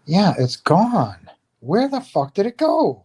Yeah, it's gone. Where the fuck did it go?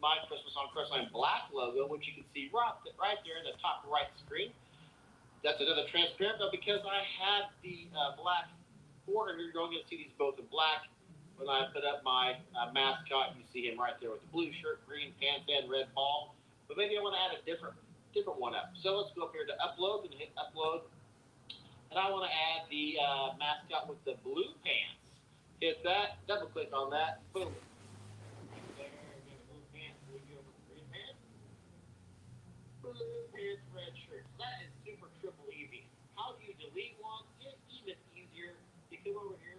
my Christmas on Crestline black logo, which you can see right there in the top right screen. That's another transparent, but because I have the black border here, you're going to see these both in black. When I put up my mascot, you see him right there with the blue shirt, green pants, and red ball. But maybe I want to add a different one up. So let's go up here to upload and hit upload. And I want to add the mascot with the blue pants. Hit that, double click on that, boom. Right there, we got the blue pants. We go with the green pants. Blue pants, red shirt. So that is super triple easy. How do you delete one? It's even easier. You come over here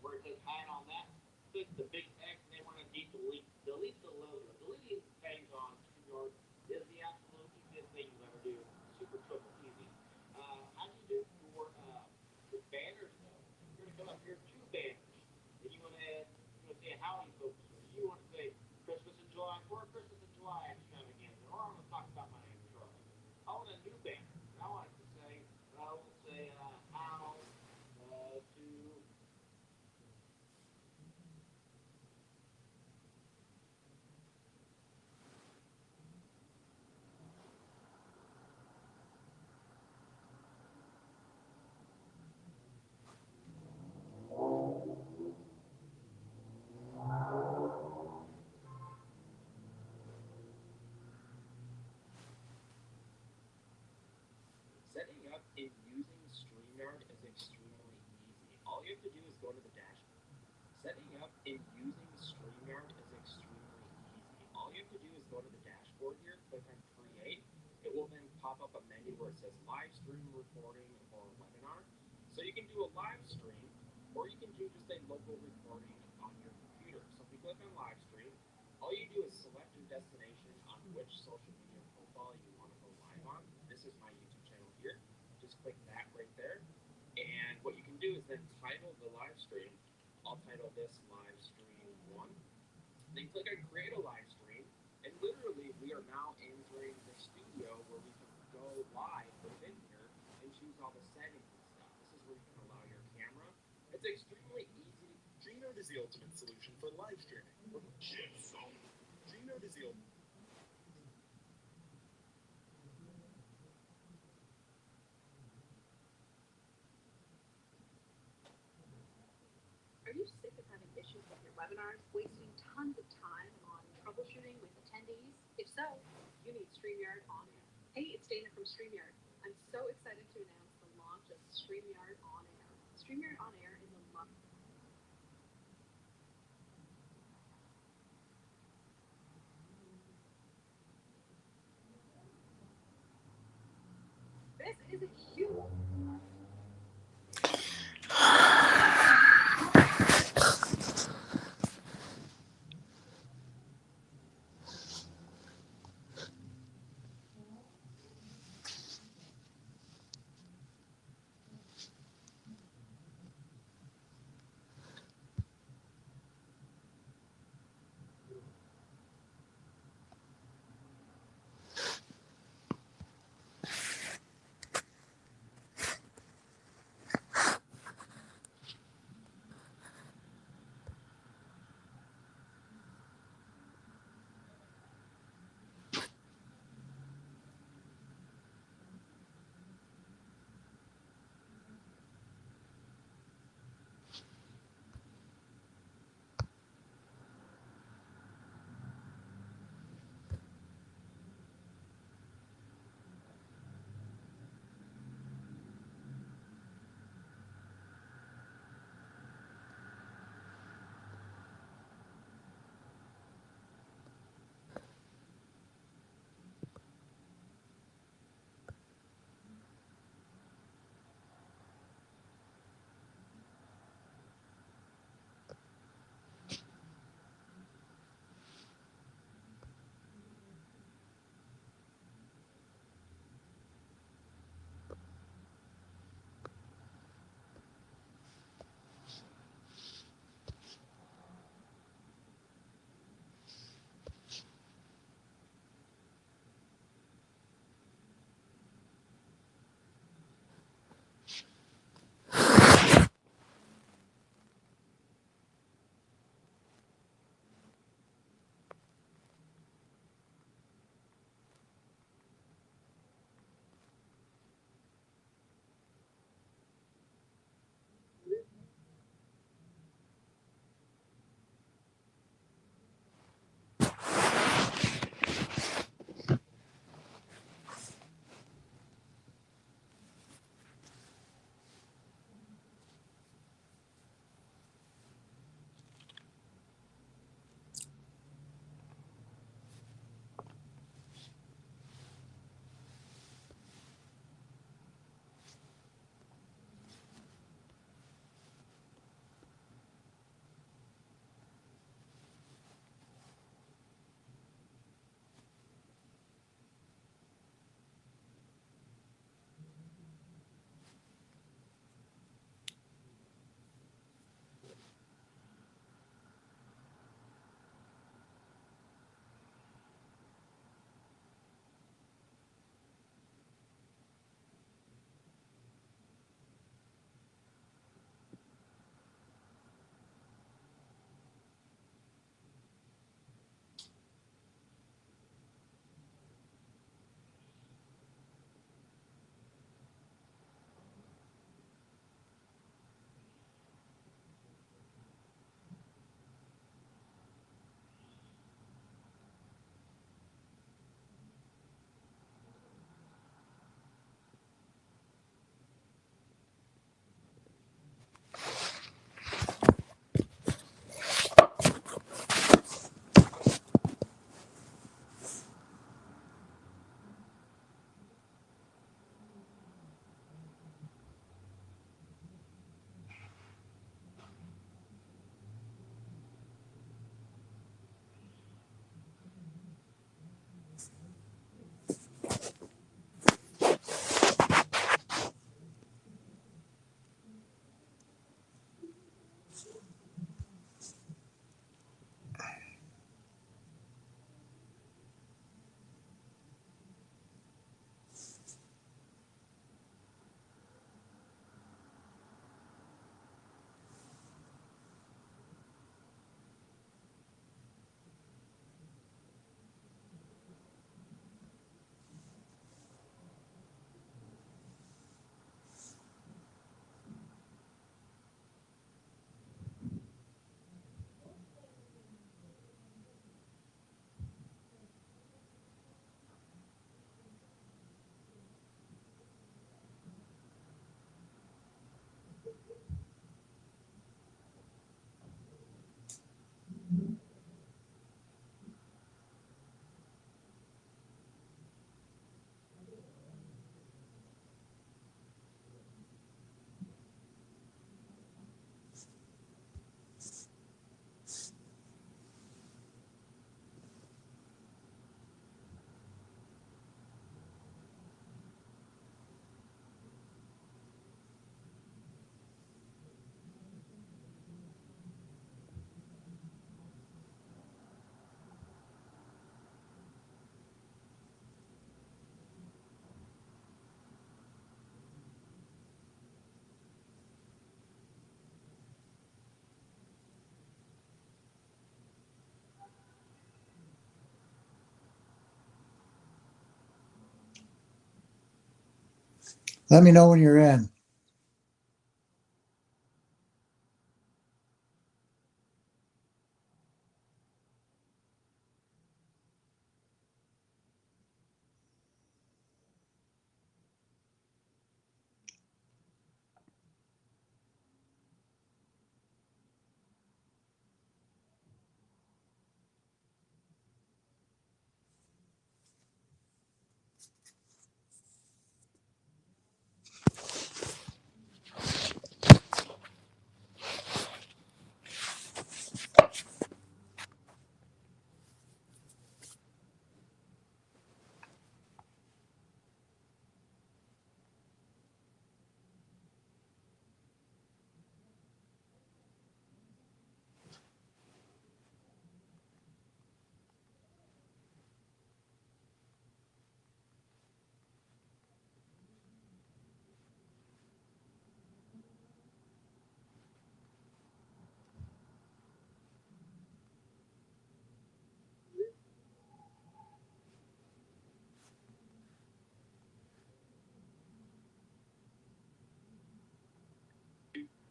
where it says hide on that. Click the big X and then want to delete. Delete the logo. Deleting things on StreamYard is the absolute easiest thing you'll ever do. Super triple easy. How do you do your banners though? You're gonna come up here to banners, and you want to add. You want to say how you focus. You want to say Christmas in July or Christmas in July extravaganza, or I'm going to talk about my name, Charlie. I want a new banner. And I want it to say, I will say how to setting up and using StreamYard is extremely easy. All you have to do is go to the dashboard. Setting up and using StreamYard is extremely easy. All you have to do is go to the dashboard here, click on Create. It will then pop up a menu where it says Live Stream Recording or Webinar. So you can do a live stream or you can do just a local recording on your computer. So if you click on Live Stream, all you do is select your destination on which social media profile you want to go live on. This is my YouTube channel here. Just click that right there. And what you can do is then title the live stream. I'll title this live stream 1. Then click on create a live stream. And literally, we are now entering the studio where we can go live within here and choose all the settings and stuff. This is where you can allow your camera. It's extremely easy. Gnoode is the ultimate solution for live streaming. Gnoode is the ultimate. Are you sick of having issues with your webinars, wasting tons of time on troubleshooting with attendees? If so, you need StreamYard On Air. Hey, it's Dana from StreamYard. I'm so excited to announce the launch of StreamYard On Air. StreamYard On Air is a month. This is a huge. Let me know when you're in.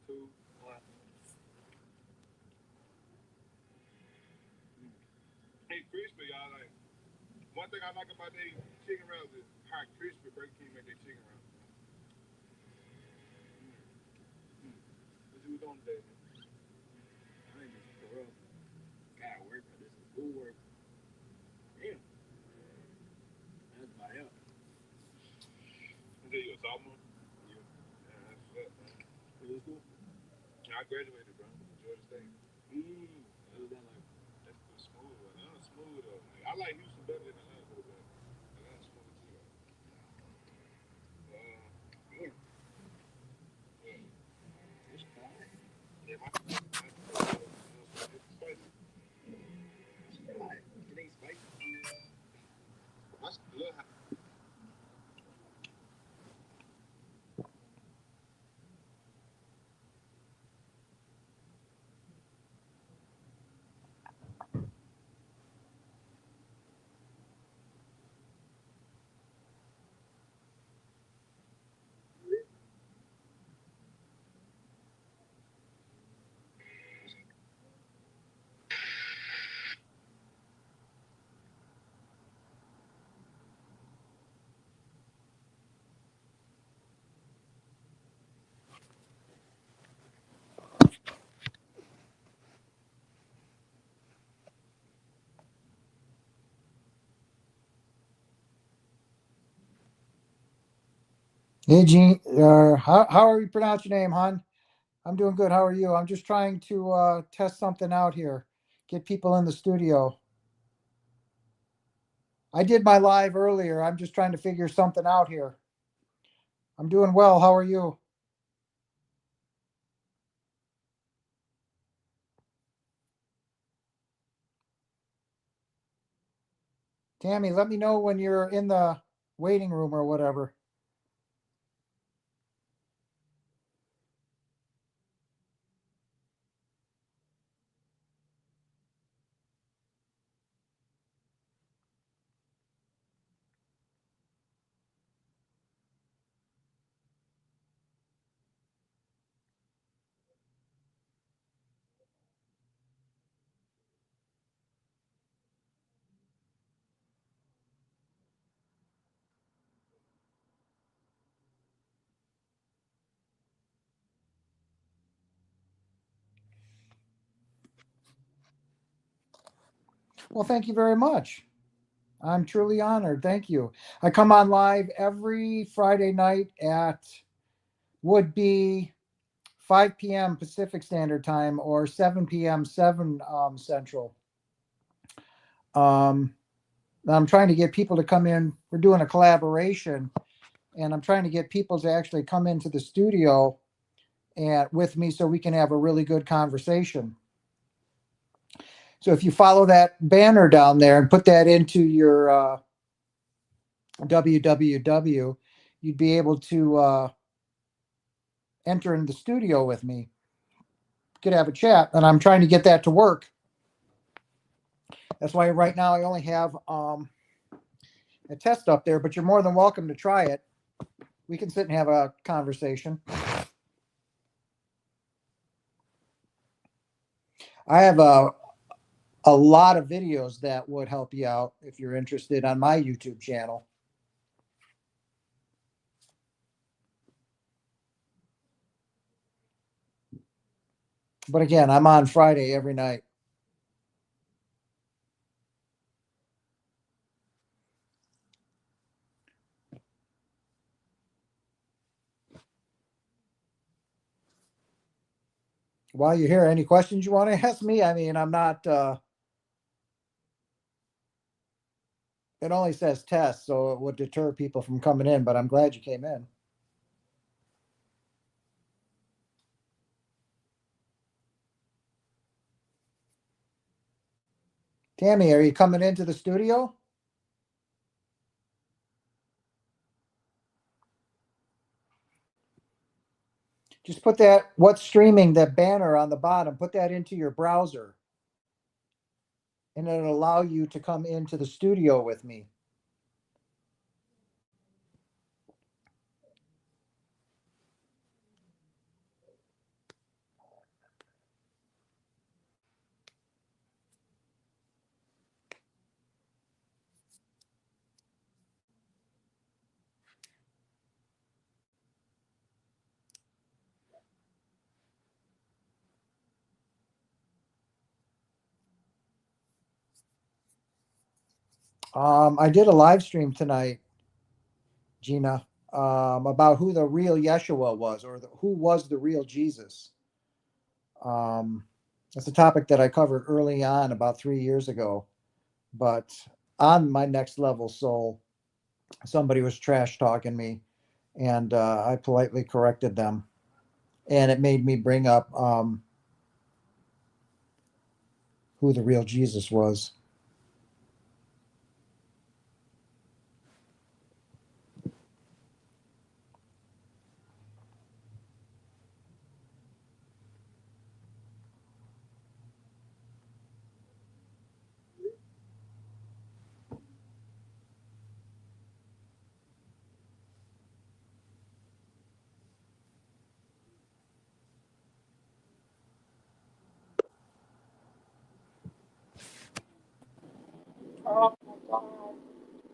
Two, one. Hey, crispy, y'all. Like one thing I like about they chicken wraps is how crispy Burger King make their chicken wraps. What you doing today, man? I ain't just for real. Gotta work, but this is good work. Damn, that's about it. Okay, you a sophomore? Yeah. Yeah, that's what's up, man. You in school? Yeah, I graduated, bro. Georgia State. What was that like? That's good, smooth. Atlanta's smooth though. Like, I like Houston better than Atlanta, but Atlanta's smooth too. Yeah. Yeah. It's fine. Yeah, my it's spicy. It's fine. It ain't spicy. I love how Hey, Gene, how are you pronounce your name, hon? I'm doing good. How are you? I'm just trying to test something out here, get people in the studio. I did my live earlier. I'm just trying to figure something out here. I'm doing well. How are you? Tammy, let me know when you're in the waiting room or whatever. Well, thank you very much. I'm truly honored. Thank you. I come on live every Friday night at would be 5 p.m. Pacific Standard Time or 7 p.m. 7 Central. I'm trying to get people to come in. We're doing a collaboration, and I'm trying to get people to actually come into the studio and with me so we can have a really good conversation. So if you follow that banner down there and put that into your www, you'd be able to enter in the studio with me. Could have a chat, and I'm trying to get that to work. That's why right now I only have a test up there, but you're more than welcome to try it. We can sit and have a conversation. I have a lot of videos that would help you out if you're interested on my YouTube channel. But again, I'm on Friday every night. While you're here, any questions you want to ask me? I mean, I'm not, it only says test, so it would deter people from coming in, but I'm glad you came in. Tammy, are you coming into the studio? Just put that, what's streaming, that banner on the bottom, put that into your browser. And it'll allow you to come into the studio with me. I did a live stream tonight, Gina, about who the real Yeshua was, or who was the real Jesus. That's a topic that I covered early on about 3 years ago. But on my Next Level Soul, somebody was trash talking me, and I politely corrected them. And it made me bring up who the real Jesus was.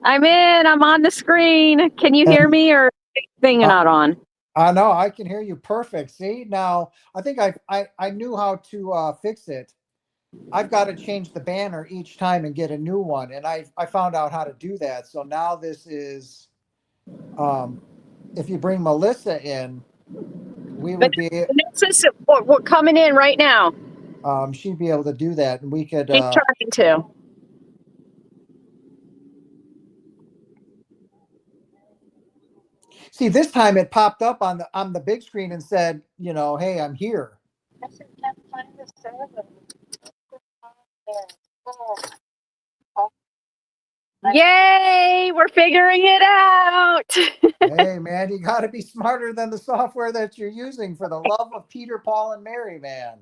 I'm in. I'm on the screen. Can you hear me, or thing not on? I know I can hear you perfect. See, now I think I knew how to fix it. I've got to change the banner each time and get a new one, and I found out how to do that. So now this is, if you bring Melissa in, we would be. We're coming in right now. She'd be able to do that, and we could. She's trying to. See, this time it popped up on the big screen and said, you know, hey, I'm here. Yay, we're figuring it out. Hey, man, you got to be smarter than the software that you're using, for the love of Peter, Paul, and Mary, man.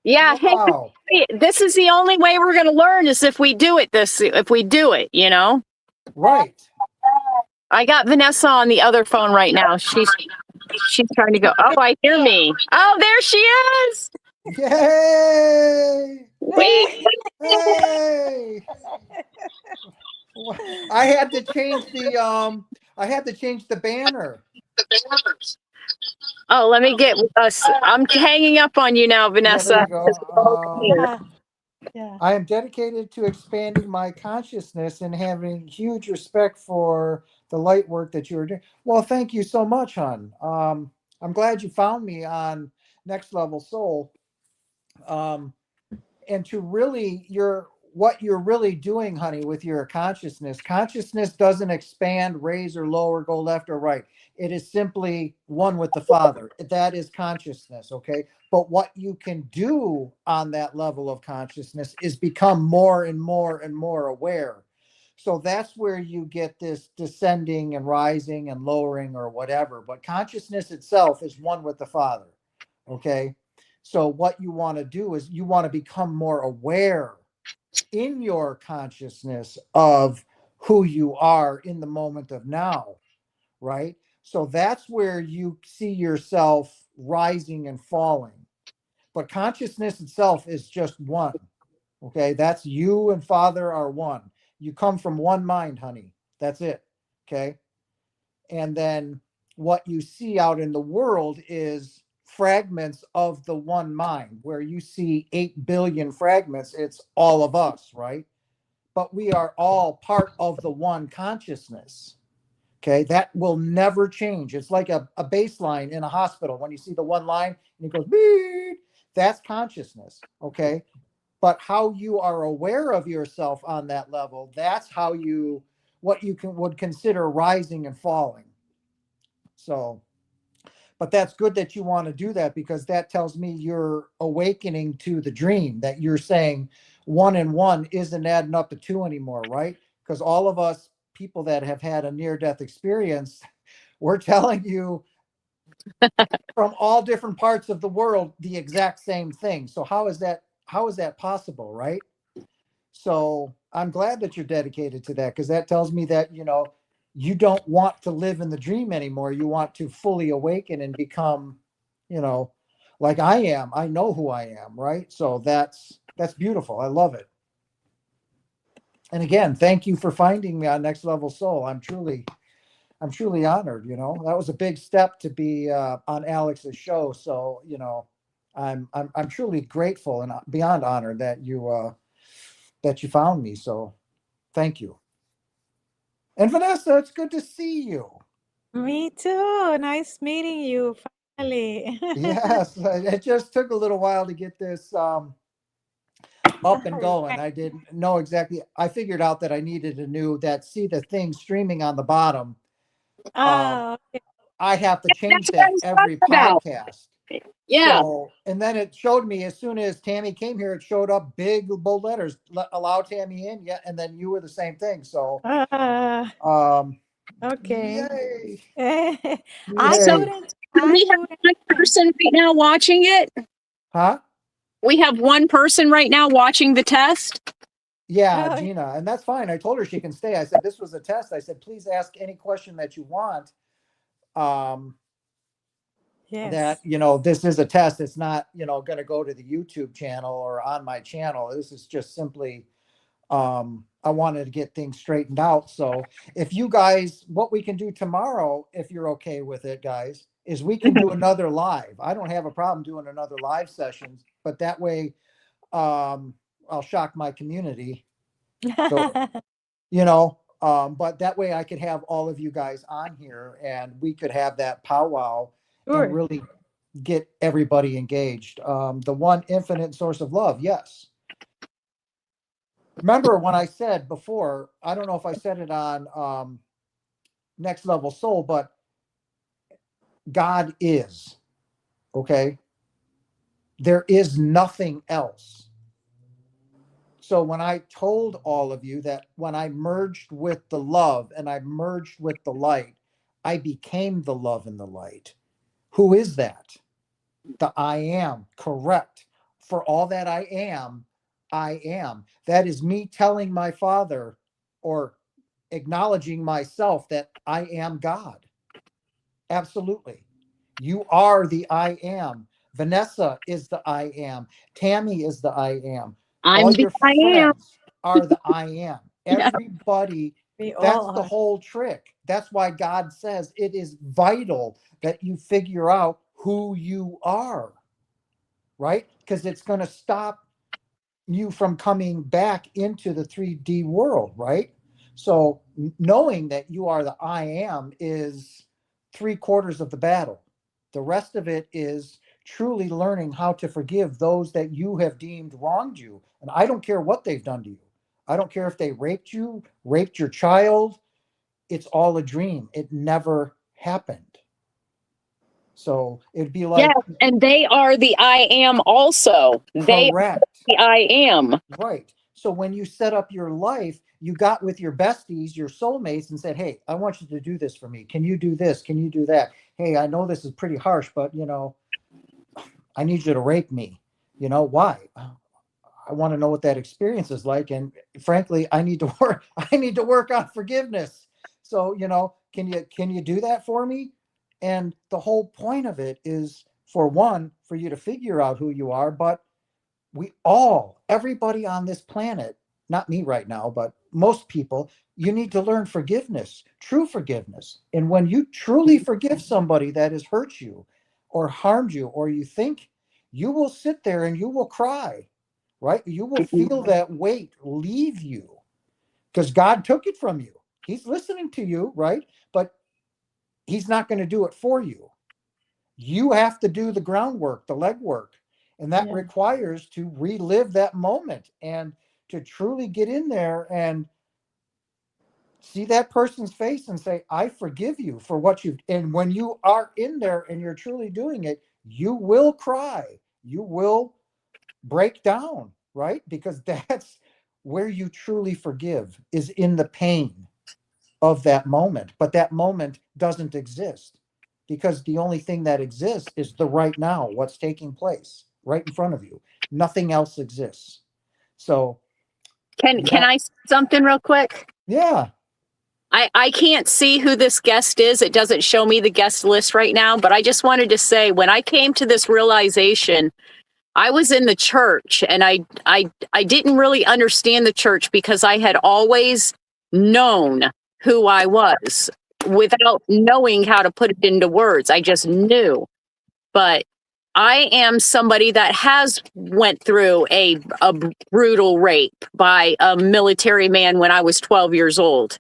Yeah, Wow. hey, this is the only way we're going to learn is if we do it, you know? Right. I got Vanessa on the other phone right now. She's trying to go. Oh, I hear me. Oh, there she is. Yay! Wait. Hey! I had to change the banner. Oh, let me get us. I'm hanging up on you now, Vanessa. Yeah, there you go. Yeah. I am dedicated to expanding my consciousness and having huge respect for the light work that you're doing. Well, thank you so much, hon. I'm glad you found me on Next Level Soul. And to really what you're really doing, honey, with your consciousness doesn't expand, raise or lower, go left or right. It is simply one with the Father. That is consciousness. Okay. But what you can do on that level of consciousness is become more and more and more aware. So that's where you get this descending and rising and lowering or whatever. But consciousness itself is one with the Father. Okay. So what you want to do is you want to become more aware in your consciousness of who you are in the moment of now, right? So that's where you see yourself rising and falling. But consciousness itself is just one. Okay? That's you and Father are one. You come from one mind, honey. That's it. Okay? And then what you see out in the world is fragments of the one mind. Where you see 8 billion fragments, it's all of us, right? But we are all part of the one consciousness. Okay, that will never change. It's like a baseline in a hospital. When you see the one line and it goes beep, that's consciousness. Okay, but how you are aware of yourself on that level, that's how you what you would consider rising and falling. So, but that's good that you want to do that, because that tells me you're awakening to the dream, that you're saying one and one isn't adding up to two anymore, right? Because all of us people that have had a near death experience, we're telling you from all different parts of the world the exact same thing. So how is that possible, right? So I'm glad that you're dedicated to that, because that tells me that, you don't want to live in the dream anymore. You want to fully awaken and become, like I am. I know who I am, right? So that's beautiful. I love it. And again, thank you for finding me on Next Level Soul. I'm truly honored. That was a big step to be on Alex's show. So, I'm truly grateful and beyond honored that you found me. So thank you. And Vanessa, it's good to see you. Me too. Nice meeting you finally. Yes, it just took a little while to get this up and going. I didn't know exactly. I figured out that I needed the thing streaming on the bottom. Oh, okay. I have to change That's what I that was every talking about. podcast. Yeah. So, and then it showed me as soon as Tammy came here, it showed up big bold letters, allow Tammy in. Yeah. And then you were the same thing. So, Okay. yay. I So Yay. couldn't. we have one person right now watching it. Huh? We have one person right now watching the test. Yeah, Oh, Gina. And that's fine. I told her she can stay. I said, this was a test. I said, please ask any question that you want. That, yes. this is a test. It's not, going to go to the YouTube channel or on my channel. This is just simply, I wanted to get things straightened out. So if you guys, what we can do tomorrow, if you're okay with it, guys, is we can do another live. I don't have a problem doing another live session, but that way, I'll shock my community. So, but that way I could have all of you guys on here and we could have that powwow and Sure. really get everybody engaged. The one infinite source of love. Yes. Remember when I said before, I don't know if I said it on Next Level Soul, but God is, okay? There is nothing else. So when I told all of you that when I merged with the love and I merged with the light, I became the love and the light. Who is that? The I am. Correct. For all that I am, I am. That is me telling my Father or acknowledging myself that I am God. Absolutely. You are the I am. Vanessa is the I am. Tammy is the I am. I'm All the your I am. friends are the I am. Yeah. Everybody, We that's all the are. whole trick. That's why God says it is vital that you figure out who you are, right? Because it's going to stop you from coming back into the 3D world, right? So knowing that you are the I am is 3/4 of the battle. The rest of it is truly learning how to forgive those that you have deemed wronged you. And I don't care what they've done to you. I don't care if they raped you, raped your child. It's all a dream. It never happened. So it'd be like, Yeah, and they are the I am also. They are correct. the I am. Right. So when you set up your life, you got with your besties, your soulmates, and said, "Hey, I want you to do this for me. Can you do this? Can you do that? Hey, I know this is pretty harsh, but I need you to rape me. Why? I want to know what that experience is like, and frankly, I need to work. I need to work on forgiveness. So, can you do that for me?" And the whole point of it is, for one, for you to figure out who you are, but everybody on this planet, not me right now, but most people, you need to learn forgiveness, true forgiveness. And when you truly forgive somebody that has hurt you or harmed you, or you will sit there and you will cry, right? You will feel that weight leave you because God took it from you. He's listening to you, right? But he's not going to do it for you. You have to do the groundwork, the legwork. And that requires to relive that moment and to truly get in there and see that person's face and say, "I forgive you for what you've." And when you are in there and you're truly doing it, you will cry. You will break down, right? Because that's where you truly forgive, is in the pain of that moment. But that moment doesn't exist because the only thing that exists is the right now, what's taking place right in front of you. Nothing else exists. So, Can I say something real quick? yeah. I can't see who this guest is. It doesn't show me the guest list right now, but I just wanted to say when I came to this realization, I was in the church and I didn't really understand the church because I had always known who I was without knowing how to put it into words. I just knew. But I am somebody that has went through a brutal rape by a military man when I was 12 years old.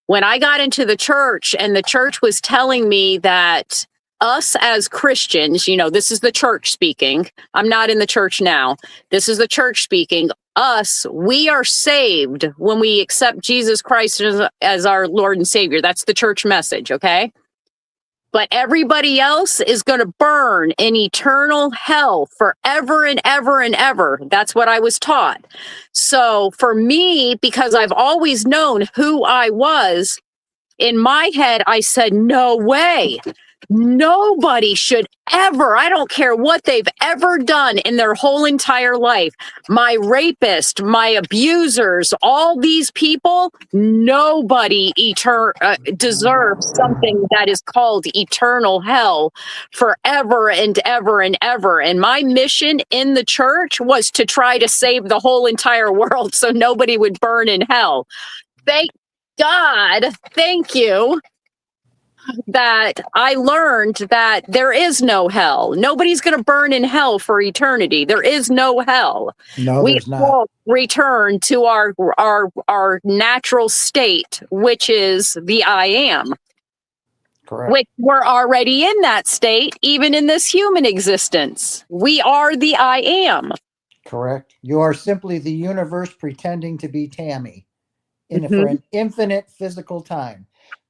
When I got into the church and the church was telling me that us as Christians, this is the church speaking. I'm not in the church now. This is the church speaking. We are saved when we accept Jesus Christ as our Lord and Savior. That's the church message, okay? But everybody else is going to burn in eternal hell forever and ever and ever. That's what I was taught. So for me, because I've always known who I was, in my head, I said, no way. Nobody should ever, I don't care what they've ever done in their whole entire life. My rapist, my abusers, all these people, nobody deserves something that is called eternal hell forever and ever and ever. And my mission in the church was to try to save the whole entire world so nobody would burn in hell. Thank God, thank you, that I learned that there is no hell. Nobody's going to burn in hell for eternity. There is no hell. No, We there's not. all return to our natural state, which is the I am. Correct. Which we're already in that state, even in this human existence. We are the I am. Correct. You are simply the universe pretending to be Tammy Mm-hmm. for an infinite physical time,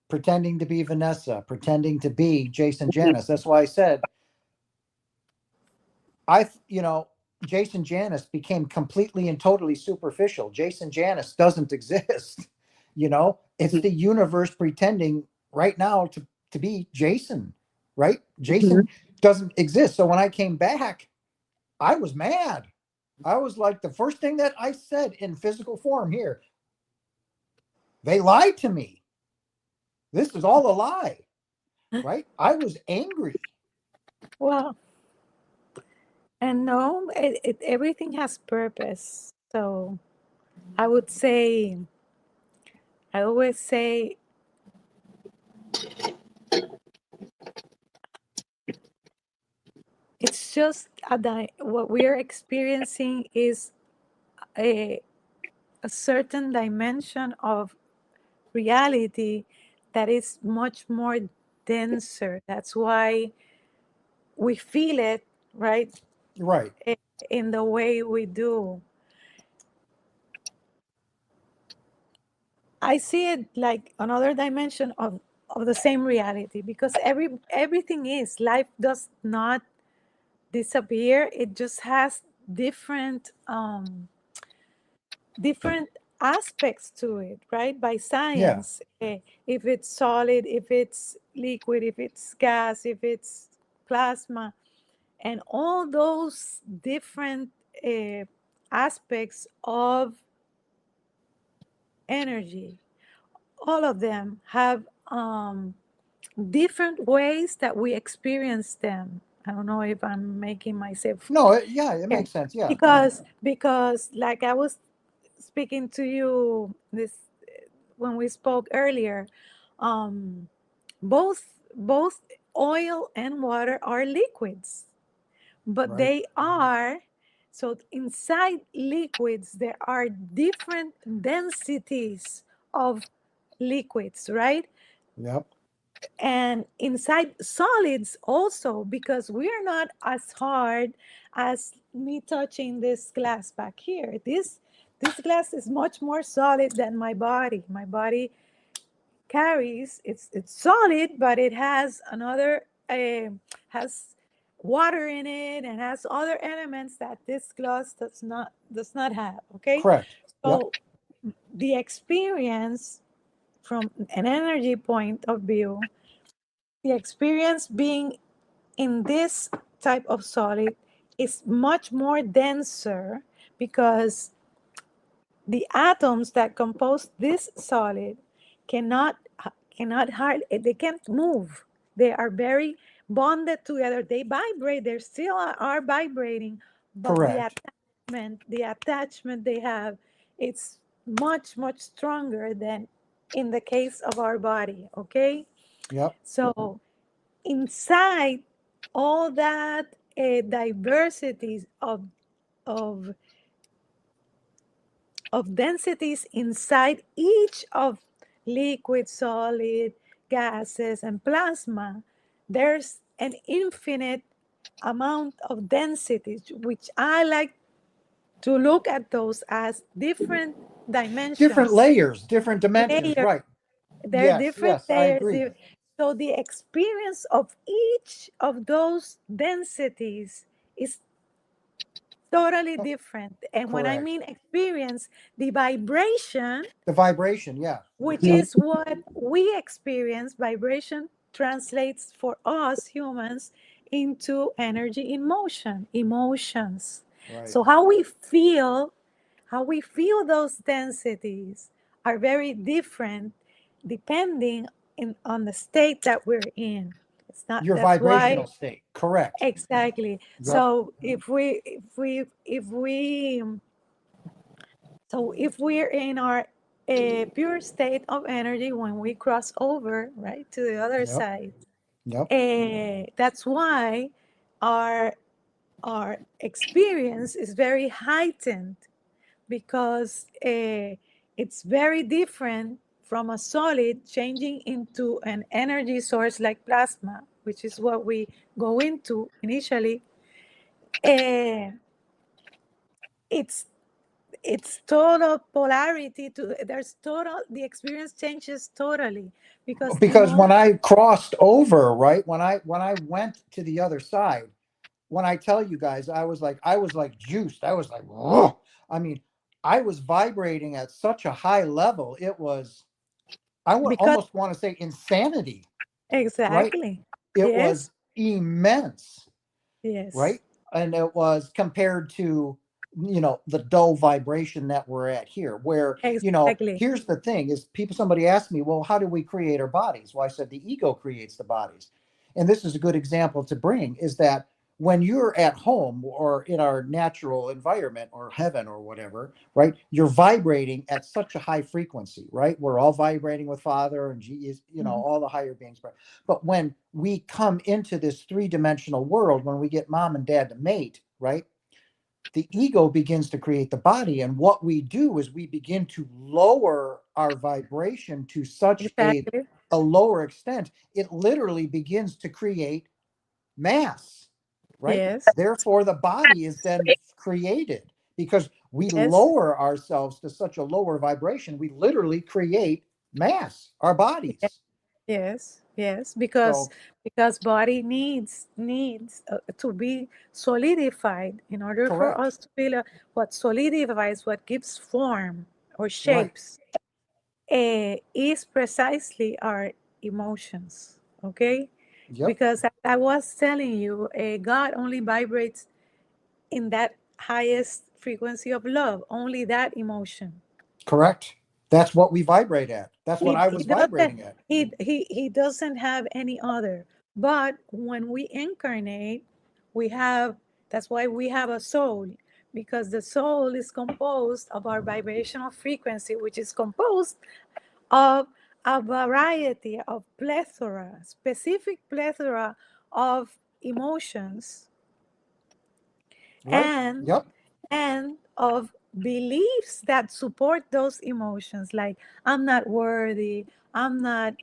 pretending to be Vanessa, pretending to be Jason Janis. That's why I said, Jason Janis became completely and totally superficial. Jason Janis doesn't exist. It's the universe pretending right now to be Jason, right? Jason doesn't exist. So when I came back, I was mad. I was like, the first thing that I said in physical form here, they lied to me. This is all a lie, right? I was angry. Well, and no, everything has purpose. So I would say, I always say, it's just what we're experiencing is a, a certain dimension of reality that is much more denser. That's why we feel it, right, Right. in the way we do. I see it like another dimension of the same reality, because everything is life does not disappear. It just has different aspects to it, right? By Yeah. science, if it's solid, if it's liquid, if it's gas, if it's plasma, and all those different uh, aspects of energy, all of them have different ways that we experience them. I don't know if I'm making myself No, yeah, it clear. makes sense. Yeah. Because like I was speaking to you this when we spoke earlier, um, both oil and water are liquids, but Right. they are, so inside liquids there are different densities of liquids, right? Yep. And inside solids also, because we are not as hard as me touching this glass back here. This glass is much more solid than my body. My body carries, it's solid, but it has another has water in it and has other elements that this glass does not have. Okay, Correct. Yep. so the experience from an energy point of view, the experience being in this type of solid is much more denser, because the atoms that compose this solid cannot hard, they can't move. They are very bonded together. They vibrate, they still are vibrating, but Correct. the attachment they have, it's much stronger than in the case of our body. Okay, Yep. so inside all that diversities of of densities inside each of liquid, solid, gases, and plasma, there's an infinite amount of densities, which I like to look at those as different Different dimensions, layers, different dimensions. layers. Right. They're Yes. different Yes, I layers. agree. So the experience of each of those densities is totally Oh, different. And when I correct. mean experience, the vibration, The vibration. Yeah. which is what we experience, vibration translates for us humans into energy in motion, emotions. Right. So how we feel those densities are very different depending on the state that we're in. It's not, Your that's why. vibrational state. Correct. Exactly. Yep. So if we're in our pure state of energy, when we cross over, right, to the other Yep. side, Yep. that's why our our experience is very heightened, because it's very different from a solid changing into an energy source like plasma, which is what we go into initially. Uh, it's it's total polarity to, there's total, the experience changes totally, because Because when I crossed over, right, when I went to the other side, when I tell you guys, I was like juiced. I was like, whoa. I mean, I was vibrating at such a high level. It was, I would because almost want to say insanity, right? exactly. It Yes, was immense, yes, right? And it was compared to, the dull vibration that we're at here, where, exactly. here's the thing is, somebody asked me, well, how do we create our bodies? Well, I said the ego creates the bodies. And this is a good example to bring, is that when you're at home or in our natural environment or heaven or whatever, right, you're vibrating at such a high frequency, right? We're all vibrating with Father and Jesus, Mhm. all the higher beings. But when we come into this three-dimensional world, when we get mom and dad to mate, right, the ego begins to create the body. And what we do is we begin to lower our vibration to such Exactly. a lower extent, it literally begins to create mass, right? Yes. Therefore, the body is then created because we Yes. lower ourselves to such a lower vibration. We literally create mass, our bodies. Yes, yes, So, because body needs to be solidified in order for correct. us to feel what solidifies, what gives form or Right. shapes, is precisely our emotions. Okay, Yep. because I was telling you, God only vibrates in that highest frequency of love, only that emotion. Correct. That's what we vibrate at. That's what I He was doesn't vibrating at. he doesn't have any other. But when we incarnate, we have that's why we have a soul, because the soul is composed of our vibrational frequency, which is composed of a variety of plethora, specific plethora of emotions Right. and Yep. of beliefs that support those emotions, like I'm not worthy, I'm not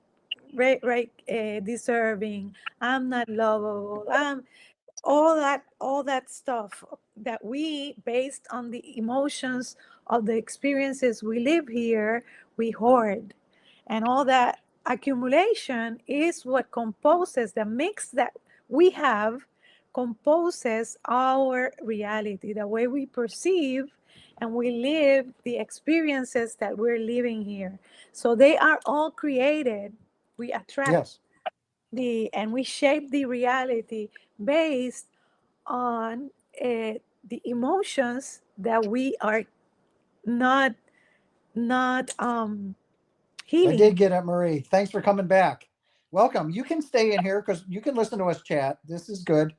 deserving, I'm not lovable, I'm all that stuff that we, based on the emotions of the experiences we live here, we hoard. And all that accumulation is what composes the mix that we have, composes our reality, the way we perceive and we live the experiences that we're living here. So they are all created. We attract Yes. and we shape the reality based on the emotions that we are not not I did healing. get it, Marie. Thanks for coming back. Welcome. You can stay in here because you can listen to us chat. This is good.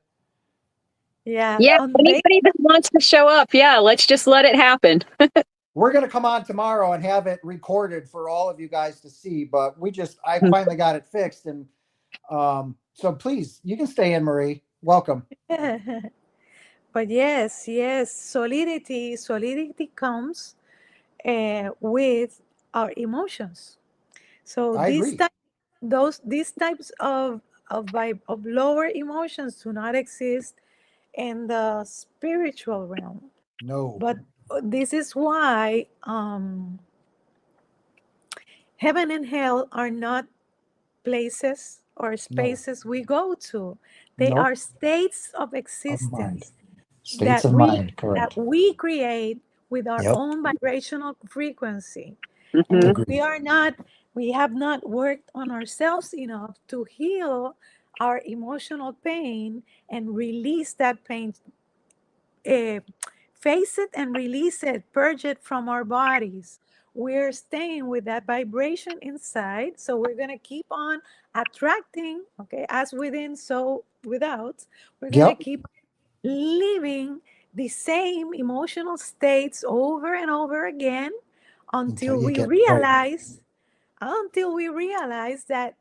Yeah, Yeah, on anybody that wants to show up, yeah, let's just let it happen. We're going to come on tomorrow and have it recorded for all of you guys to see, but I finally got it fixed. And so please, you can stay in, Marie. Welcome. but yes, solidity comes with our emotions. So I agree. these types of lower emotions do not exist in the spiritual realm. No, But this is why heaven and hell are not places or no, spaces we go to. They nope. are states of Of mind. existence States that of we mind. Correct. create with our Yep. own vibrational frequency. And Hmm. if Agreed. we have not worked on ourselves enough to heal our emotional pain and release that pain, uh, face it and release it, purge it from our bodies. We're staying with that vibration inside. So we're going to keep on attracting, okay, as within, so without. We're going to Yep. keep living the same emotional states over and over again Until until you we get right. realize that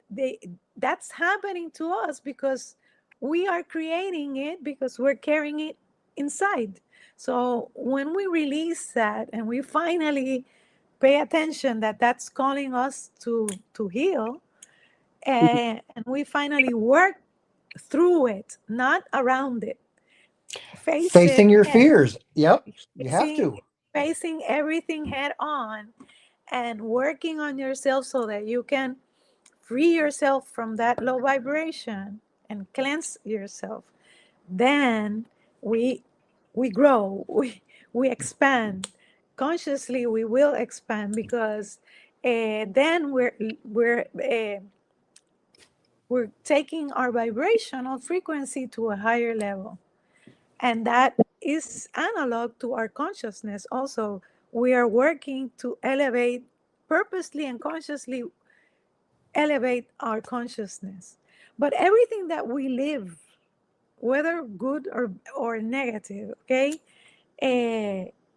that's happening to us because we are creating it, because we're carrying it inside. So when we release that and we finally pay attention that that's calling us to heal, and we finally work through it, not around it, face it Facing your head, fears. Yep. You have facing to. facing everything head on, and working on yourself so that you can free yourself from that low vibration and cleanse yourself. Then we grow, we expand consciously. We will expand because then we're taking our vibrational frequency to a higher level, and that is analog to our consciousness also. We are working to elevate, purposely and consciously elevate our consciousness. But everything that we live, whether good or negative, okay,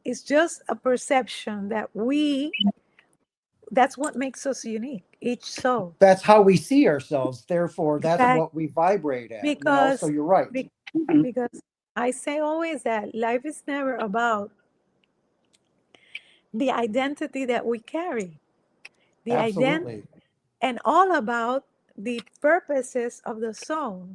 it's just a perception that's what makes us unique, each soul. That's how we see ourselves. Therefore, that's Exactly. what we vibrate at. So Because you're right. be- because I say always that life is never about the identity that we carry, the identity, Absolutely. and all about the purposes of the soul,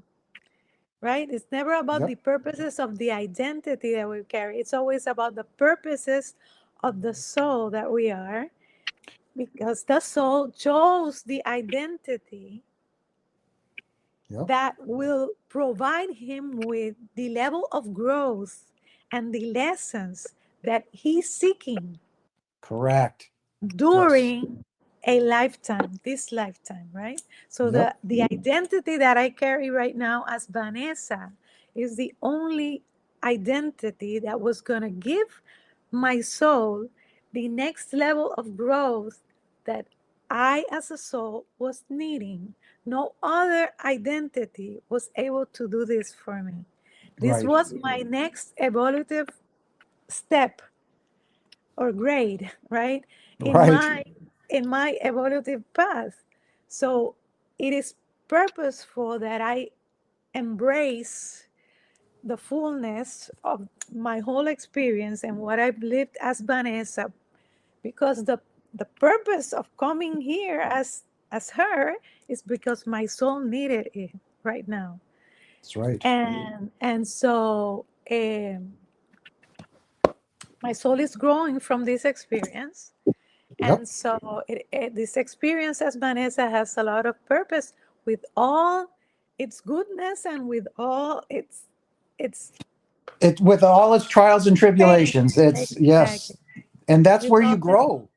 right? It's never about Yep. the purposes of the identity that we carry. It's always about the purposes of the soul that we are, because the soul chose the identity Yep. that will provide him with the level of growth and the lessons that he's seeking Correct. Yes. during a lifetime, this lifetime, right? So Yep. the identity that I carry right now as Vanessa is the only identity that was going to give my soul the next level of growth that I as a soul was needing. No other identity was able to do this for me. This Right. was my next evolutive step or grade, right? in Right. my in my evolutive path. So it is purposeful that I embrace the fullness of my whole experience and what I've lived as Vanessa, because the purpose of coming here as her is because my soul needed it right now. That's right. And so my soul is growing from this experience. Yep. And so this experience as Vanessa has a lot of purpose, with all its goodness and with all its It with all its trials and pain. tribulations, it's Exactly. yes. And that's With where all you the, grow.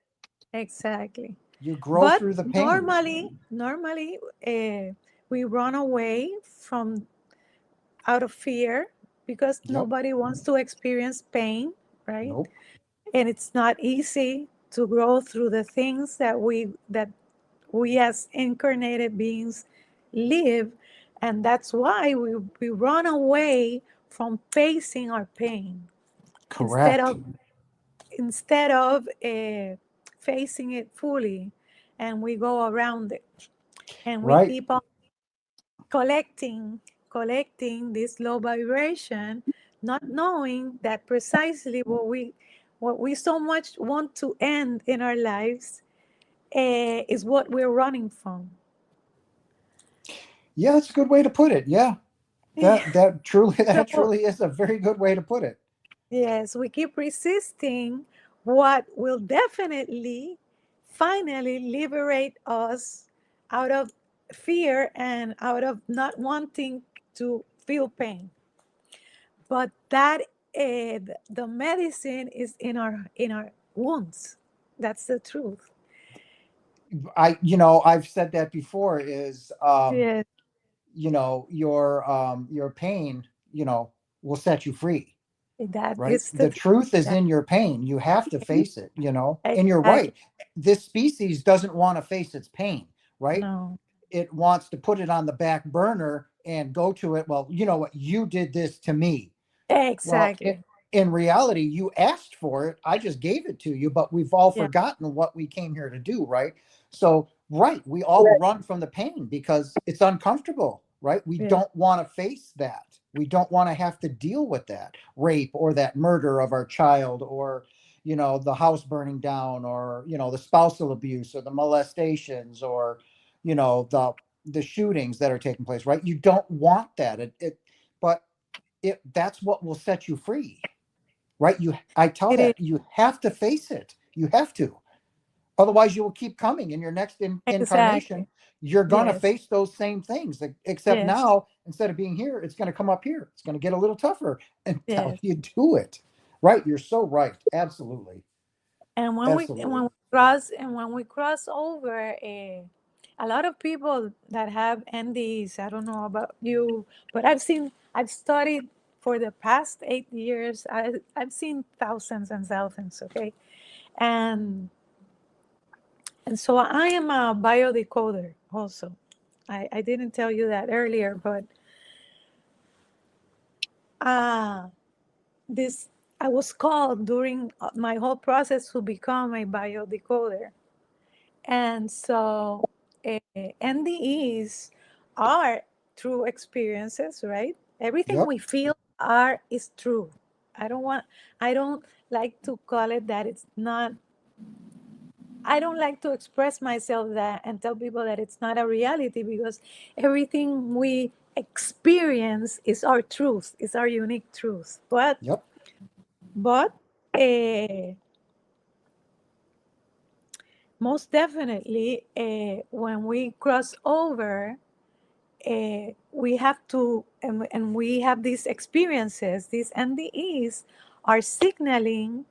exactly. You grow But through the pain. normally, we run away from out of fear because Yep. nobody wants to experience pain, right? Nope. And it's not easy to grow through the things that we as incarnated beings live, and that's why we run away from facing our pain instead Correct. of instead of facing it fully, and we go around it, and we Right. keep on collecting this low vibration, not knowing that precisely what we so much want to end in our lives is what we're running from. Yeah, that's a good way to put it. Yeah. That truly that So, truly is a very good way to put it. yes, we keep resisting what will definitely finally liberate us out of fear and out of not wanting to feel pain. But that the medicine is in our wounds. That's the truth. I've said that before is Yes, your pain, will set you free. that Right? is the The truth. truth is That, in your pain. You have to face it, and you're exactly. right. This species doesn't want to face its pain, right? No, It wants to put it on the back burner and go to it. Well, you know what? You did this to me. Well, exactly. in reality, you asked for it. I just gave it to you, but we've all Yeah, forgotten what we came here to do, right? So, right, we all run from the pain because it's uncomfortable, right? We yeah, don't want to face that. We don't want to have to deal with that rape or that murder of our child or, the house burning down or, the spousal abuse or the molestations or, the shootings that are taking place, right? You don't want that. But that's what will set you free, right? I tell it is. that you have to face it. You have to. Otherwise, you will keep coming in your next incarnation. Exactly. You're going to Yes, face those same things, except yes, now, instead of being here, it's going to come up here. It's going to get a little tougher until yes. you do it. Right? You're so right. Absolutely. And Absolutely. when we cross over, a lot of people that have NDEs, I don't know about you, but I've studied for the past 8 years. I've seen thousands and thousands. Okay, and so I am a biodecoder also. I didn't tell you that earlier, but uh, this I was called during my whole process to become a biodecoder. And so NDEs are true experiences, right? Everything Yep. we feel are is true. I don't like to call it that it's not. I don't like to express myself that and tell people that it's not a reality, because everything we experience is our truth, is our unique truth. Yep. But most definitely, when we cross over, we have to, and we have these experiences, these NDEs are signaling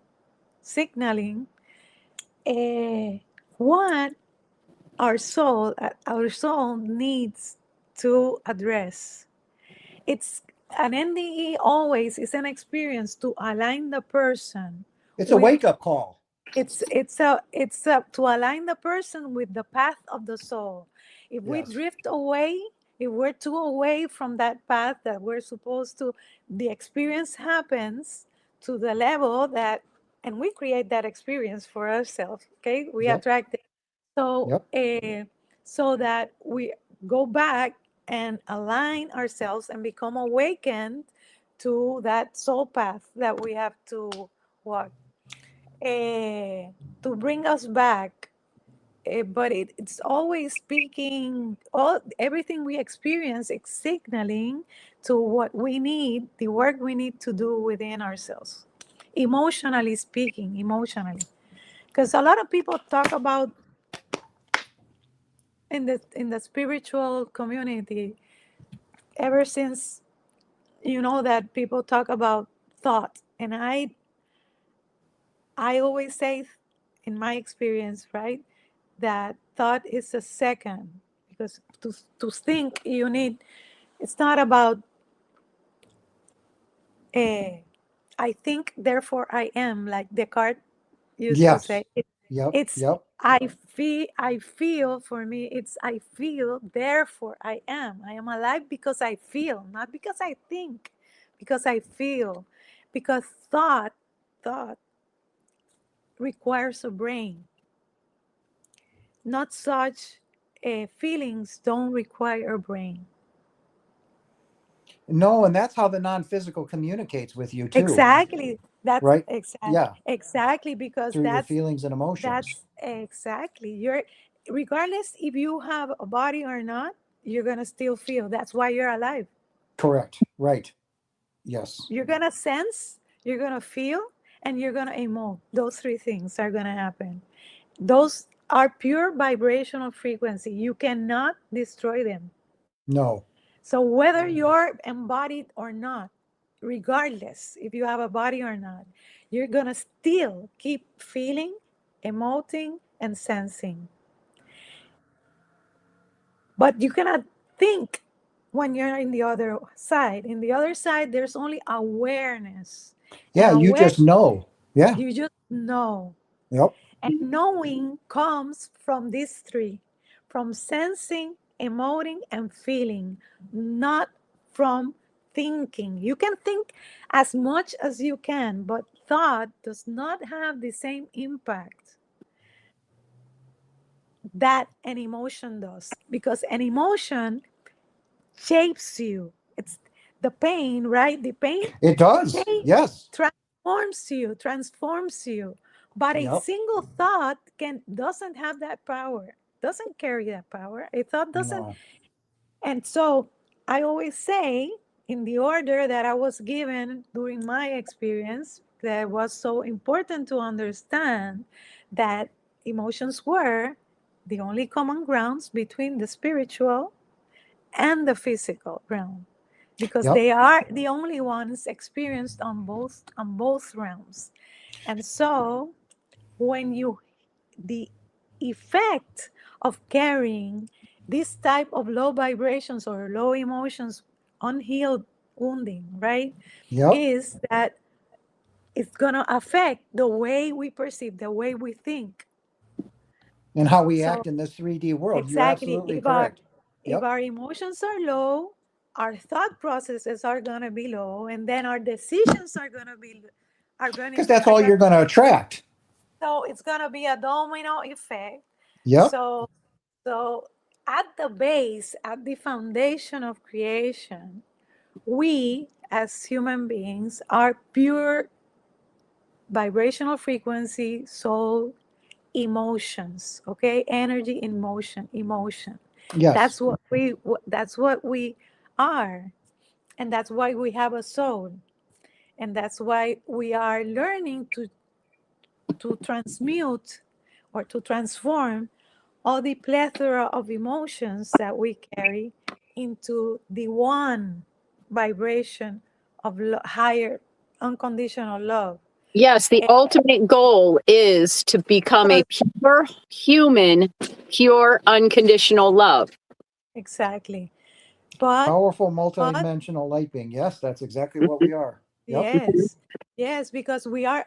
what our soul needs to address. It's an NDE always is an experience to align the person. It's a with- wake-up call. It's to align the person with the path of the soul. If we Yes. drift away, if we're too away from that path that we're supposed to, the experience happens to the level that, and we create that experience for ourselves. Okay, we Yep. attract it. So, Yep. so that we go back and align ourselves and become awakened to that soul path that we have to walk, to bring us back. But it's always speaking, everything we experience, it's signaling to what we need, the work we need to do within ourselves, emotionally speaking, because a lot of people talk about in the spiritual community, ever since that people talk about thought, and I always say, in my experience, right, that thought is a second, because to think you need, it's not about I think therefore I am, like Descartes used to Yes. say. Yep. It's Yep. I feel, for me, it's I feel, therefore I am. I am alive because I feel, not because I think, because I feel. Because thought requires a brain. Not such feelings don't require a brain. No, and that's how the non-physical communicates with you too. Exactly. That's Right? exactly. Yeah. Exactly, because Through your that's feelings and emotions. exactly. Regardless if you have a body or not, you're gonna still feel. That's why you're alive. Correct. Right. Yes. You're gonna sense, you're gonna feel, and you're gonna emote. Those three things are gonna happen. Those are pure vibrational frequency. You cannot destroy them. No. So whether you're embodied or not, regardless if you have a body or not, you're gonna still keep feeling, emoting, and sensing. But you cannot think when you're in the other side. In the other side, there's only awareness. Yeah, And you just know. Yeah. you just know. Yep. And knowing comes from these three, from sensing, emoting, and feeling, not from thinking. You can think as much as you can, but thought does not have the same impact that an emotion does, because an emotion shapes you. It's the pain, right? The pain It does. Yes. transforms you. But a Yep. single thought doesn't have that power, doesn't carry that power. A thought doesn't. No. And so I always say, in the order that I was given during my experience, that was so important to understand that emotions were the only common grounds between the spiritual and the physical realm, because Yep. they are the only ones experienced on both realms. And so when the effect of carrying this type of low vibrations or low emotions, unhealed wounding, right, Yep. is that it's going to affect the way we perceive, the way we think. And how we So act in this 3D world. You're exactly, absolutely correct. if Yep. our emotions are low, our thought processes are going to be low, and then our decisions are going to be Because that's all you're going to attract. so it's going to be a domino effect. Yep. So at the base, at the foundation of creation, we as human beings are pure vibrational frequency, soul, emotions, okay? Energy in motion, emotion. Yes. That's what we are. And that's why we have a soul. And that's why we are learning to transmute or to transform all the plethora of emotions that we carry into the one vibration of higher unconditional love. Yes, the And ultimate goal is to become a pure human, pure unconditional love. exactly. But Powerful multidimensional light being. Yes, that's exactly what we are. Yep. yes, because we are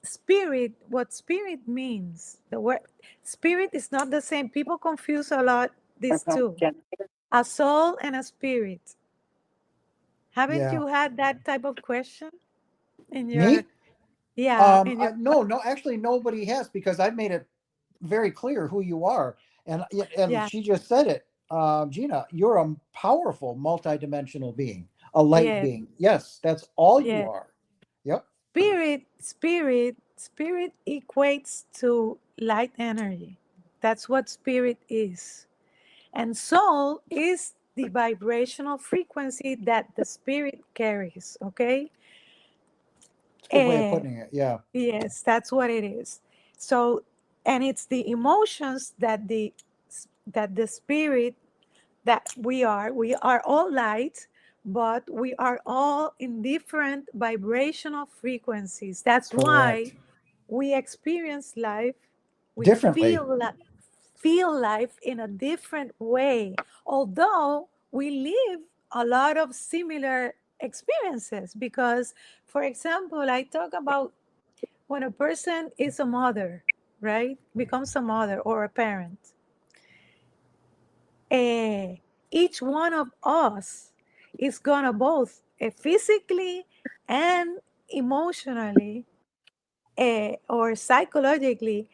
spirit. What spirit means? The word spirit is not the same. People confuse a lot these two. A soul and a spirit. Haven't Yeah. you had that type of question in your, Me? yeah, in your, No, actually nobody has, because I've made it very clear who you are. And yeah, she just said it. Gina, you're a powerful multidimensional being, a light yes, being. Yes, that's all you yes. are. Yep. Spirit equates to light energy. That's what spirit is. And soul is the vibrational frequency that the spirit carries, okay? It's a good way of putting it. Yeah. Yes, that's what it is. So, and it's the emotions that the spirit that we are all light, but we are all in different vibrational frequencies. That's why Correct. we experience life, we Differently. feel life in a different way, although we live a lot of similar experiences. Because, for example, I talk about when a person is a mother, right, becomes a mother or a parent, each one of us is gonna both physically and emotionally or psychologically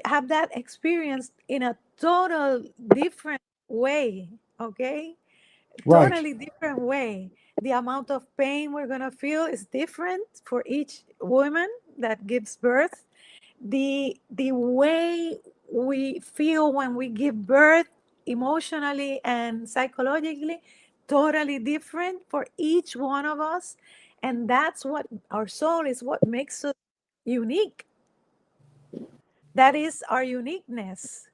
have that experience in a total different way, okay? Right. Totally different way. The amount of pain we're gonna feel is different for each woman that gives birth. The way we feel when we give birth emotionally and psychologically, totally different for each one of us. And that's what our soul is, what makes us unique. That is our uniqueness.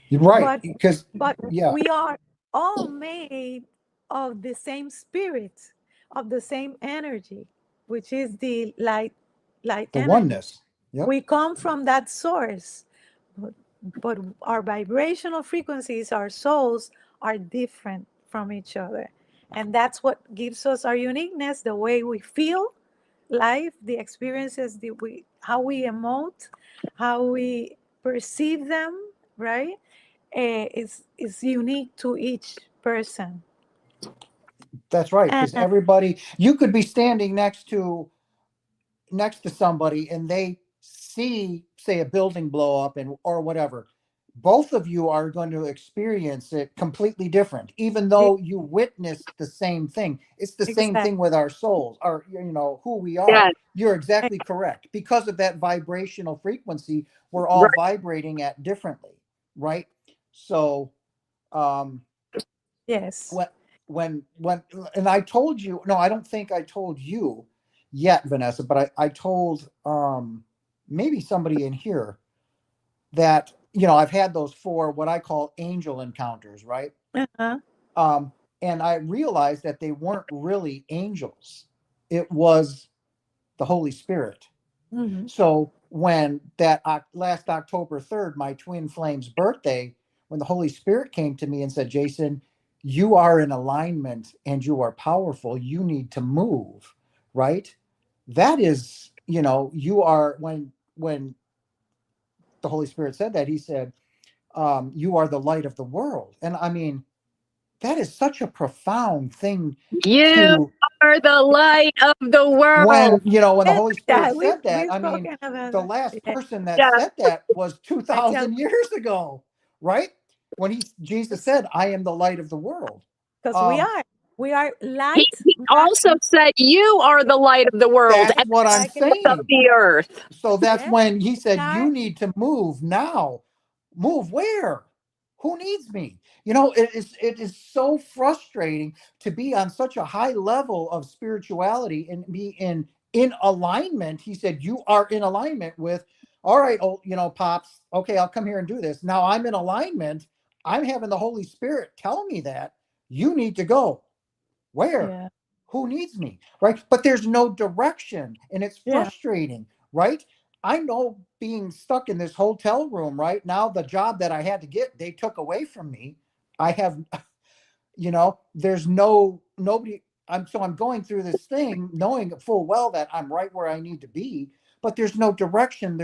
You're right. but Because, but yeah, we are all made of the same spirit, of the same energy, which is the light the energy. oneness. Yep. We come from that source, but, but our vibrational frequencies, our souls, are different from each other. And that's what gives us our uniqueness, the way we feel life, the experiences, how we emote, how we perceive them, right? Is unique to each person. That's right. And Because everybody, you could be standing next to somebody and they see, say, a building blow up and or whatever. Both of you are going to experience it completely different, even yeah, though you witnessed the same thing. It's the same exactly, thing with our souls, our, who we Yeah, are. You're exactly correct. Because of that vibrational frequency, we're all right. vibrating at differently, right? So, um, yes. when when and I told you, no, I don't think I told you yet, Vanessa, but I told maybe somebody in here that I've had those four what I call angel encounters, right? Uh-huh. um and I realized that they weren't really angels. It was the Holy Spirit. Hmm. So when that last October 3rd, my twin flame's birthday, when the Holy Spirit came to me and said, Jason, you are in alignment and you are powerful. You need to move, right? That is, you are when the Holy Spirit said that, he said, you are the light of the world. And I mean, that is such a profound thing You to are the light of the world. when the Yeah, Holy Spirit yeah, said that. we've I mean, spoken about the that. last Yeah, person that Yeah. said that was I tell 2,000 years ago, right? When Jesus said, I am the light of the world. because we Um, are. We are He, light. he also said, "You are the light of the world That's and what I'm Like in of saying. the earth." So that's Yeah. when he said, Are- you need to move now. Move where? Who needs me? It is so frustrating to be on such a high level of spirituality and be in alignment. He said, you are in alignment with, all right, oh, Pops, okay, I'll come here and do this. Now I'm in alignment. I'm having the Holy Spirit tell me that you need to go. Where? Yeah. Who needs me? Right? But there's no direction and it's Yeah. frustrating, right? I know being stuck in this hotel room right now, the job that I had to get, they took away from me. I have, there's nobody. I'm going through this thing knowing full well that I'm right where I need to be, but there's no direction.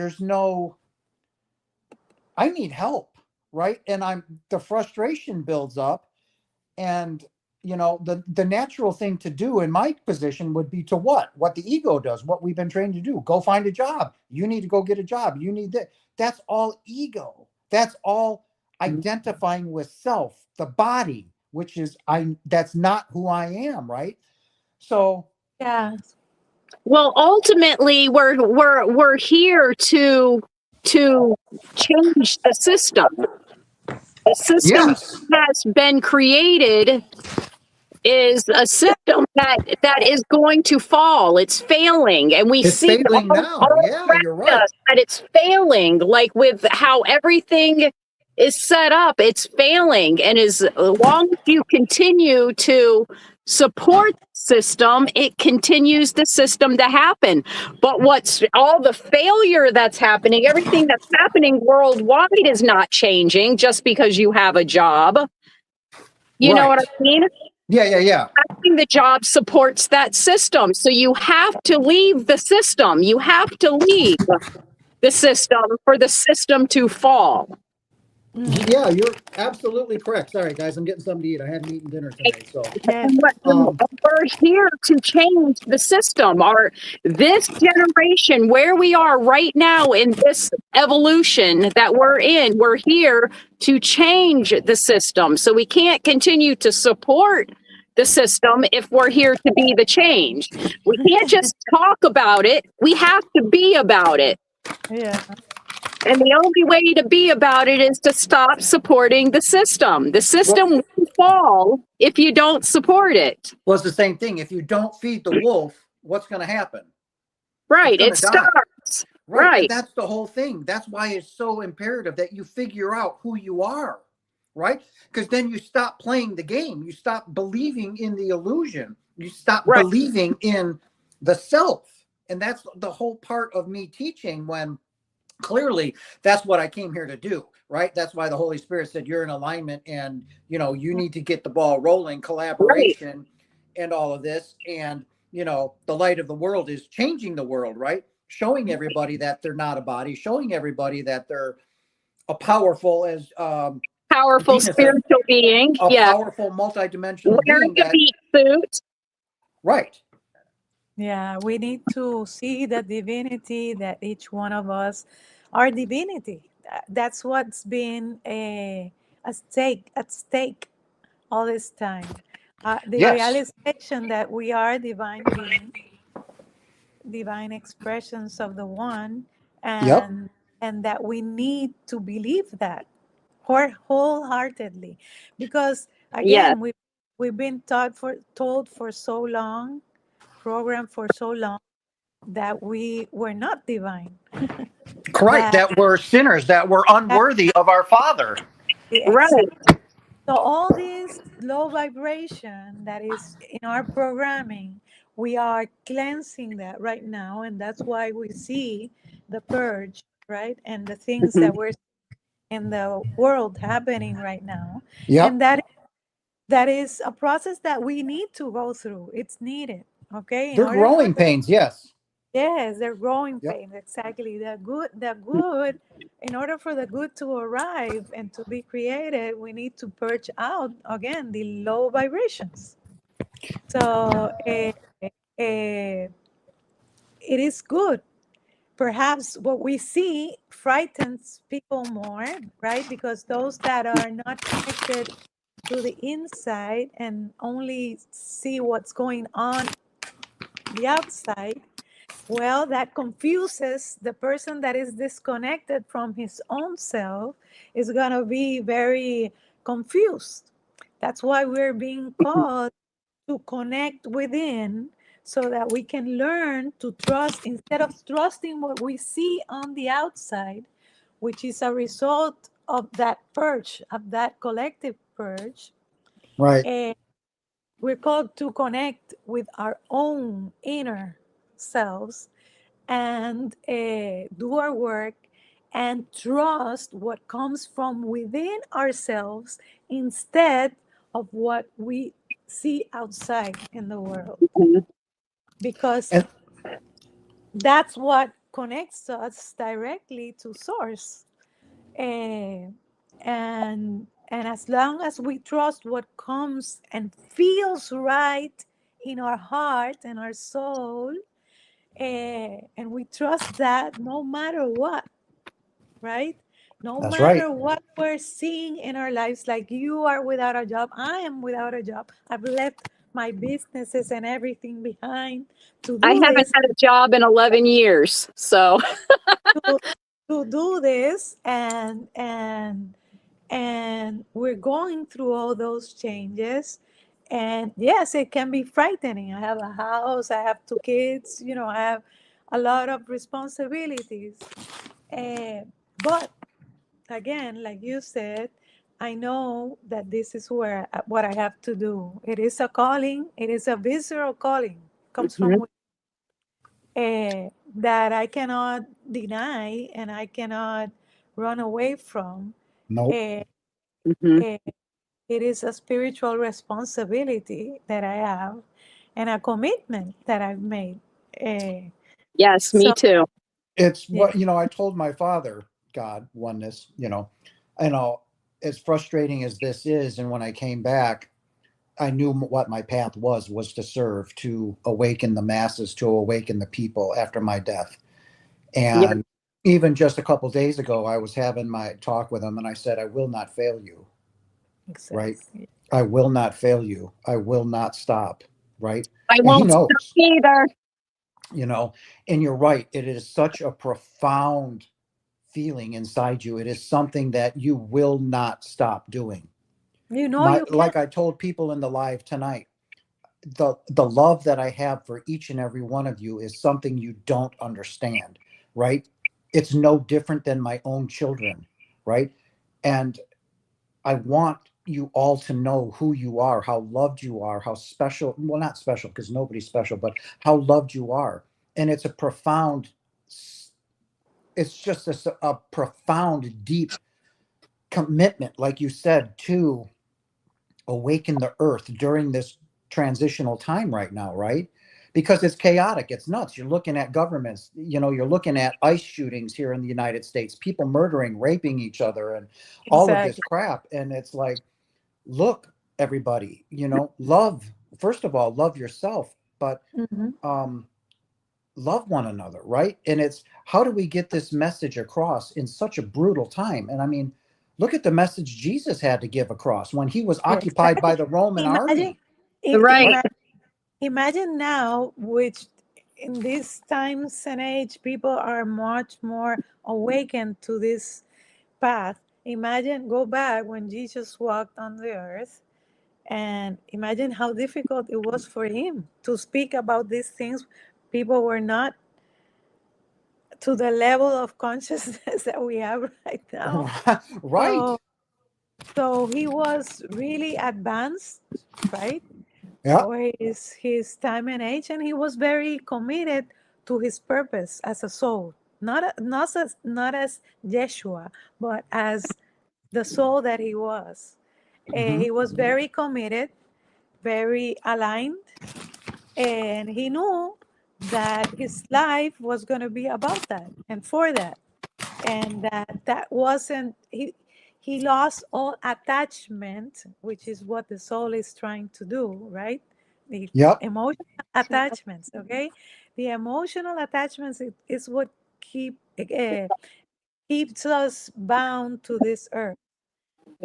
I need help, right? And the frustration builds up, and the natural thing to do in my position would be to what the ego does, what we've been trained to do: go find a job, you need to go get a job, you need that. That's all ego. That's all identifying with self, the body, which is that's not who I am, right? So Yeah. Well, ultimately, we're here to change the system. The system yes, has been created is a system that is going to fall. It's failing, and we it's see failing now. all Yeah, around you're right. us that it's failing. Like with how everything is set up, it's failing. And as long as you continue to support the system, it continues the system to happen. But what's all the failure that's happening, everything that's happening worldwide is not changing just because you have a job. You know what I Right. mean? Yeah. The job supports that system. So you have to leave the system. You have to leave the system for the system to fall. Yeah, you're absolutely correct. Sorry, guys, I'm getting something to eat. I hadn't eaten dinner tonight, so Yeah. We're here to change the system. This generation, where we are right now in this evolution that we're in, we're here to change the system. So we can't continue to support the system if we're here to be the change. We can't just talk about it. We have to be about it. Yeah. And the only way to be about it is to stop supporting the system. The system will fall if you don't support it. well, it's the same thing. If you don't feed the wolf, what's going to happen? Right. It's It gonna die. starts. Right. Right. And that's the whole thing. That's why it's so imperative that you figure out who you are, right? Because then you stop playing the game. You stop believing in the illusion. You stop Right. believing in the self. And that's the whole part of me teaching, when clearly that's what I came here to do, right? That's why the Holy Spirit said you're in alignment, and you need to get the ball rolling, collaboration, and all of this. And the light of the world is changing the world, right? Showing everybody that they're not a body, showing everybody that they're a powerful, as Powerful Dina said, spiritual being. a Yeah. powerful multidimensional Wearing being a that, meat suit. right. Yeah, we need to see the divinity that each one of us are divinity. That's what's been at stake all this time. The Yes. realization that we are divine beings, divine expressions of the one, Yep. and that we need to believe that wholeheartedly, because Yes. again, we've been told for so long, programmed for so long, that we were not divine. Correct. That we're sinners, that we're unworthy of our Father. Right. So all this low vibration that is in our programming, we are cleansing that right now, and that's why we see the purge, right? And the things Mhm. that we're in the world happening right now. Yep. And that is a process that we need to go through. It's needed. Okay. They're growing pains. Yes. Yes, they're growing Yep. pains. Exactly. The good, in order for the good to arrive and to be created, we need to purge out again the low vibrations. So it is good. Perhaps what we see frightens people more, right? Because those that are not connected to the inside and only see what's going on the outside, well, that confuses the person that is disconnected from his own self, is going to be very confused. That's why we're being called to connect within, so that we can learn to trust instead of trusting what we see on the outside, which is a result of that purge, of that collective purge. Right. And we're called to connect with our own inner selves and do our work and trust what comes from within ourselves instead of what we see outside in the world, Mhm. because And that's what connects us directly to source. Eh, and as long as we trust what comes and feels right in our heart and our soul, and we trust that no matter what, right? No that's right. matter what we're seeing in our lives, like you are without a job, I am without a job. I've left my businesses and everything behind to I do haven't this, had a job in 11 years. So, to, to do this, and we're going through all those changes. And yes, it can be frightening. I have a house, I have 2 kids, I have a lot of responsibilities. But again, like you said, I know that this is what I have to do. It is a calling, it is a visceral calling, comes from Mhm. that I cannot deny and I cannot run away from. Nope. Uh, Mhm. uh, it is a spiritual responsibility that I have and a commitment that I've made. Uh, Yes, me so, too. It's yeah, what, I told my father, God, oneness, as frustrating as this is. And when I came back, I knew what my path was to serve, to awaken the masses, to awaken the people after my death. Yeah. And even just a couple days ago, I was having my talk with him and I said, I will not fail you, right? exactly. I will not fail you. I will not stop, right? I And he won't stop knows, either. you know, and you're right. It is such a profound feeling inside you. It is something that you will not stop doing. You can. Like I told people in the live tonight, the love that I have for each and every one of you is something you don't understand, right? It's no different than my own children, right? And I want you all to know who you are, how loved you are, how special, well, not special because nobody's special, but how loved you are. And it's a profound, it's just a profound, deep commitment, like you said, to awaken the earth during this transitional time right now, right? Because it's chaotic, it's nuts. You're looking at governments, you're looking at ICE shootings here in the United States, people murdering, raping each other, and all of this Exactly. crap. And it's like, look, everybody, love, first of all, love yourself, but Mhm. um, love one another, right? And it's how do we get this message across in such a brutal time? And I mean, look at the message Jesus had to give across when he was occupied by Exactly. the Roman Imagine, army, Right. right? imagine now, which in these times and age, people are much more awakened to this path. Imagine, go back when Jesus walked on the earth, and imagine how difficult it was for him to speak about these things. People were not to the level of consciousness that we have right now. Right. So, so he was really advanced, right? Yeah. For his time and age, and he was very committed to his purpose as a soul, not as Yeshua, but as the soul that he was. Hmm. He was very committed, very aligned, and he knew that his life was going to be about that and for that, and that wasn't he lost all attachment, which is what the soul is trying to do, right? The Yep. emotional attachments, okay? The emotional attachments is what keeps us bound to this earth.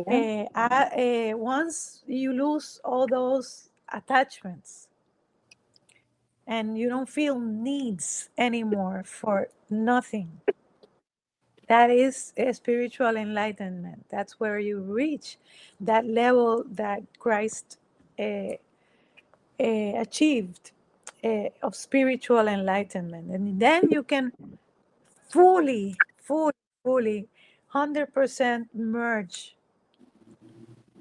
Once you lose all those attachments and you don't feel needs anymore for nothing, that is a spiritual enlightenment. That's where you reach that level that Christ achieved of spiritual enlightenment. And then you can fully 100% merge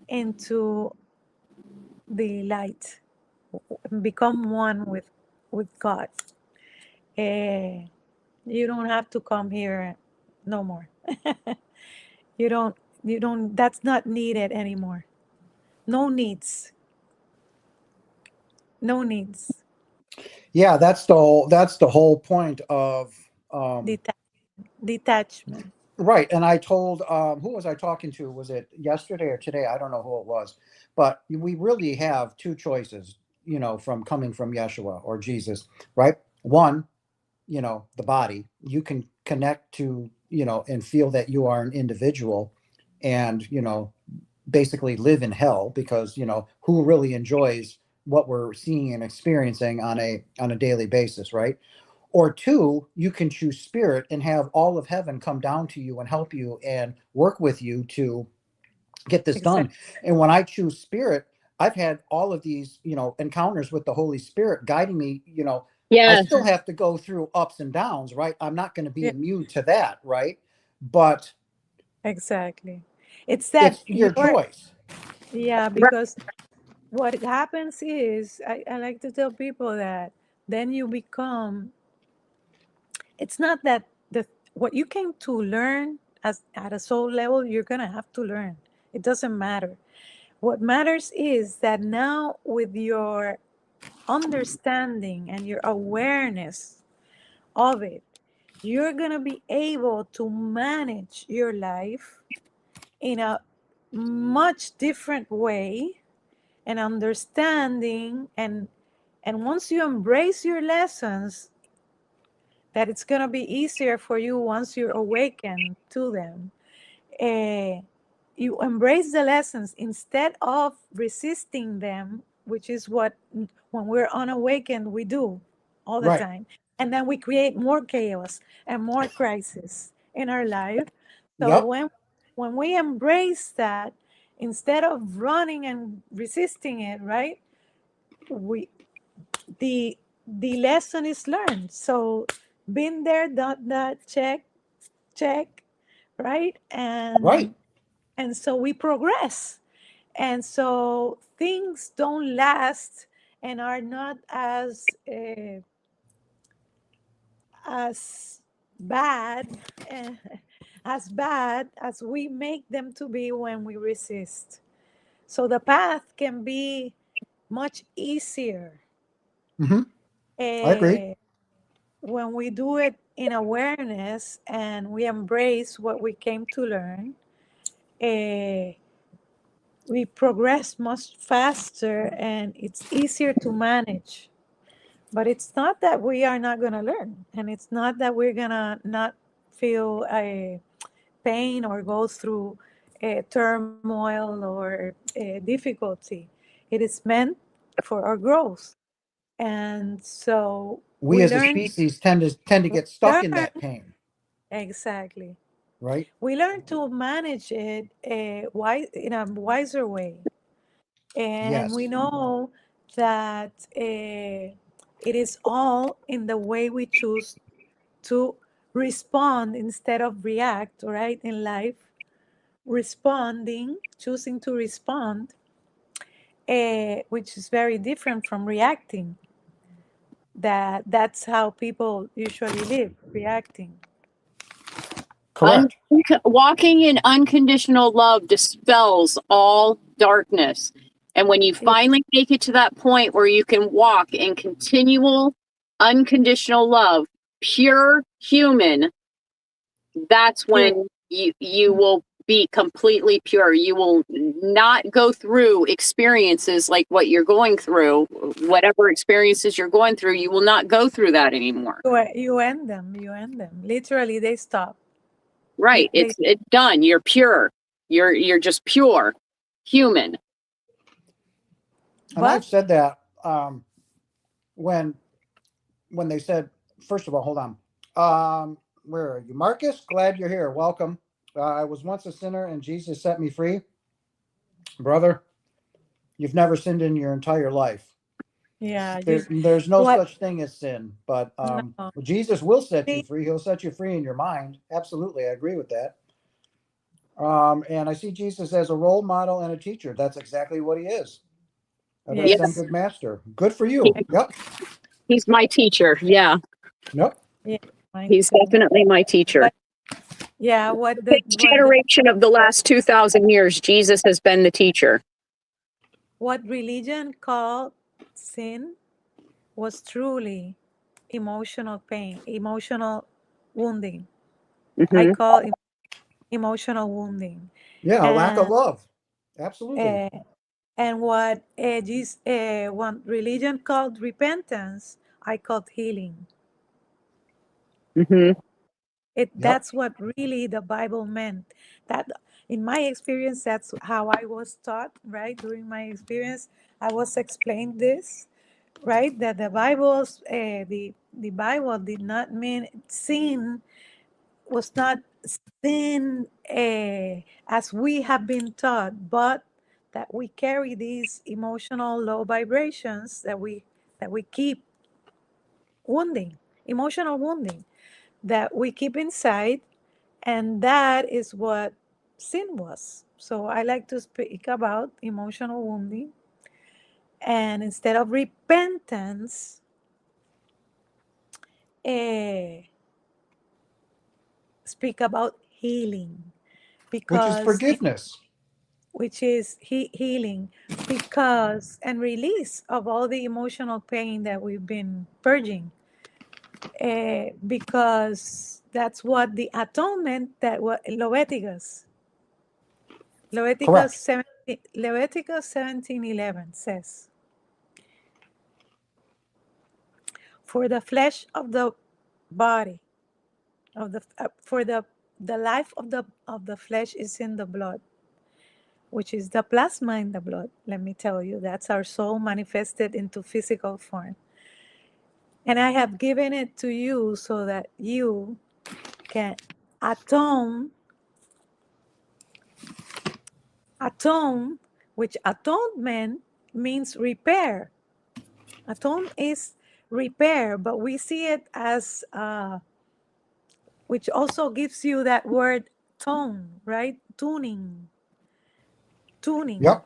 into the light, become one with God. You don't have to come here no more. you don't that's not needed anymore. No needs. No needs. Yeah, that's the whole point of Detachment. right. And I told who was I talking to? Was it yesterday or today? I don't know who it was. But we really have two choices, from coming from Yeshua or Jesus, right? One, the body. You can connect to, and feel that you are an individual and, basically live in hell because, who really enjoys what we're seeing and experiencing on a daily basis, right? Or two, you can choose spirit and have all of heaven come down to you and help you and work with you to get this done. Exactly. And when I choose spirit, I've had all of these, encounters with the Holy Spirit guiding me. I Yeah. still have to go through ups and downs, right? I'm not going to be Yeah. immune to that, right? But Exactly. It's that it's your choice. yeah, because what happens is I like to tell people that then you become, it's not that what you came to learn as at a soul level, you're gonna have to learn. It doesn't matter. What matters is that now with your understanding and your awareness of it, you're gonna be able to manage your life in a much different way and understanding, and once you embrace your lessons, that it's going to be easier for you once you're awakened to them. You embrace the lessons instead of resisting them, which is what when we're unawakened we do all the Right. time, and then we create more chaos and more crisis in our life. So Yep. when we embrace that, instead of running and resisting it, right, we the lesson is learned. So been there, done that, check, right? Right. And so we progress. And so things don't last and are not as bad uh, as bad as we make them to be when we resist. So the path can be much easier Hmm. I agree. when we do it in awareness and we embrace what we came to learn. We progress much faster and it's easier to manage. But it's not that we are not going to learn, and it's not that we're going to not feel a pain or go through a turmoil or a difficulty. It is meant for our growth. And so We we as a learn, species tend to get stuck in learn that pain, exactly. right? We learn to manage it in a wiser way. And we Yes. know that it is all in the way we choose to respond instead of react, right? In life, responding, choosing to respond, which is very different from reacting. That's how people usually live, reacting. Correct. Walking in unconditional love dispels all darkness. And when you Yeah, finally make it to that point where you can walk in continual unconditional love, pure human, that's pure. when you will be completely pure. You will not go through experiences like what you're going through, whatever experiences you're going through, you will not go through that anymore. You end them. You end them. Literally, they stop. Right. They It's done. You're pure. You're just pure human. And I've But said that when they said, first of all, hold on. Where are you? Marcus, glad you're here. Welcome. I was once a sinner and Jesus set me free. Brother, you've never sinned in your entire life. yeah, There's no what? such thing as sin, but No. Jesus will set you See, free. He'll set you free in your mind. Absolutely. I agree with that. And I see Jesus as a role model and a teacher. That's exactly what he is. An yes, ascended master. Good for you. Yep. He's my teacher. Yeah, Yep. yeah, mine he's too. definitely my teacher. But yeah, Each generation of the last 2,000 years, Jesus has been the teacher. what religion called sin was truly emotional pain, emotional wounding. I Mhm. call it emotional wounding. Yeah. A lack of And love. Absolutely. what what religion called repentance, I called healing. Mhm. Yep. That's what really the Bible meant. That in my experience, that's how I was taught, right? During my experience, I was explained this, right? That the Bible did not mean sin was not sin as we have been taught, but that we carry these emotional low vibrations that we keep wounding, emotional wounding that we keep inside, and that is what sin was. So I like to speak about emotional wounding, and instead of repentance, speak about healing, Which is because forgiveness. which is healing, because and release of all the emotional pain that we've been purging, because that's what the atonement that what Correct. Leviticus 17:11 says, "For the flesh of the body of the life of the flesh is in the blood, which is the plasma in the blood." Let me tell you, that's our soul manifested into physical form. "And I have given it to you so that you can atone, which atonement means repair. Atone is repair, but we see it as, which also gives you that word tone, right? Tuning, Yep.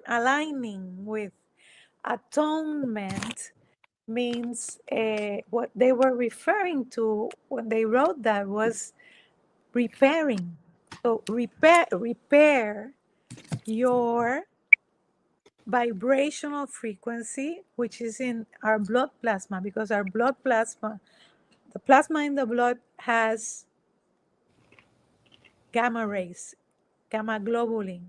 aligning with. Atonement means what they were referring to when they wrote that was repairing. So repair your vibrational frequency, which is in our blood plasma, because our blood plasma, the plasma in the blood has gamma rays, gamma globulin.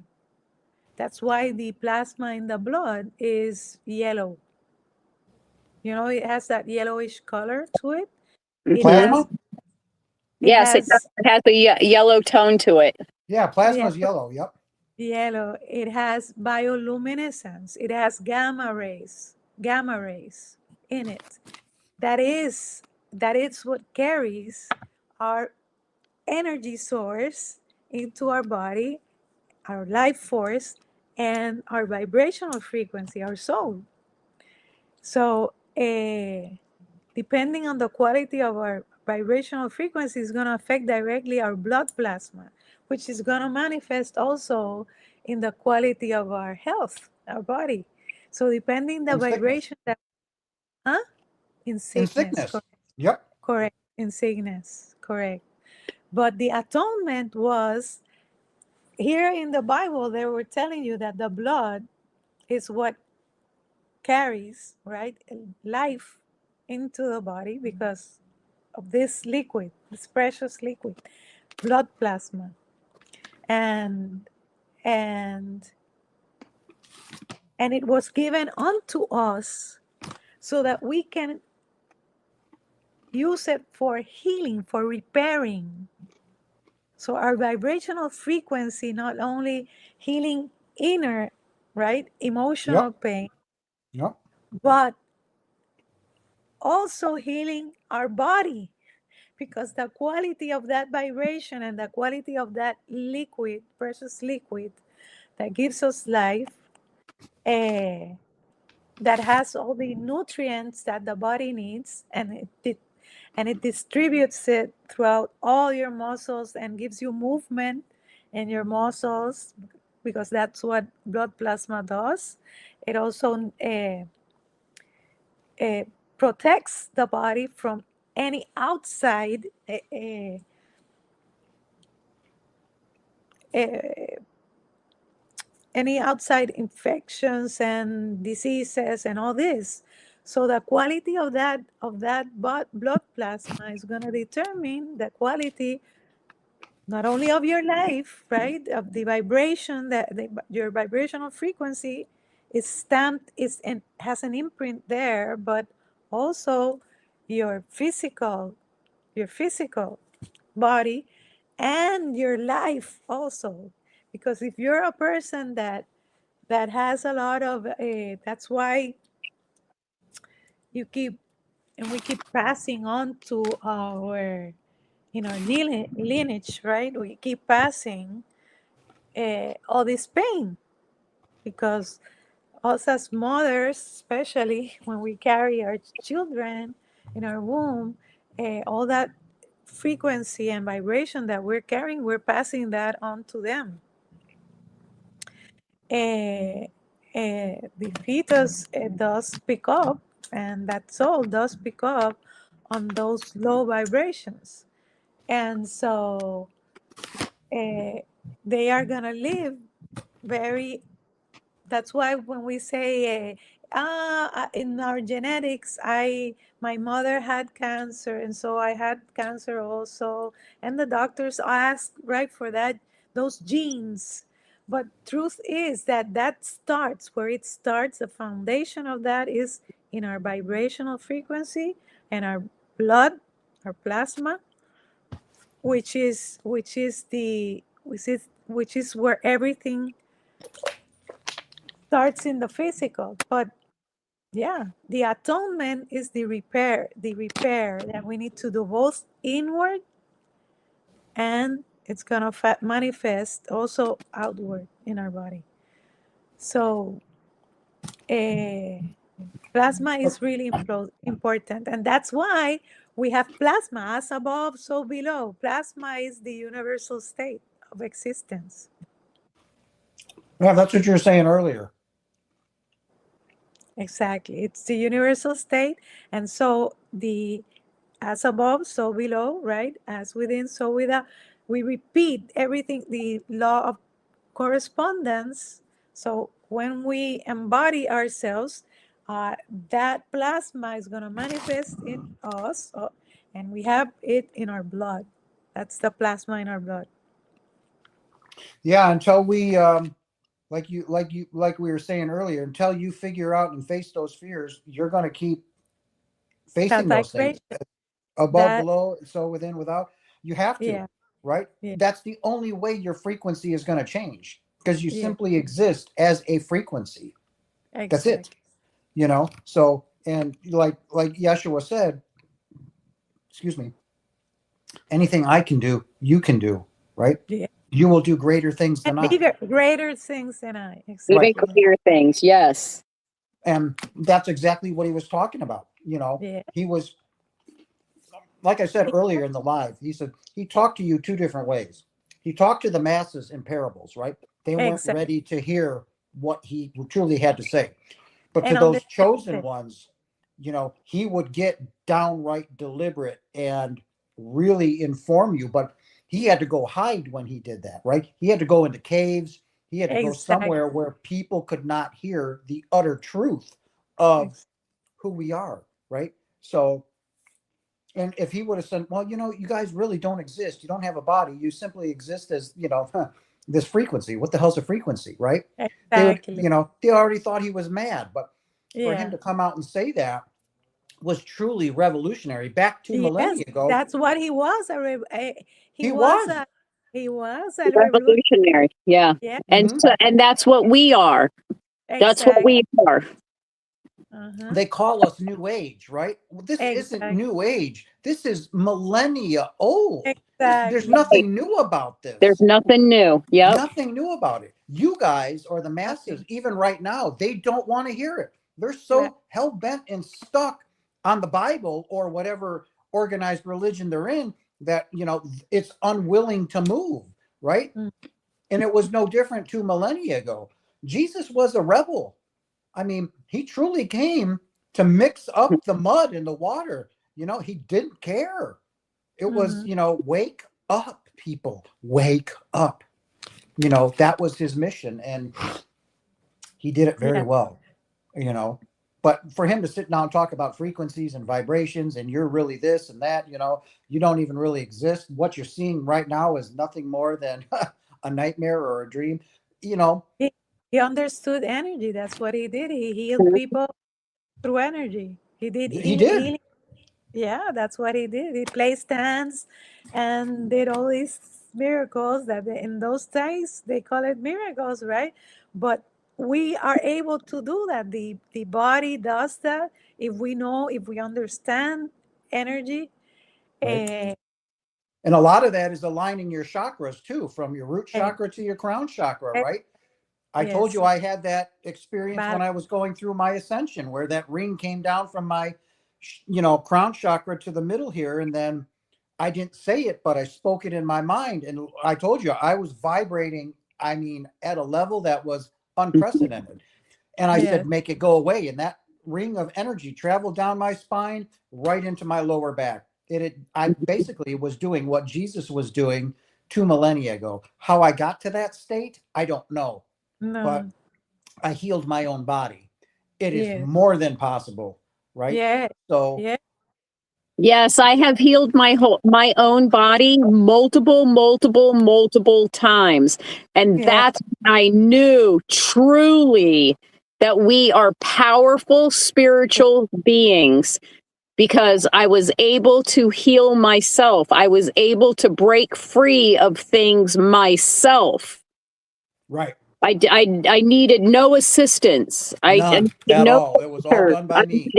That's why the plasma in the blood is yellow. You know, it has that yellowish color to it. It Mhm. has, Plasma? it Yes, it does. has, It has a yellow tone to it. Yeah. yeah, Plasma's yellow. Yep. yellow. It has bioluminescence. It has gamma rays in it. That is what carries our energy source into our body, our life force, and our vibrational frequency, our soul. So, depending on the quality of our vibrational frequency, is going to affect directly our blood plasma, which is going to manifest also in the quality of our health, our body. So, depending the In sickness. vibration that, huh? In In sickness, sickness. Yep. correct, in sickness, correct. But the atonement was here in the Bible, they were telling you that the blood is what carries, right, life into the body because of this liquid, this precious liquid, blood plasma. And and and it was given unto us so that we can use it for healing, for repairing So our vibrational frequency not only healing inner, right, emotional Yep. pain, Yep. but also healing our body, because the quality of that vibration and the quality of that liquid, precious liquid that gives us life, that has all the nutrients that the body needs, and it distributes it throughout all your muscles and gives you movement in your muscles, because that's what blood plasma does. It also uh, protects the body from any outside uh, any outside infections and diseases and all this. So the quality of that blood plasma is going to determine the quality not only of your life, right, of the vibration, your vibrational frequency is stamped, is and has an imprint there, but also your physical body and your life also. Because if you're a person that has a lot of that's why you keep and we keep passing on to our lineage, right? We keep passing all this pain, because us as mothers, especially when we carry our children in our womb, all that frequency and vibration that we're carrying, we're passing that on to them. The fetus does pick up, and that soul does pick up on those low vibrations. And so they are going to live very, that's why when we say, in our genetics, my mother had cancer, and so I had cancer also. And the doctors ask, right, for that, those genes. But truth is that starts where it starts. The foundation of that is in our vibrational frequency and our blood, our plasma, which is where everything starts in the physical. But yeah, the atonement is the repair that we need to do both inward, and it's gonna manifest also outward in our body. So plasma is really important, and that's why we have plasma as above, so below. Plasma is the universal state of existence. Yeah, that's what you were saying earlier. Exactly, it's the universal state. And so the as above, so below, right? As within, so without. We repeat everything, the law of correspondence. So when we embody ourselves, that plasma is going to manifest in us, and we have it in our blood. That's the plasma in our blood. Yeah, until we like we were saying earlier, until you figure out and face those fears, you're going to keep facing those things. Above, below, so within, without. You have to, Yeah, right? yeah, That's the only way your frequency is going to change, because you yeah, simply exist as a frequency. That's it. exactly. So, and like Yeshua said, excuse me, anything I can do, you can do, right? Yeah. You will do greater things than I. Bigger, greater things than I. Even Exactly. clear things. Yes. And that's exactly what he was talking about. Yeah. He was, like I said earlier in the live, he said he talked to you two different ways. He talked to the masses in parables, right? They weren't Exactly. ready to hear what he truly had to say. But to And those chosen understand it. ones, he would get downright deliberate and really inform you. But he had to go hide when he did that, right? He had to go into caves. He had to go somewhere where people could not hear the utter truth of who we are, right? So, and if he would have said, well, you guys really don't exist. You don't have a body. You simply exist as, this frequency. What the hell's a frequency, right? Exactly. They already thought he was mad. But for him Yeah. to come out and say that was truly revolutionary. Back 2 millennia ago, That's what he was. He he was was. He was a revolution. Revolutionary. Yeah. Yeah, And Mhm. so, and that's what we are. That's what exactly. we are. Uh-huh. They call us New Age, right? Well, this isn't Exactly. New Age. This is millennia old. There's Exactly. nothing new about There's this. nothing new. Yep. Nothing new about it. You guys or the masses, Nothing. even right now, they don't want to hear it. They're Right. so hell bent and stuck on the Bible or whatever organized religion they're in that, it's unwilling to move, right? Mm. And it was no different 2 millennia ago. Jesus was a rebel. I mean, he truly came to mix up the mud and the water. He didn't care. It was, Mhm. wake up, people, wake up. That was his mission, and he did it very Yeah. well. But for him to sit down and talk about frequencies and vibrations, and you're really this and that, you don't even really exist. What you're seeing right now is nothing more than a nightmare or a dream. You know, He understood energy. That's what he did. He healed people through energy. He did he did. healing. Yeah, that's what he did. He placed hands and did all these miracles that in those days they call it miracles, right? But we are able to do that. The body does that if we understand energy. Right. Uh, And a lot of that is aligning your chakras too, from your root eh, chakra to your crown chakra, eh, right? I told yes, you I had that experience when balance. I was going through my ascension, where that ring came down from my, crown chakra to the middle here. And then I didn't say it, but I spoke it in my mind. And I told you I was vibrating, I mean, at a level that was unprecedented. And I Yes. said, make it go away. And that ring of energy traveled down my spine right into my lower back. I basically was doing what Jesus was doing 2 millennia ago. How I got to that state, I don't know, but No. I healed my own body. It is Yes. more than possible, right? Yeah. So, Yeah. Yes, I have healed my own body multiple times. And Yeah. that's when I knew truly that we are powerful spiritual beings because I was able to heal myself. I was able to break free of things myself. right. I needed no assistance. I None needed at no all. It was all answers. done by me.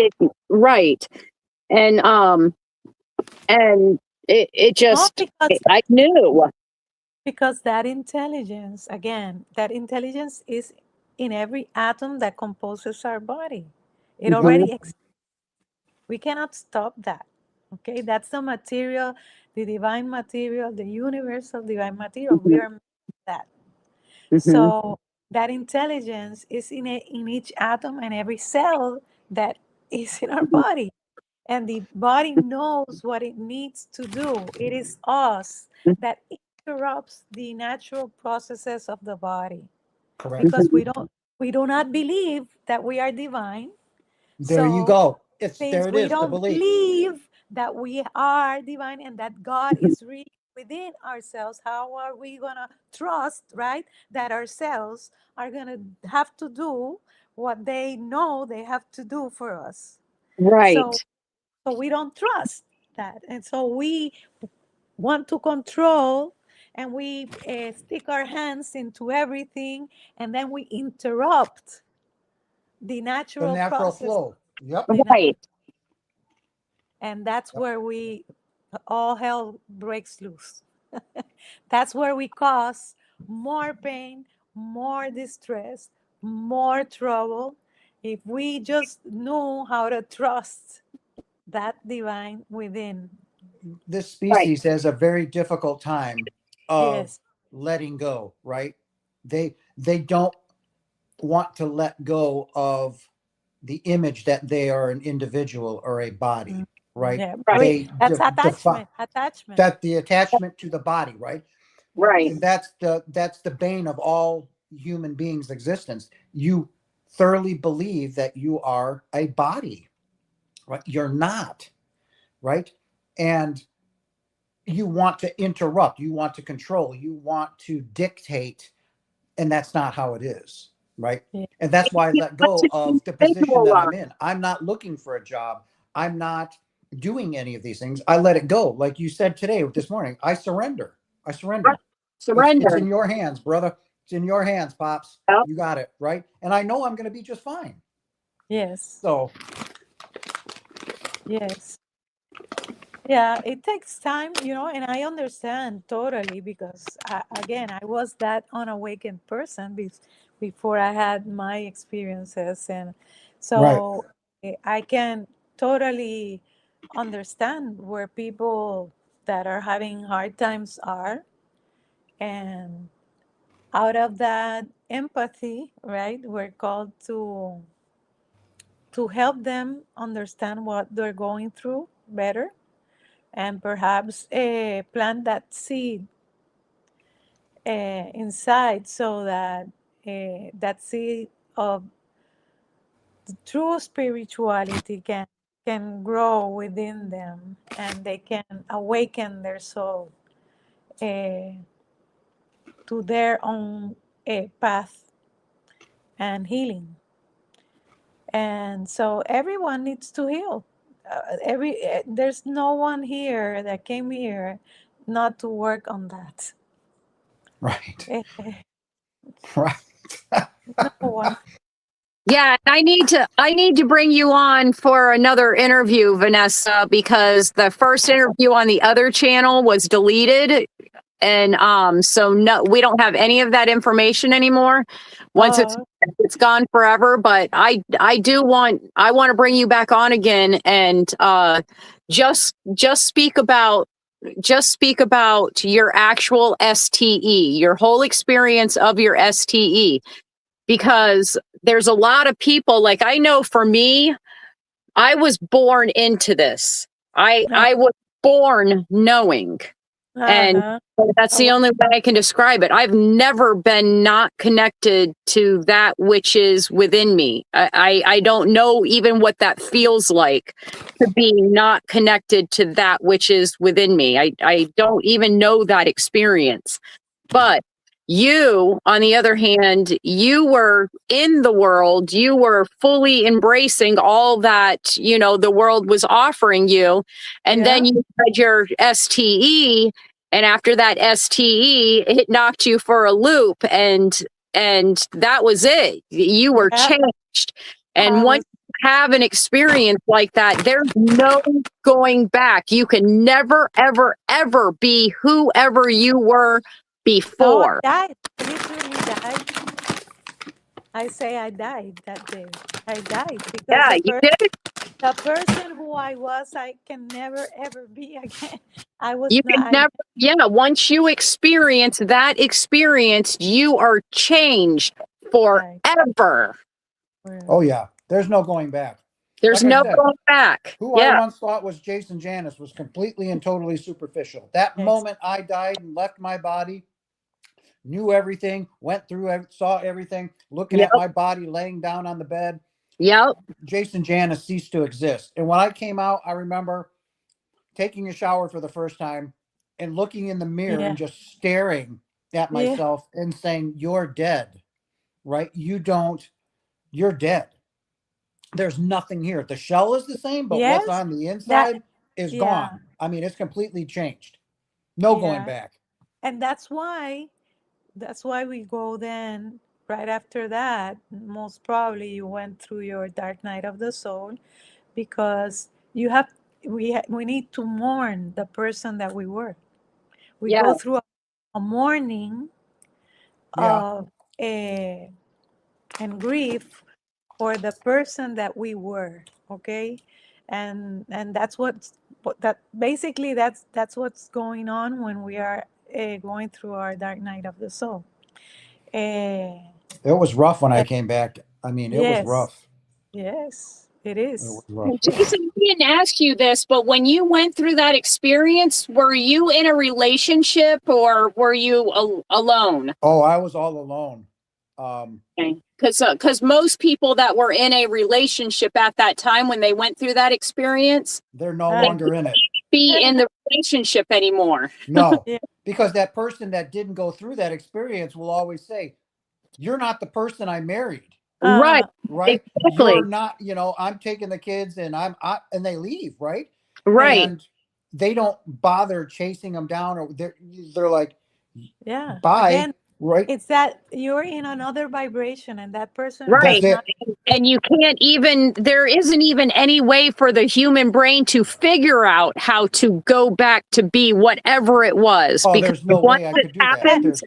Right. And it No, just I knew. because that intelligence, again, that intelligence is in every atom that composes our body. It Mhm. already exists. We cannot stop that. Okay, that's the material, the divine material, the universal divine material. We are that. Mhm. So that intelligence is in each atom and every cell that is in our body. And the body knows what it needs to do. It is us that interrupts the natural processes of the body Correct. because we do not believe that we are divine. There you So go. since There it we is, the don't belief. believe that we are divine and that God is really within ourselves, how are we gonna trust, right, that ourselves are gonna have to do what they know they have to do for us? Right. So we don't trust that, and so we want to control, and we stick our hands into everything, and then we interrupt the The natural natural process. flow. Yep. Right. And that's Yep. where all hell breaks loose. That's where we cause more pain, more distress, more trouble. If we just know how to trust that divine within. This Right. species has a very difficult time of Yes. letting go, right? They don't want to let go of the image that they are an individual or a body, right? Yeah. Right. That's Define attachment. Attachment. that the attachment to the body, right? Right. And that's the bane of all human beings' existence. You thoroughly believe that you are a body, right? You're not, right? And you want to interrupt, you want to control, you want to dictate, and that's not how it is, right? Yeah. And that's why I You let want go to of the position that I'm visualize. in. I'm not looking for a job. I'm not doing any of these things. I let it go. Like you said today, this morning, I surrender. I surrender. Surrender. It's in your hands, brother. It's in your hands, Pops. Yep. You got it, right? And I know I'm going to be just fine. Yes. So, Yes. Yeah, it takes time, and I understand totally because again, I was that unawakened person before I had my experiences. And right. so I can totally understand where people that are having hard times are. And out of that empathy, right, we're called to help them understand what they're going through better, and perhaps plant that seed inside, so that that seed of true spirituality can grow within them, and they can awaken their soul uh, to their own path and healing. And so everyone needs to heal. There's no one here that came here not to work on that. Right. Eh, Right. no one. Yeah, I need to bring you on for another interview, Vanessa, because the first interview on the other channel was deleted. And so no, we don't have any of that information anymore. Once Uh, it's gone forever. But I want to bring you back on again and just speak about your actual STE, your whole experience of your STE, because there's a lot of people, like, I know for me, I was born into this. I was born knowing, and uh-huh. that's the only way I can describe it. I've never been not connected to that which is within me. I don't know even what that feels like, to be not connected to that which is within me. I don't even know that experience. But you, on the other hand, you were in the world, you were fully embracing all that, the world was offering you. And then you had your STE. And after that STE, it knocked you for a loop, and that was it. You were changed. And once you have an experience like that, there's no going back. You can never, ever, ever be whoever you were before. No, I died. Literally died. I say I died that day. I died because Yeah, you did. the person who I was, I can never ever be again. I was You not. can never. Yeah, once you experience that experience, you are changed forever. Oh, yeah. There's no going back. There's Like I no said, going back. Who I Yeah. once thought was Jason Janis was completely and totally superficial. That Yes. moment I died and left my body, knew everything, went through, saw everything, looking Yep. at my body laying down on the bed. Yep. Jason Janis ceased to exist. And when I came out, I remember taking a shower for the first time and looking in the mirror Yeah. and just staring at Yeah. myself and saying, "You're dead, right? You're dead. There's nothing here. The shell is the same, but what's Yes. on the inside is Yeah. gone. I mean, it's completely changed. No going Yeah. back." And that's why we go then right after that. Most probably you went through your dark night of the soul, because we need to mourn the person that we were. We Yeah. go through a mourning Yeah. of and grief for the person that we were. Okay, and that's that basically that's what's going on when we are going through our dark night of the soul. It was rough when I came back. I mean, it was Yes, rough. yes, it It is. was rough. Jason, I didn't ask you this, but when you went through that experience, were you in a relationship or were you alone? Oh, I was all alone. Because most people that were in a relationship at that time, when they went through that experience, They're no Right. longer in it. be in the relationship anymore. No, Yeah. because that person that didn't go through that experience will always say, "You're not the person I married." Right. Right? Exactly. You're not, I'm taking the kids and and they leave, right? Right. And they don't bother chasing them down, or they're like, Yeah. Bye. Again, Right. it's that you're in another vibration and that person Right. is That's not. it. And you can't even, there isn't even any way for the human brain to figure out how to go back to be whatever it was. Oh, Because there's no once way I it could do that. happens, There's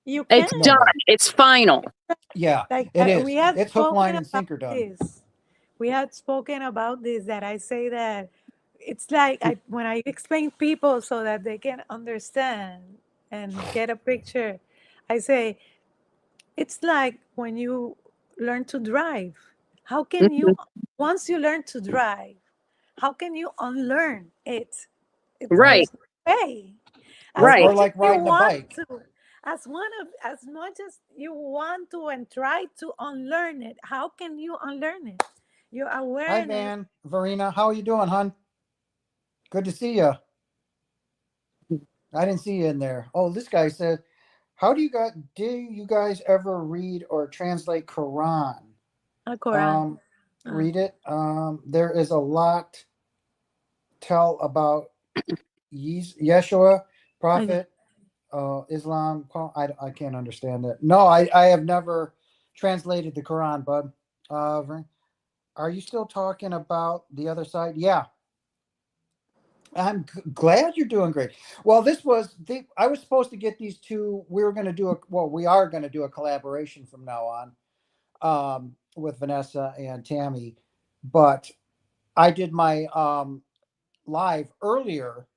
You it's can. no done. way. It's final. Yeah, Like it is. we had It's hook, line, spoken and about sinker done. this. We had spoken about this, that I say that it's like when I explain people so that they can understand and get a picture, I say it's like when you learn to drive. How can you, Mhm. once you learn to drive, how can you unlearn it? Right. There's no way. As Right. Or much as like you riding a want bike. to, as much as you want to and try to unlearn it, how can you unlearn it? Your Hi, awareness. Van, Verena. How are you doing, hon? Good to see you. I didn't see you in there. Oh, this guy said, "How do you guys ever read or translate Quran? Quran. Read it. There is a lot tell about Yeshua, prophet, Islam. I can't understand it. No, I have never translated the Quran, bud. Are you still talking about the other side? Yeah, I'm glad you're doing great. Well, I was supposed to get these two. We were going to do we are going to do a collaboration from now on, with Vanessa and Tammy, but I did my live earlier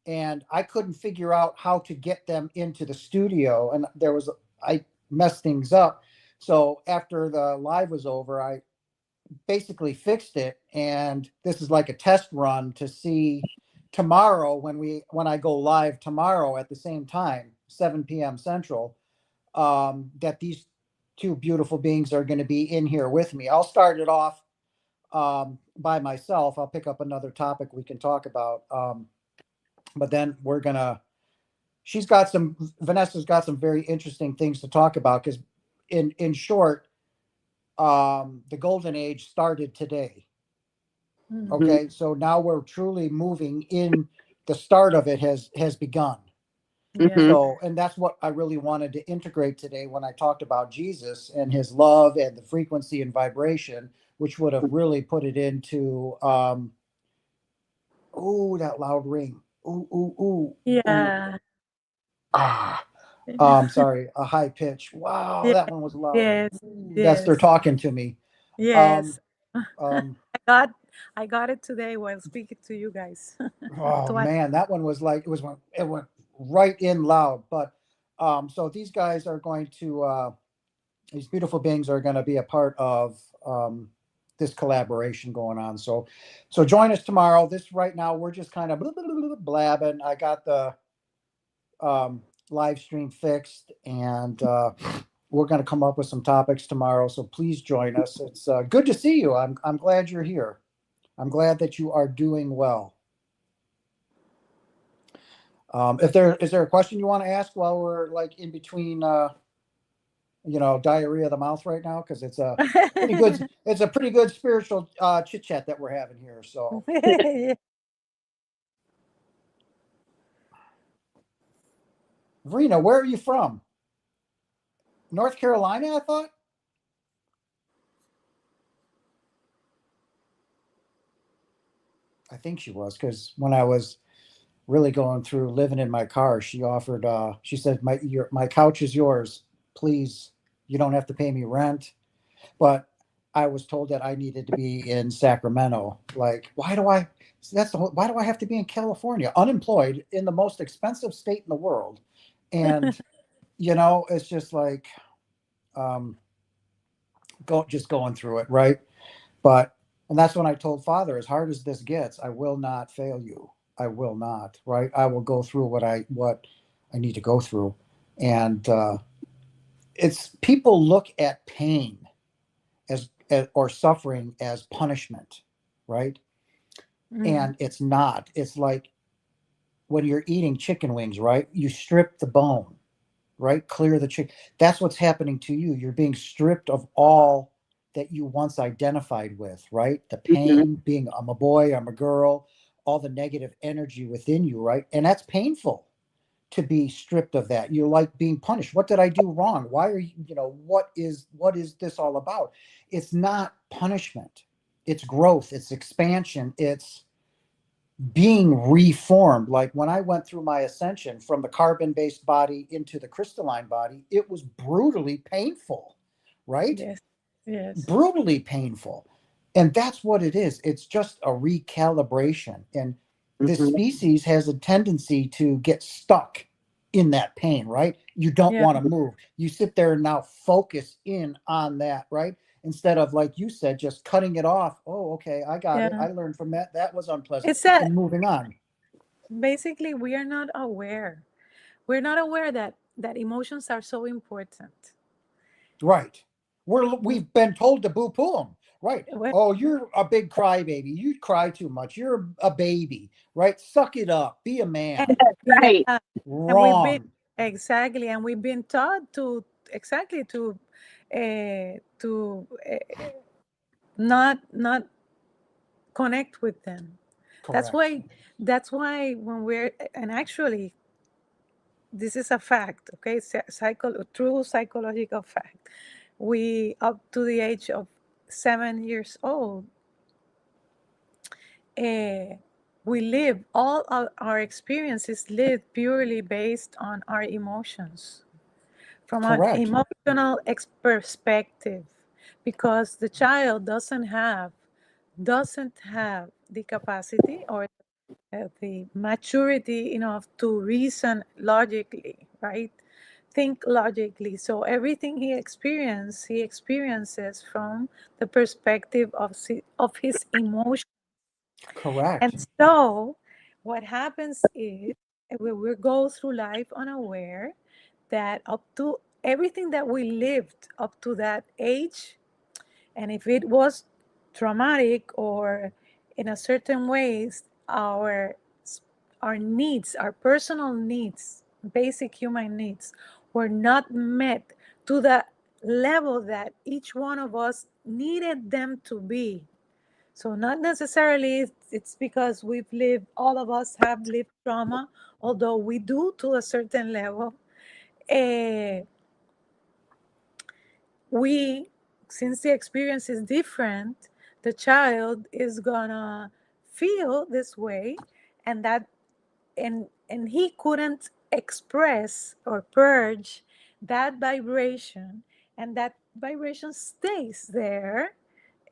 and I couldn't figure out how to get them into the studio, and I messed things up. So after the live was over, I basically fixed it, and this is like a test run to see tomorrow when I go live tomorrow at the same time, 7 p.m. Central, that these two beautiful beings are going to be in here with me. I'll start it off by myself. I'll pick up another topic we can talk about, but then Vanessa's got some very interesting things to talk about, because in short, the golden age started today. Mhm. Okay, so now we're truly moving in. The start of it has begun. Yeah. Mhm. So, and that's what I really wanted to integrate today when I talked about Jesus and his love and the frequency and vibration, which would have really put it into that loud ring. Ooh. Yeah. Ah, sorry, a high pitch. Wow, Yeah. that one was loud. Yes. That's they're Yes. talking to me. Um, Yes. um, I got it today while speaking to you guys. oh Twice. man, that one was like it went right in loud. But so these guys are going to these beautiful beings are going to be a part of this collaboration going on. So join us tomorrow. This right now we're just kind of blabbing. I got the live stream fixed, and we're going to come up with some topics tomorrow. So please join us. It's good to see you. I'm glad you're here. I'm glad that you are doing well. If is there a question you want to ask while we're like in between, diarrhea of the mouth right now? Because it's a pretty good spiritual chit chat that we're having here. So, Verena, where are you from? North Carolina, I thought. I think she was, because when I was really going through living in my car, she offered. She said, my couch is yours. Please, you don't have to pay me rent. But I was told that I needed to be in Sacramento. Like, why do I? Why do I have to be in California, unemployed, in the most expensive state in the world? And it's just like, um, just going through it, right? And that's when I told Father, as hard as this gets, I will not fail you. I will not, right? I will go through what I need to go through. And it's people look at pain as or suffering as punishment, right? And it's not. It's like when you're eating chicken wings, right? You strip the bone, right? Clear the chicken. That's what's happening to you. You're being stripped of all that you once identified with, right? The pain, being I'm a boy, I'm a girl, all the negative energy within you, right? And that's painful. to be stripped of that. You like being punished. What did I do wrong? Why are you, what is this all about? It's not punishment. It's growth, it's expansion, it's being reformed. Like when I went through my ascension from the carbon-based body into the crystalline body, it was brutally painful, right? Yes. Yes. Brutally painful. And that's what it is. It's just a recalibration. And this species has a tendency to get stuck in that pain, right? You don't Yeah. want to move. You sit there and now focus in on that, right? Instead of, like you said, just cutting it off. Oh, okay, I got it. Yeah. I learned from that. That was unpleasant. It's that And moving on. basically we are not aware. We're not aware that emotions are so important. Right. We've been told to boo-poo them. Right. Well, Oh, you're a big crybaby. You cry too much. You're a baby. Right. Suck it up. Be a man. Right. yeah, and we've Wrong. been exactly, and we've been taught to exactly to not connect with them. That's Correct. why when we're, and actually this is a fact, okay, true psychological fact. We, up to the age of 7 years old, we live, all our experiences live purely based on our emotions, from an Correct. emotional perspective, because the child doesn't have the capacity or the maturity enough to reason logically, right? Think logically. So everything he experiences from the perspective of his emotion. Correct. And so what happens is we go through life unaware that up to everything that we lived up to that age, and if it was traumatic or in a certain ways, our needs, our personal needs, basic human needs, were not met to the level that each one of us needed them to be. So not necessarily it's because all of us have lived trauma, although we do to a certain level. We, since the experience is different, the child is gonna feel this way, and he couldn't express or purge that vibration, and that vibration stays there.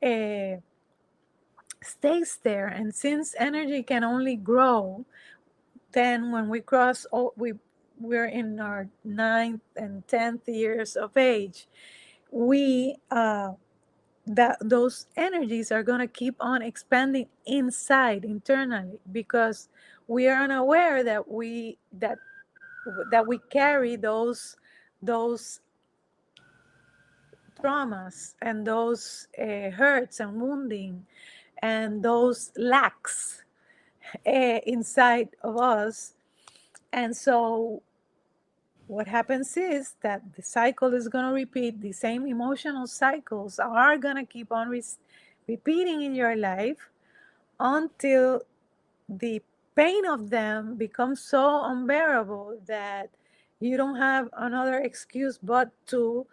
And since energy can only grow, then when we cross, we're in our 9th and 10th years of age, those energies are going to keep on expanding internally, because we are unaware that we carry those traumas and those hurts and wounding and those lacks inside of us. And so what happens is that the cycle is going to repeat. The same emotional cycles are going to keep on repeating in your life until the pain of them becomes so unbearable that you don't have another excuse but to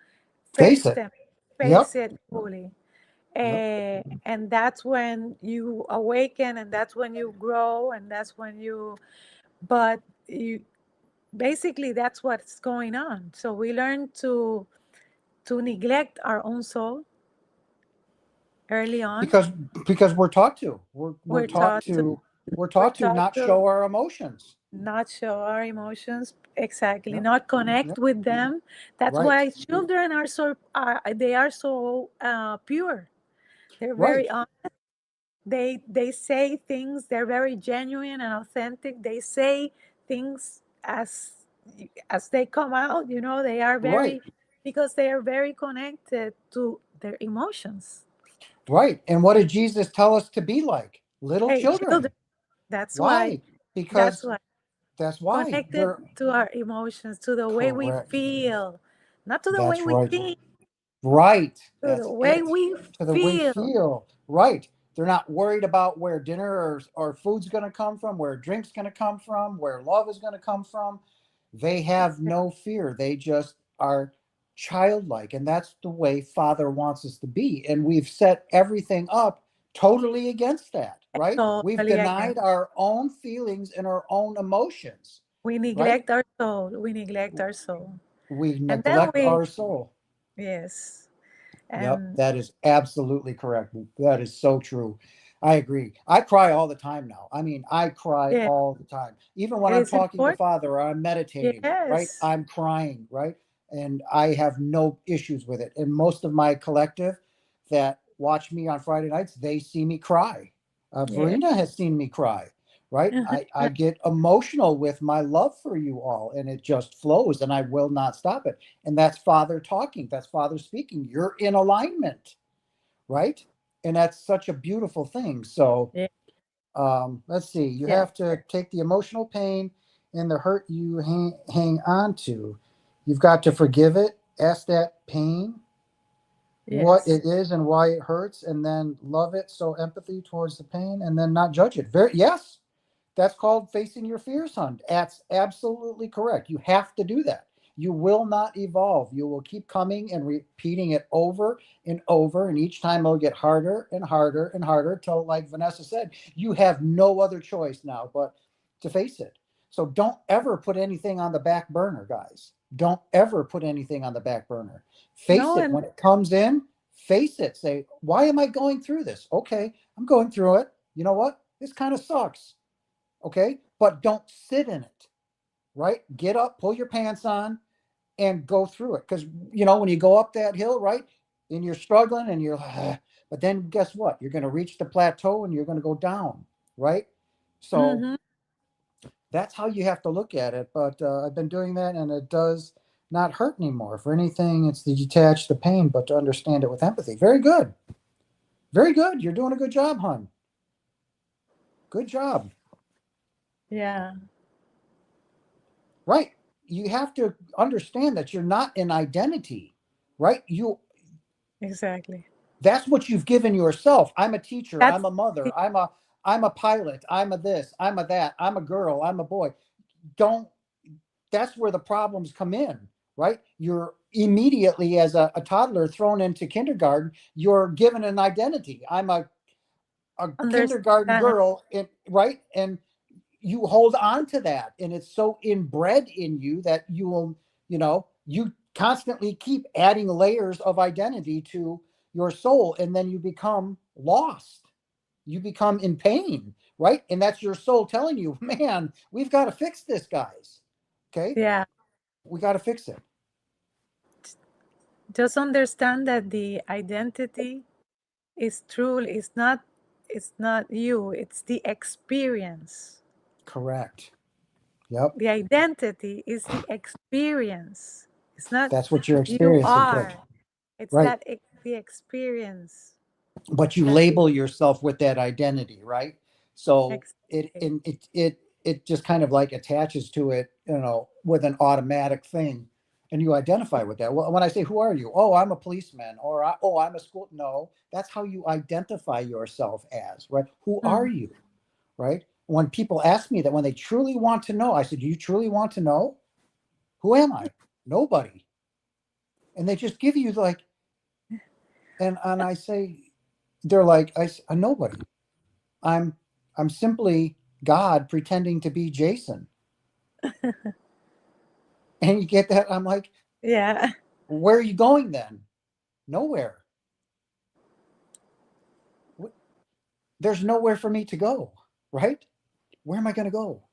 Face face it. them, Yep. face it fully. Yep. And that's when you awaken, and that's when you grow, and that's when but you, basically that's what's going on. So we learn to neglect our own soul early on. Because we're taught to. We're taught to. We're taught to not show our emotions. Not show our emotions, exactly. Yep. Not connect Yep. with them. That's Right. why children are so pure. They're very Right. honest. They say things. They're very genuine and authentic. They say things as they come out. They are Right. because they are very connected to their emotions. Right. And what did Jesus tell us to be like? Little Hey, children. That's Why? Because that's why connected they're to our emotions, to the way we correct. feel, not to the way That's we right. think, Right. to That's the way it. we To the way feel. feel. Right. They're not worried about where dinner or food's going to come from, where drink's going to come from, where love is going to come from. They have no fear. They just are childlike. And that's the way Father wants us to be. And we've set everything up totally against that, right? We've Totally again. denied our own feelings and our own emotions, We right? neglect our soul. We neglect our soul. We And then neglect we, our soul. yes. Yep, And that is absolutely correct. That is so true. I agree. I cry all the time now. I mean, I cry yeah, all the time. Even when it I'm is talking to important. Father or I'm meditating, right? Yes. I'm crying, right? And I have no issues with it. And most of my collective that watch me on Friday nights, they see me cry. Yeah. Verena has seen me cry, right? I get emotional with my love for you all, and it just flows, and I will not stop it. And that's Father talking. That's Father speaking. You're in alignment, right? And that's such a beautiful thing. So Yeah. let's see. You Yeah. have to take the emotional pain and the hurt you hang on to. You've got to forgive it. Ask that pain what Yes. it is and why it hurts, and then love it. So empathy towards the pain, and then not judge it. Very yes, that's called facing your fears, hon. That's absolutely correct. You have to do that. You will not evolve. You will keep coming and repeating it over and over. And each time it'll get harder and harder and harder till, like Vanessa said, you have no other choice now but to face it. So don't ever put anything on the back burner, guys. Don't ever put anything on the back burner. Face No, it and when it comes in. Face it. Say, why am I going through this? Okay, I'm going through it. You know what? This kind of sucks. Okay, but don't sit in it, right? Get up, pull your pants on, and go through it. Because when you go up that hill, right, and you're struggling and you're but then guess what? You're going to reach the plateau and you're going to go down, right? So mhm, that's how you have to look at it. But I've been doing that, and it does not hurt anymore. For anything, it's to detach the pain, but to understand it with empathy. Very good. Very good. You're doing a good job, hon. Good job. yeah, Right. You have to understand that you're not an identity, right? exactly. That's what you've given yourself. I'm a teacher, That's I'm a mother, I'm a pilot, I'm a this, I'm a that, I'm a girl, I'm a boy. Don't That's where the problems come in, right? You're immediately, as a toddler thrown into kindergarten, you're given an identity. I'm a kindergarten understand. girl, right? And you hold on to that, and it's so inbred in you that you constantly keep adding layers of identity to your soul, and then you become lost. You become in pain, right? And that's your soul telling you, man, we've got to fix this, guys. Okay, Yeah, we got to fix it. just understand that the identity is truly, it's not you, it's the experience. Correct. Yep. The identity is the experience. It's not That's what you're you experiencing, correct? are. It's Right. the experience. But you That label yourself with that identity, right? So it exactly. and it just kind of like attaches to it, with an automatic thing, and you identify with that. Well, when I say, "Who are you?" "Oh, I'm a policeman," or "Oh, I'm a school." No, that's how you identify yourself as, right? Who are Mm. you, right? When people ask me that, when they truly want to know, I said, "Do you truly want to know? Who am I?" Nobody. And they just give you like, and I say, they're like, a nobody. I'm I'm simply God pretending to be Jason. And you get that? I'm like, Yeah. where are you going then? Nowhere. There's nowhere for me to go, right? Where am I going to go?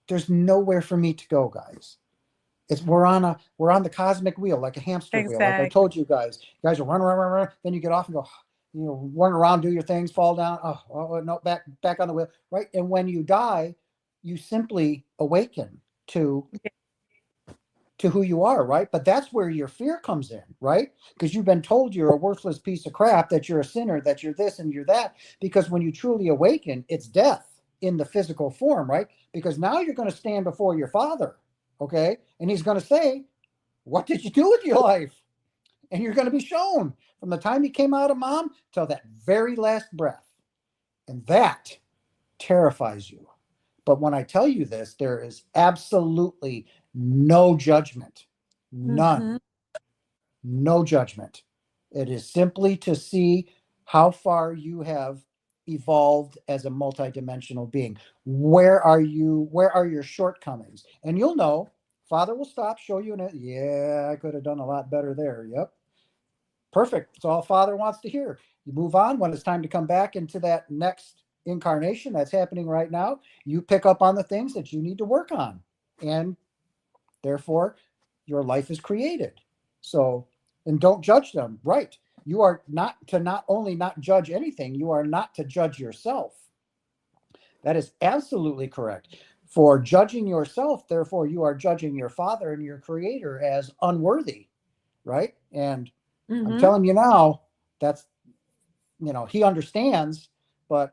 There's nowhere for me to go, guys. We're on the cosmic wheel, like a hamster wheel. Like I Exactly. told you guys. You guys will run, run, run, run. Then you get off and go, run around, do your things, fall down. Oh, no, back on the wheel, right? And when you die, you simply awaken to who you are, right? But that's where your fear comes in, right? Because you've been told you're a worthless piece of crap, that you're a sinner, that you're this and you're that. Because when you truly awaken, it's death in the physical form, right? Because now you're going to stand before your Father, okay? And he's going to say, what did you do with your life? And you're going to be shown from the time you came out of mom till that very last breath. And that terrifies you. But when I tell you this, there is absolutely No judgment. None. Mhm. No judgment. It is simply to see how far you have evolved as a multidimensional being. Where are you? Where are your shortcomings? And you'll know. Father will stop, show you, and yeah, I could have done a lot better there. Yep. Perfect. That's all Father wants to hear. You move on. When it's time to come back into that next incarnation that's happening right now, you pick up on the things that you need to work on. And therefore, your life is created. So, and don't judge them. Right. You are not to not only not judge anything, you are not to judge yourself. That is absolutely correct. For judging yourself, therefore, you are judging your Father and your Creator as unworthy. Right. And I'm Mhm. telling you now, that's, he understands, but,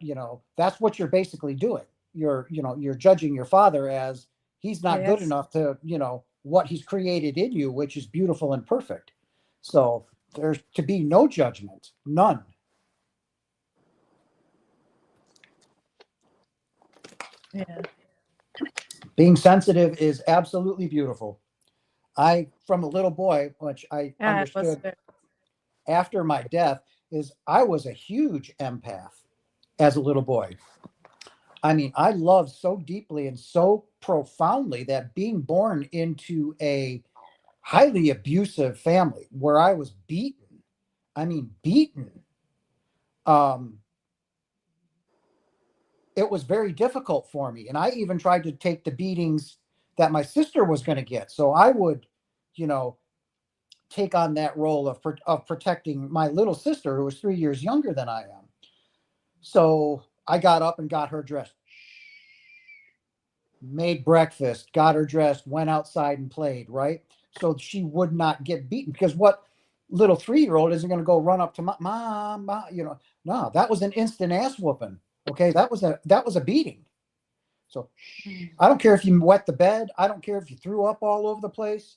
that's what you're basically doing. You're judging your Father as he's not good Yes. enough to, what he's created in you, which is beautiful and perfect. So there's to be no judgment, none. Yeah. Being sensitive is absolutely beautiful. From a little boy, which I Yeah, it was understood after my death, is I was a huge empath as a little boy. I mean, I loved so deeply and so profoundly that being born into a highly abusive family where I was beaten, I mean, beaten, um, it was very difficult for me. And I even tried to take the beatings that my sister was going to get. So I would, you know, take on that role of protecting my little sister who was 3 years younger than I am. So I got up and got her dressed, made breakfast, got her dressed, went outside and played, right? So she would not get beaten, because what little 3-year-old isn't going to go run up to mom, no, that was an instant ass whooping. Okay. That was a beating. So I don't care if you wet the bed. I don't care if you threw up all over the place.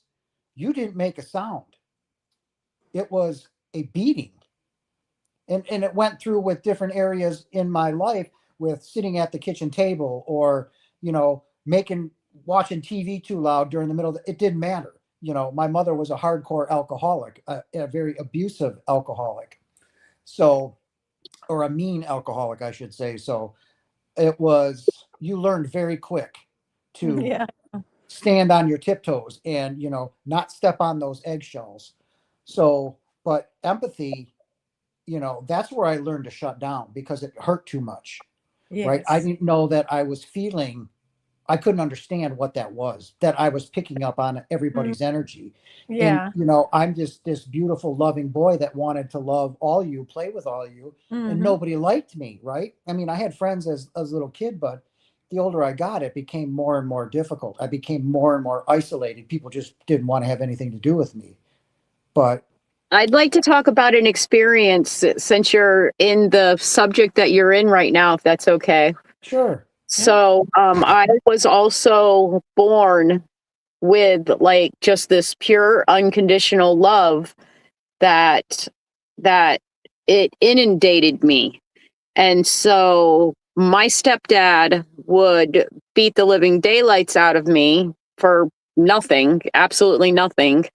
You didn't make a sound. It was a beating. And it went through with different areas in my life, with sitting at the kitchen table, or, watching TV too loud during the middle. It didn't matter. My mother was a hardcore alcoholic, a very abusive alcoholic. So, or a mean alcoholic, I should say. So you learned very quick to yeah. stand on your tiptoes and, not step on those eggshells. So, but empathy, that's where I learned to shut down, because it hurt too much, right? I Yes. didn't know that I couldn't understand what that was, that I was picking up on everybody's energy. And, Yeah. I'm just this beautiful, loving boy that wanted to love all you, play with all you, and Mhm. nobody liked me, right? I mean, I had friends as a little kid, but the older I got, it became more and more difficult. I became more and more isolated. People just didn't want to have anything to do with me. But I'd like to talk about an experience since you're in the subject that you're in right now, if that's okay. sure. So, I was also born with like just this pure unconditional love that that it inundated me. And so my stepdad would beat the living daylights out of me for nothing, absolutely nothing.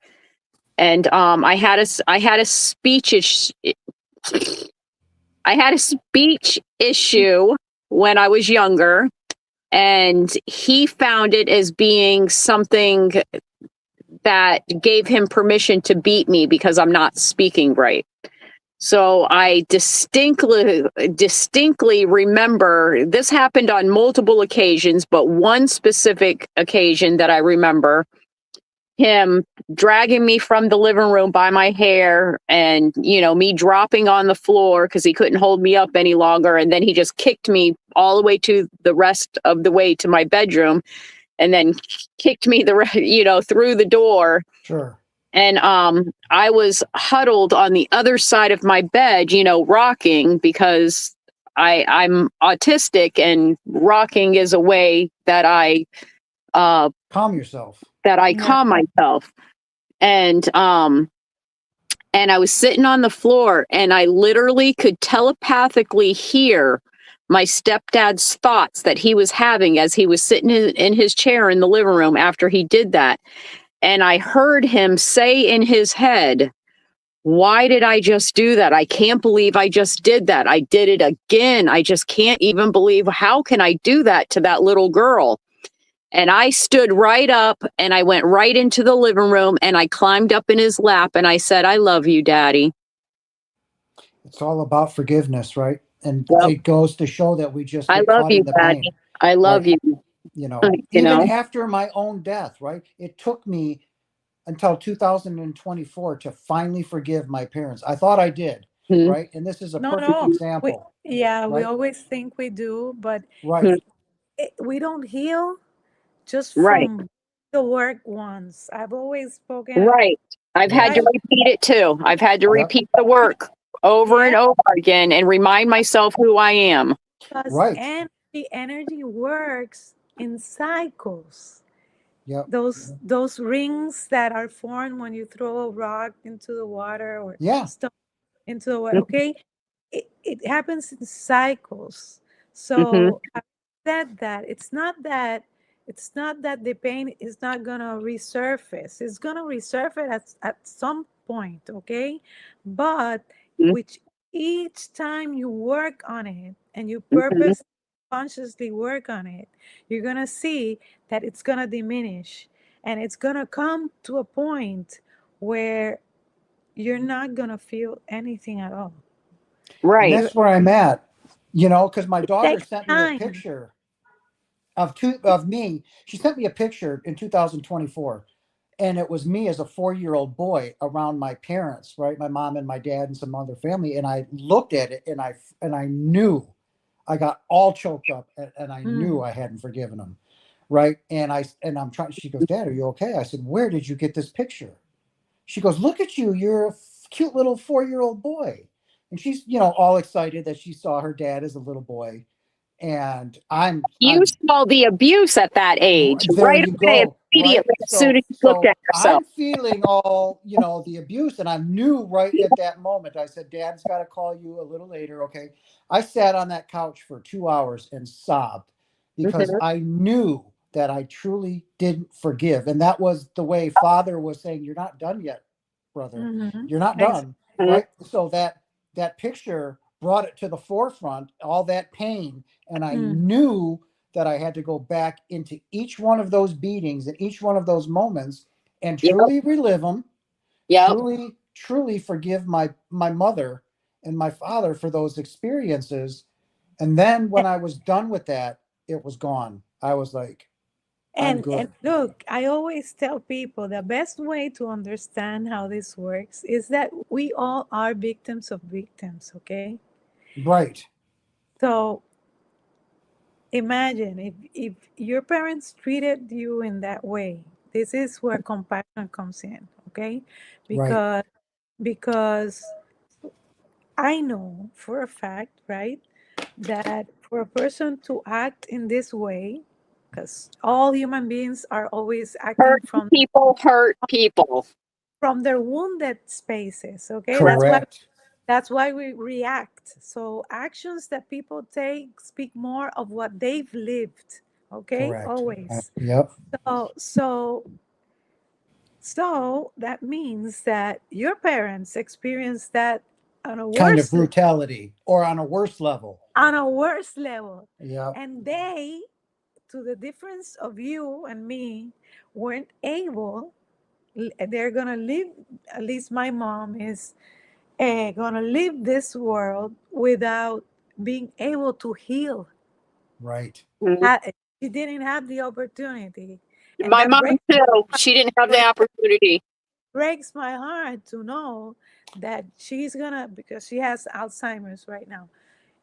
And I had a speech issue when I was younger, and he found it as being something that gave him permission to beat me because I'm not speaking right. So I distinctly remember this happened on multiple occasions, but one specific occasion that I remember, him dragging me from the living room by my hair, and me dropping on the floor because he couldn't hold me up any longer, and then he just kicked me all the way to the rest of the way to my bedroom, and then kicked me through the door. Sure. And I was huddled on the other side of my bed, rocking, because I'm autistic, and rocking is a way that I Calm yourself. Yeah. calm myself. And I was sitting on the floor, and I literally could telepathically hear my stepdad's thoughts that he was having as he was sitting in his chair in the living room after he did that. And I heard him say in his head, why did I just do that? I can't believe I just did that. I did it again. I just can't even believe, how can I do that to that little girl? And I stood right up and I went right into the living room and I climbed up in his lap and I said, I love you, Daddy. It's all about forgiveness, right? And Yep. it goes to show that we just I get love caught you, in the Daddy. pain. I love Right. you. You know, You even know? after my own death, right? It took me until 2024 to finally forgive my parents. I thought I did, Mhm. right? And this is a No, perfect no. example, We right? always think we do, but Right. we don't heal just Right. from the work once. I've always spoken. Right. I've had to Right. repeat it too. I've had to Yep. repeat the work over and Yeah. over again and remind myself who I am. Because Right. energy works in cycles. Yep. Those rings that are formed when you throw a rock into the water or Yeah. stuff into the water, Mhm. okay? It happens in cycles. So Mhm. I said that it's not that the pain is not gonna resurface. It's gonna resurface at some point, okay? But Mhm. which each time you work on it and you Mhm. consciously work on it, you're gonna see that it's gonna diminish and it's gonna come to a point where you're not gonna feel anything at all. And Right. that's where I'm at, you know, because my daughter Takes sent me a time. picture of me. She sent me a picture in 2024, and it was me as a 4-year-old boy around my parents, right? My mom and my dad and some other family. And I looked at it and I knew, I got all choked up and I knew I hadn't forgiven him, right? And I'm trying. She goes, Dad, are you okay? I said, where did you get this picture? She goes, look at you. You're a cute little 4-year-old boy. And she's, you know, all excited that she saw her dad as a little boy. And You saw the abuse at that age, there right you away, go, immediately, right? as soon as you looked at yourself. I'm feeling all, you know, the abuse, and I knew right at that moment. I said, Dad's got to call you a little later, okay? I sat on that couch for 2 hours and sobbed because Mhm. I knew that I truly didn't forgive. And that was the way Father was saying, you're not done yet, brother. Mhm. You're not Ex- done, right? So that picture brought it to the forefront, all that pain, and I knew that I had to go back into each one of those beatings and each one of those moments and Yep. truly relive them, Yep. truly forgive my mother and my father for those experiences. And then when I was done with that, it was gone. I was like, I'm And good. look, I always tell people the best way to understand how this works is that we all are victims of victims, okay? Right. So imagine if your parents treated you in that way. This is where compassion comes in, okay? Right. Because I know for a fact, right, that for a person to act in this way, because all human beings are always acting Hurt people hurt people. from their wounded spaces, okay? Correct. That's why we react. So actions that people take speak more of what they've lived, okay? Correct. Always. Yep. So that means that your parents experienced that on a Kind of worse brutality or on a worse level. level. Yeah. And they, to the difference of you and me, weren't able, they're gonna live, at least my mom is gonna leave this world without being able to heal. Right. Mhm. She didn't have the opportunity. And My that mom too. She didn't have the opportunity. breaks my heart to know that she's gonna, because she has Alzheimer's right now.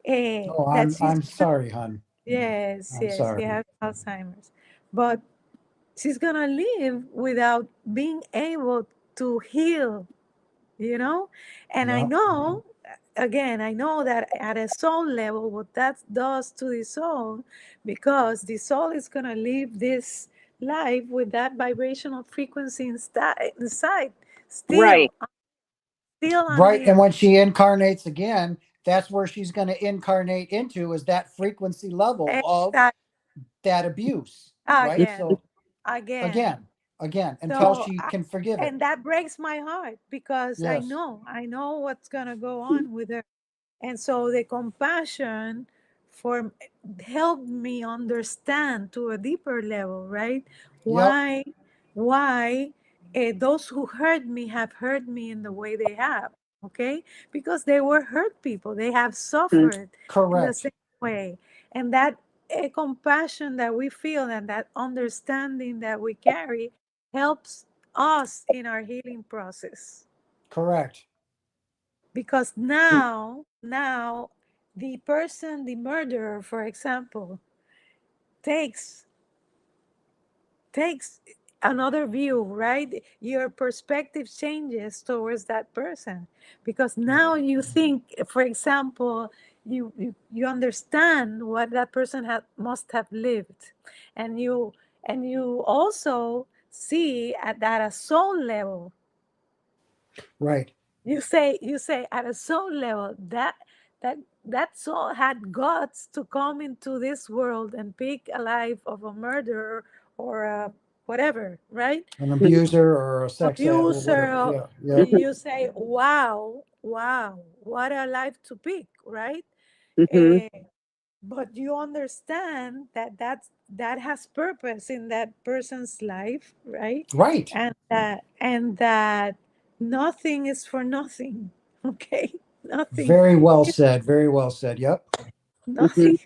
Oh, That she's I'm sorry, hon. yes, I'm yes, sorry. she has Alzheimer's. But she's gonna live without being able to heal, you know? And I Yeah. know, again, I know that at a soul level, what that does to the soul, because the soul is gonna live this life with that vibrational frequency inside, still, Right. still Right. on And when she incarnates again, that's where she's going to incarnate into, is that frequency level of Exact- that abuse, right? Again, So again. until So, she can forgive it. and that breaks my heart because Yes. I know what's gonna go on with her. And so the compassion for helped me understand to a deeper level, right? Yep. Why those who hurt me have hurt me in the way they have, okay? Because they were hurt people. They have suffered in the Correct. same way. And that compassion that we feel and that understanding that we carry helps us in our healing process. Correct. Because now the person, the murderer, for example, takes another view, right? Your perspective changes towards that person because now you think, for example, you understand what that person must have lived, and you also see at that a soul level. Right. You say at a soul level that soul had guts to come into this world and pick a life of a murderer or a whatever, right? An abuser or a sex addict or Abuser. whatever. Yeah. You say, wow, what a life to pick, right? Mhm. But you understand that has purpose in that person's life, right? Right. And that nothing is for nothing. Okay, nothing. Very well said. Very well said. Yep. Nothing.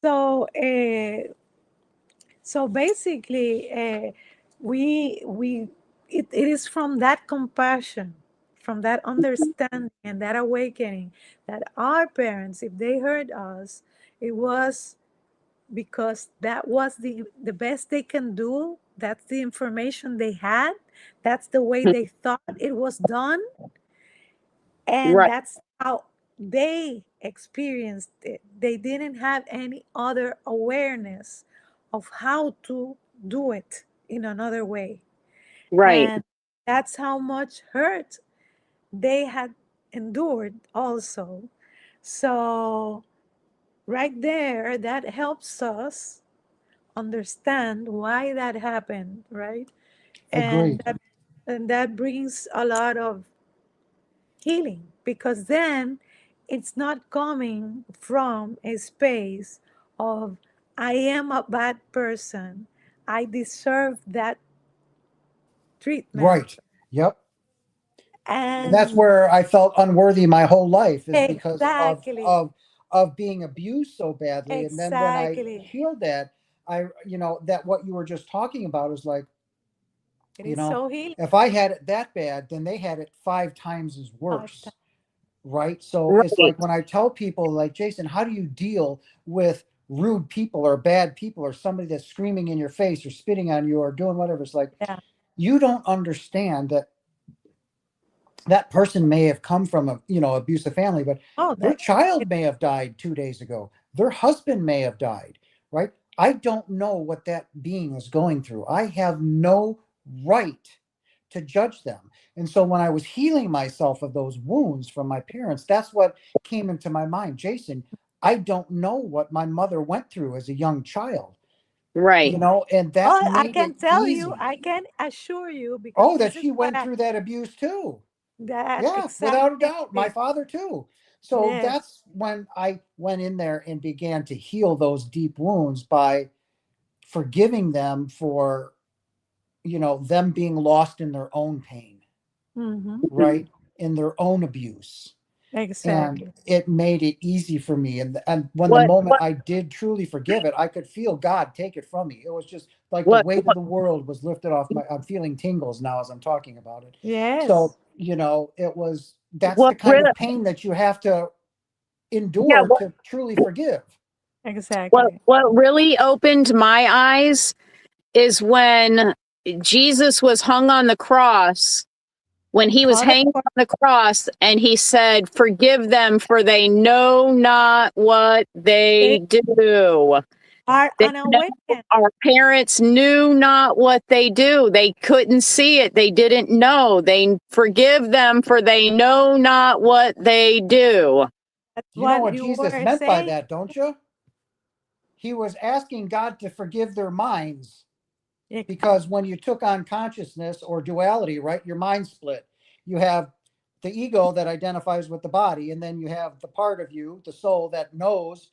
So so basically, it is from that compassion, from that understanding and that awakening that our parents, if they hurt us, it was because that was the best they can do. That's the information they had. That's the way they thought it was done. And Right. that's how they experienced it. They didn't have any other awareness of how to do it in another way. Right. And that's how much hurt they had endured also. So right there, that helps us understand why that happened, right? Agreed. And that brings a lot of healing, because then it's not coming from a space of I am a bad person, I deserve that treatment. Right. Yep. And that's And where I felt unworthy my whole life, is because exactly, of being abused so badly. And then when I exactly, healed that, that what you were just talking about is like, it you is know, so healing. if I had it that bad, then they had it 5 times as worse. Lifetime. Right. So it's Right. like when I tell people, like, Jason, how do you deal with rude people or bad people or somebody that's screaming in your face or spitting on you or doing whatever? It's like, Yeah. you don't understand that that person may have come from a abusive family, but Oh, their child may have died 2 days ago. Their husband may have died. Right. I don't know what that being is going through. I have no right to judge them. And so when I was healing myself of those wounds from my parents, that's what came into my mind. Jason, I don't know what my mother went through as a young child, Right. and that oh, I made can it tell easy. you, I can assure you, because Oh, that this is she what went through that abuse too. that Yeah, without a doubt. My exactly. father too. So Yes. that's when I went in there and began to heal those deep wounds by forgiving them for, them being lost in their own pain, Mm-hmm. right? In their own abuse. And Exactly. it made it easy for me. And when the What moment I did truly forgive it, I could feel God take it from me. It was just like the what weight of the world was lifted off my. I'm feeling tingles now as I'm talking about it. So Yes. that's the what kind re- of pain that you have to yeah, endure to truly forgive. Exactly. what really opened my eyes is when Jesus was hung on the cross, when he was Call it hanging for on the cross, and he said, "Forgive them, for they know not what they they do." are They know, unawakened. our parents knew not what they do. They couldn't see it. They didn't know. They forgive them, for they know not what they do. That's You know what you Jesus were meant by saying. that, don't you? He was asking God to forgive their minds, Yeah, because when you took on consciousness or duality, right, your mind split. You have the ego that identifies with the body, and then you have the part of you, the soul, that knows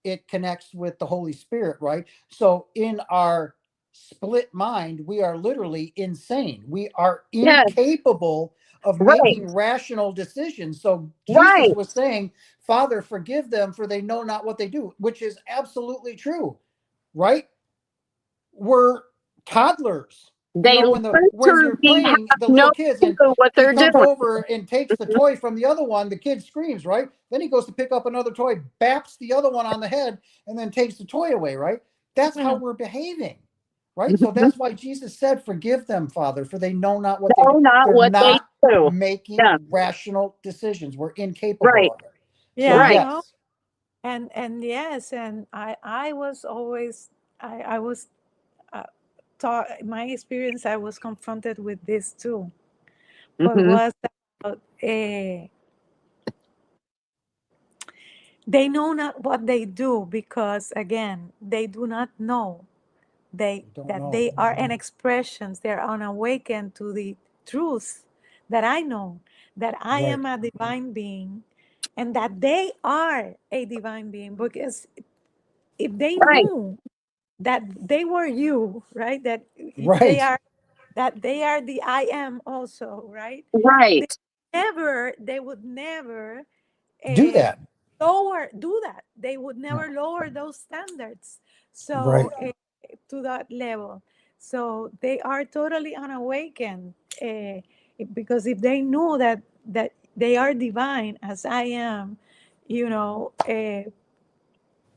it connects with the Holy Spirit, right? So in our split mind, we are literally insane. We are Yeah, incapable of right, making rational decisions. So Jesus right. was saying, Father, forgive them, for they know not what they do, which is absolutely true, right? We're toddlers. You They know, when you're literally have playing the no little kids and clue what he they're comes doing. over and takes the toy from the other one, the kid screams, right? Then he goes to pick up another toy, baps the other one on the head, and then takes the toy away, right? That's how mhm. we're behaving, right? So that's why Jesus said, Forgive them, Father, for they know not what they do. No, not They're what they not do. making Yeah, rational decisions. We're incapable right, of it. So, Yeah, right. no, yes, and yes, and I was always I was taught my experience. I was confronted with this too, but Hmm. was about they know not what they do because again they do not know we don't that know. they are an expressions. They're unawakened to the truth that I know that I Right, am a divine being, and that they are a divine being. Because if they Right, knew that they were you, right? That if they right. are that they are the I am also, right? They right, they would never Do uh, that. do that. They would No. never lower those standards. Right. So to that level. So they are totally unawakened because if they knew that they are divine as I am,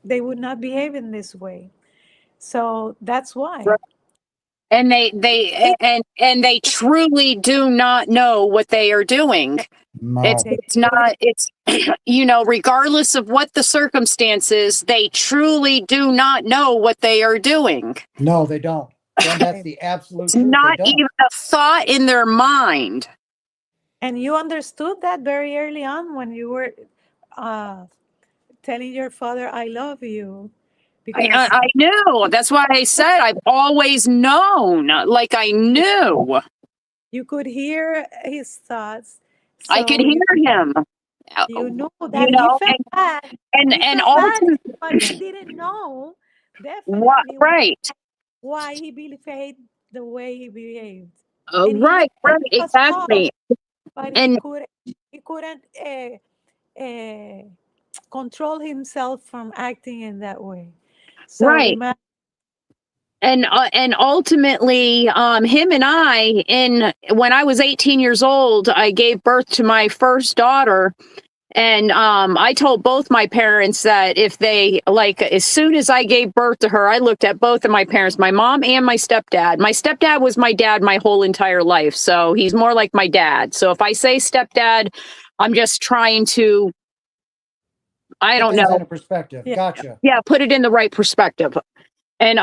they would not behave in this way. So that's why. right. And they truly do not know what they are doing. It's No. They it's not truly, it's regardless of what the circumstances, they truly do not know what they are doing. No, they don't. And that's they- the absolute It's truth. They not don't. even a thought in their mind. and you understood that very early on when you were uh, telling your father, "I love you," because I knew. That's why I said I've always known. Like I knew. you could hear his thoughts. I could So hear him. you know You that he know, felt bad. He and felt bad, ultimately, but he didn't know what? definitely Right, why he behaved the way he behaved. And right, he right, was caught, exactly. but And he couldn't control himself from acting in that way. So right. imagine, And ultimately, him and I, in when I was 18 years old, I gave birth to my first daughter. And I told both my parents that if they, like, as soon as I gave birth to her, I looked at both of my parents, my mom and my stepdad. My stepdad was my dad my whole entire life. So he's more like my dad. So if I say stepdad, I'm just trying to, I Put don't things know. into perspective. yeah, Gotcha. Yeah, put it in the right perspective. And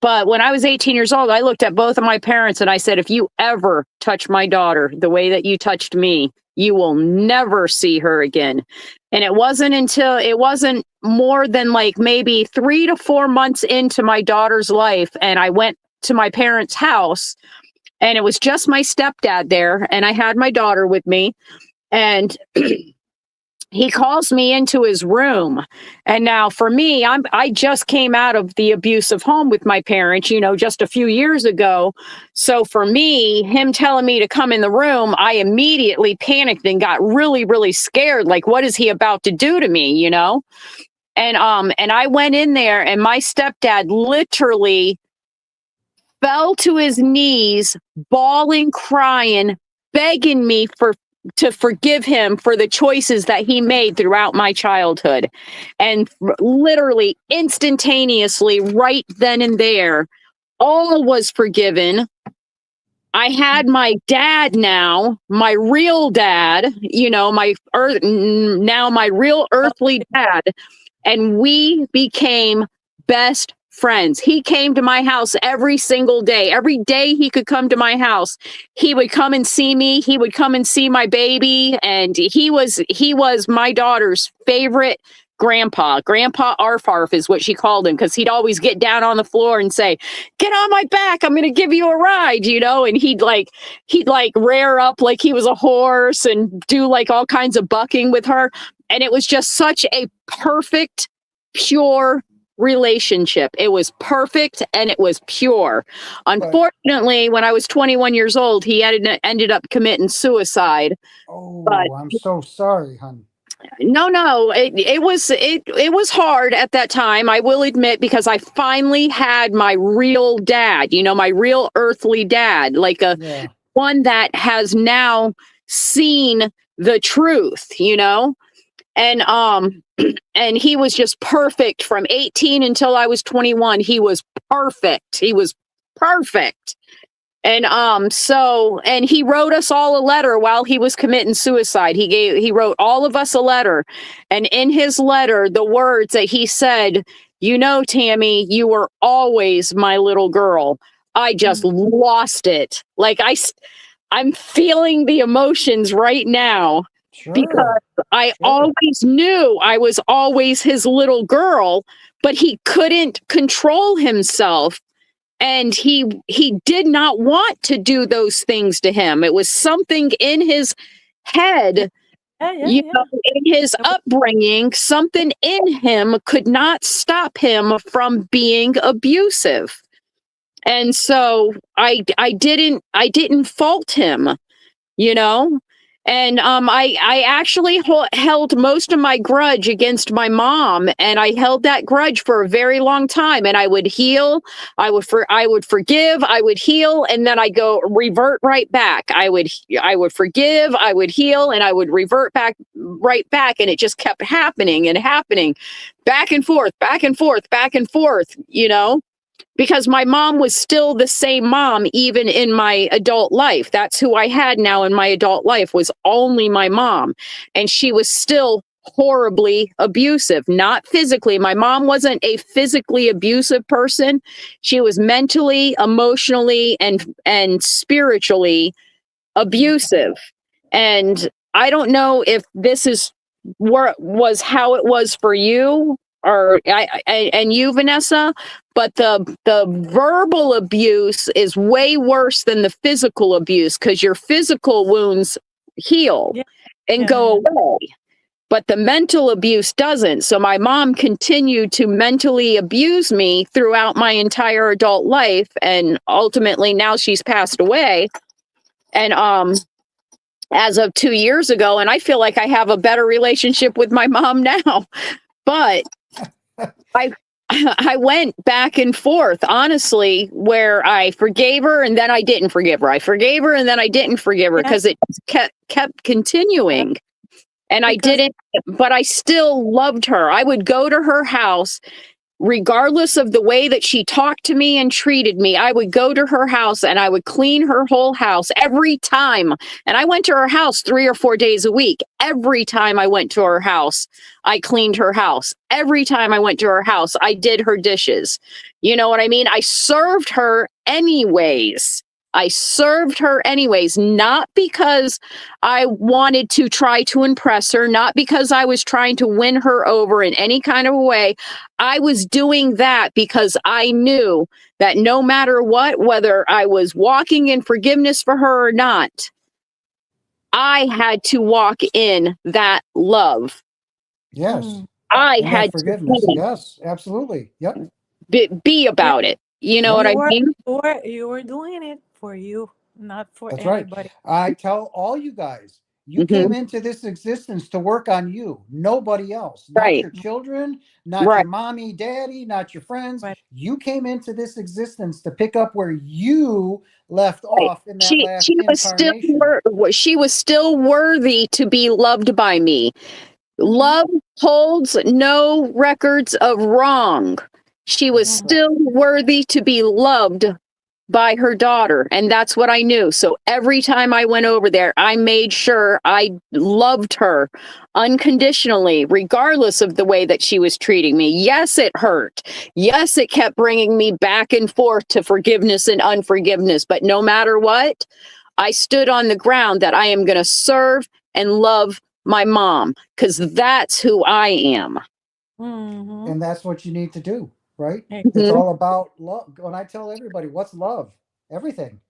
but when I was 18 years old, I looked at both of my parents and I said, if you ever touch my daughter the way that you touched me, you will never see her again. And it wasn't more than like maybe 3 to 4 months into my daughter's life, and I went to my parents' house, and it was just my stepdad there, and I had my daughter with me, and he calls me into his room. And now for me, I just came out of the abusive home with my parents, just a few years ago. So for me, him telling me to come in the room, I immediately panicked and got really, really scared. Like, what is he about to do to me? And I went in there, and my stepdad literally fell to his knees, bawling, crying, begging me to forgive him for the choices that he made throughout my childhood. And literally instantaneously, right then and there, all was forgiven. I had my dad now, my real dad, now my real earthly dad, and we became best friends. He came to my house every single day. Every day he could come to my house, he would come and see me. He would come and see my baby. And he was my daughter's favorite grandpa. Grandpa Arfarf is what she called him, because he'd always get down on the floor and say, "Get on my back, I'm gonna give you a ride," and he'd rear up like he was a horse and do like all kinds of bucking with her. And it was just such a perfect, pure relationship. It was perfect and it was pure. Unfortunately, when I was 21 years old, he ended up committing suicide. Oh, But I'm so sorry, hon. no, it was hard at that time, I will admit, because I finally had my real dad, my real earthly dad, like Yeah. one that has now seen the truth, and and he was just perfect from 18 until I was 21. He was perfect. And and he wrote us all a letter while he was committing suicide. He wrote all of us a letter. And in his letter, the words that he said, "Tammy, you were always my little girl." I just lost it. Like I'm feeling the emotions right now. Sure. Because I always knew I was always his little girl, but he couldn't control himself. And he did not want to do those things to him. It was something in his head, in his upbringing, something in him could not stop him from being abusive. And so I didn't fault him, And I actually held most of my grudge against my mom, and I held that grudge for a very long time. And I would heal, I would forgive, I would heal, and then I go revert right back. I would forgive, I would heal, and I would revert right back, and it just kept happening and happening, back and forth, back and forth, back and forth, Because my mom was still the same mom, even in my adult life. That's who I had now in my adult life, was only my mom. And she was still horribly abusive, not physically. My mom wasn't a physically abusive person. She was mentally, emotionally, and spiritually abusive. And I don't know if this was how it was for you, or and you, Vanessa, but the verbal abuse is way worse than the physical abuse, because your physical wounds heal and go away, but the mental abuse doesn't. So my mom continued to mentally abuse me throughout my entire adult life, and ultimately now she's passed away. And as of 2 years ago, and I feel like I have a better relationship with my mom now, but I went back and forth, honestly, where I forgave her and then I didn't forgive her. I forgave her and then I didn't forgive her, because it kept continuing. And I didn't, but I still loved her. I would go to her house, regardless of the way that she talked to me and treated me. I would go to her house and I would clean her whole house every time. And I went to her house 3 or 4 days a week. Every time I went to her house, I cleaned her house. Every time I went to her house, I did her dishes. You know what I mean? I served her anyways. Not because I wanted to try to impress her, not because I was trying to win her over in any kind of way. I was doing that because I knew that no matter what, whether I was walking in forgiveness for her or not, I had to walk in that love. Yes. I And that had forgiveness. to Yes, absolutely. Yep. be about it. You know what I mean? You were doing it for you, not for That's right. anybody. I tell all you guys, you came into this existence to work on you, nobody else. Not Right. your children, not Right. your mommy, daddy, not your friends. Right. You came into this existence to pick up where you left off in that last She incarnation. she was still worthy to be loved by me. Love holds no records of wrong. She was still worthy to be loved by her daughter, and that's what I knew. So every time I went over there, I made sure I loved her unconditionally, regardless of the way that she was treating me. Yes, it hurt. Yes, it kept bringing me back and forth to forgiveness and unforgiveness. But no matter what, I stood on the ground that I am going to serve and love my mom, because that's who I am. Mhm. And that's what you need to do, right? Ex- It's Mhm. all about love. When I tell everybody, what's love? Everything.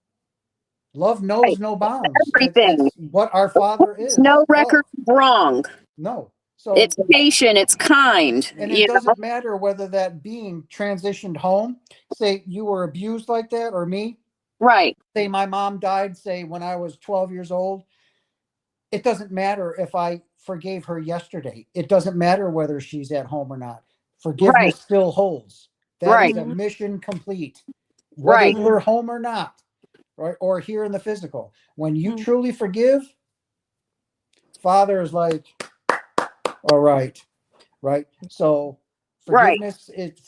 Love knows Right. no bounds. Everything. It's what our Father It's is. no record Love. of wrong. No. So, It's patient. It's kind. and You it know? doesn't matter whether that being transitioned home, say you were abused like that, or me, Right. say my mom died, say when I was 12 years old. It doesn't matter if I forgave her yesterday. It doesn't matter whether she's at home or not. Right. Forgiveness still holds. That is Right. a mission complete, whether Right. you're home or not, right? Or here in the physical. When you Mhm. truly forgive, Father is like, all right, right? So Right.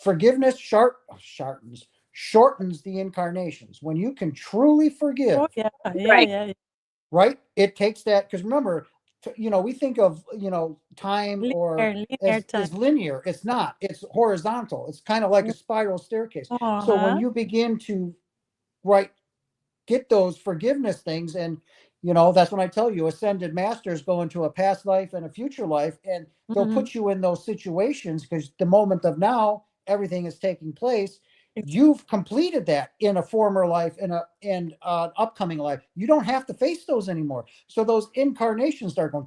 forgiveness shortens the incarnations. When you can truly forgive, Oh, yeah, yeah, Right. yeah. right? It takes that, because remember, we think of time or Linear time. as linear. It's not. It's horizontal. It's kind of like a spiral staircase. So when Uh-huh. you begin to get those forgiveness things, and that's when I tell you, ascended masters go into a past life and a future life, and they'll Mhm. put you in those situations, because the moment of now, everything is taking place. It's- You've completed that in a former life, and upcoming life. You don't have to face those anymore. So those incarnations start going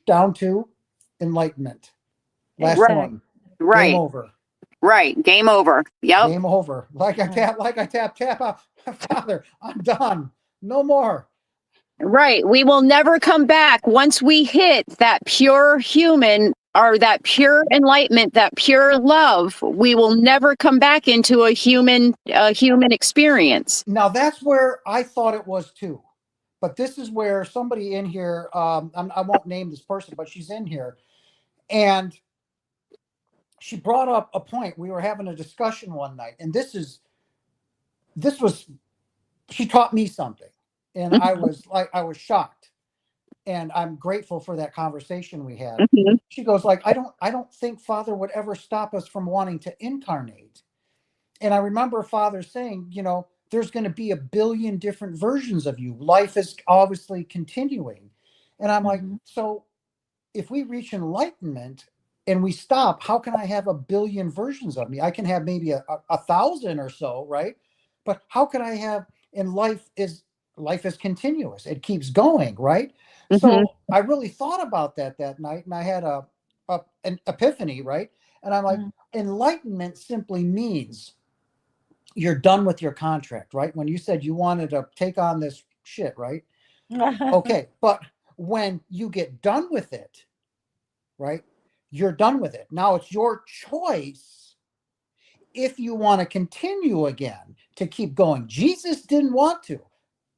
down to enlightenment. Last Right. Exactly. one. Game Right. over. Right. Game over. Yep. Game over. Like I tap out. Father, I'm done. No more. Right. We will never come back once we hit that pure human or that pure enlightenment, that pure love. We will never come back into a human experience. Now that's where I thought it was too. But this is where somebody in here, I won't name this person, but she's in here, and she brought up a point. We were having a discussion one night, and she taught me something, and I was shocked, and I'm grateful for that conversation we had. Mhm. She goes like, I don't think Father would ever stop us from wanting to incarnate. And I remember Father saying, there's going to be a billion different versions of you. Life is obviously continuing. And I'm like, Mhm. so if we reach enlightenment and we stop, how can I have a billion versions of me? I can have maybe a 1,000 or so, right? But how can I have, and life is continuous. It keeps going, right? Mhm. So I really thought about that night, and I had an epiphany, right? And I'm like, Mhm. enlightenment simply means you're done with your contract, right? When you said you wanted to take on this shit, right? Okay, but when you get done with it, right? You're done with it. Now it's your choice if you want to continue again, to keep going. Jesus didn't want to.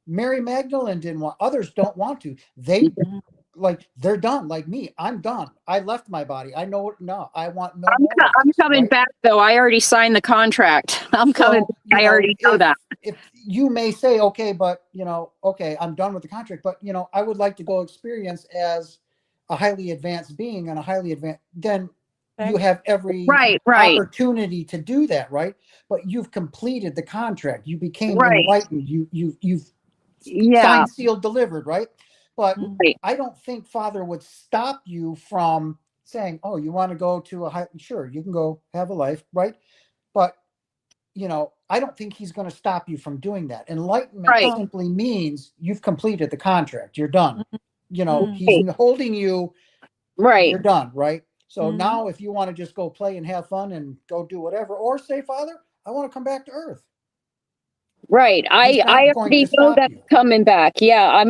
Mary Magdalene didn't want. Others don't want to. They're done. Like me, I'm done. I left my body. I know it. No, I want no more of I'm this, coming right? back though. I already signed the contract. I'm coming. So, I already know that. if you may say, okay, but okay, I'm done with the contract, but I would like to go experience as a highly advanced being and a highly advanced, then you have every Right. opportunity to do that, right? But you've completed the contract. You became Right. enlightened. You've Yeah. signed, sealed, delivered, right? But Right. I don't think Father would stop you from saying, oh, you want to go to sure, you can go have a life, right? But I don't think he's going to stop you from doing that. Enlightenment Right. simply means you've completed the contract. You're done. Mhm. He's holding you. Right. You're done, right? So Mhm. now, if you want to just go play and have fun and go do whatever, or say, Father, I want to come back to Earth. Right. He's I not going already to know stop that you. I'm coming back. Yeah,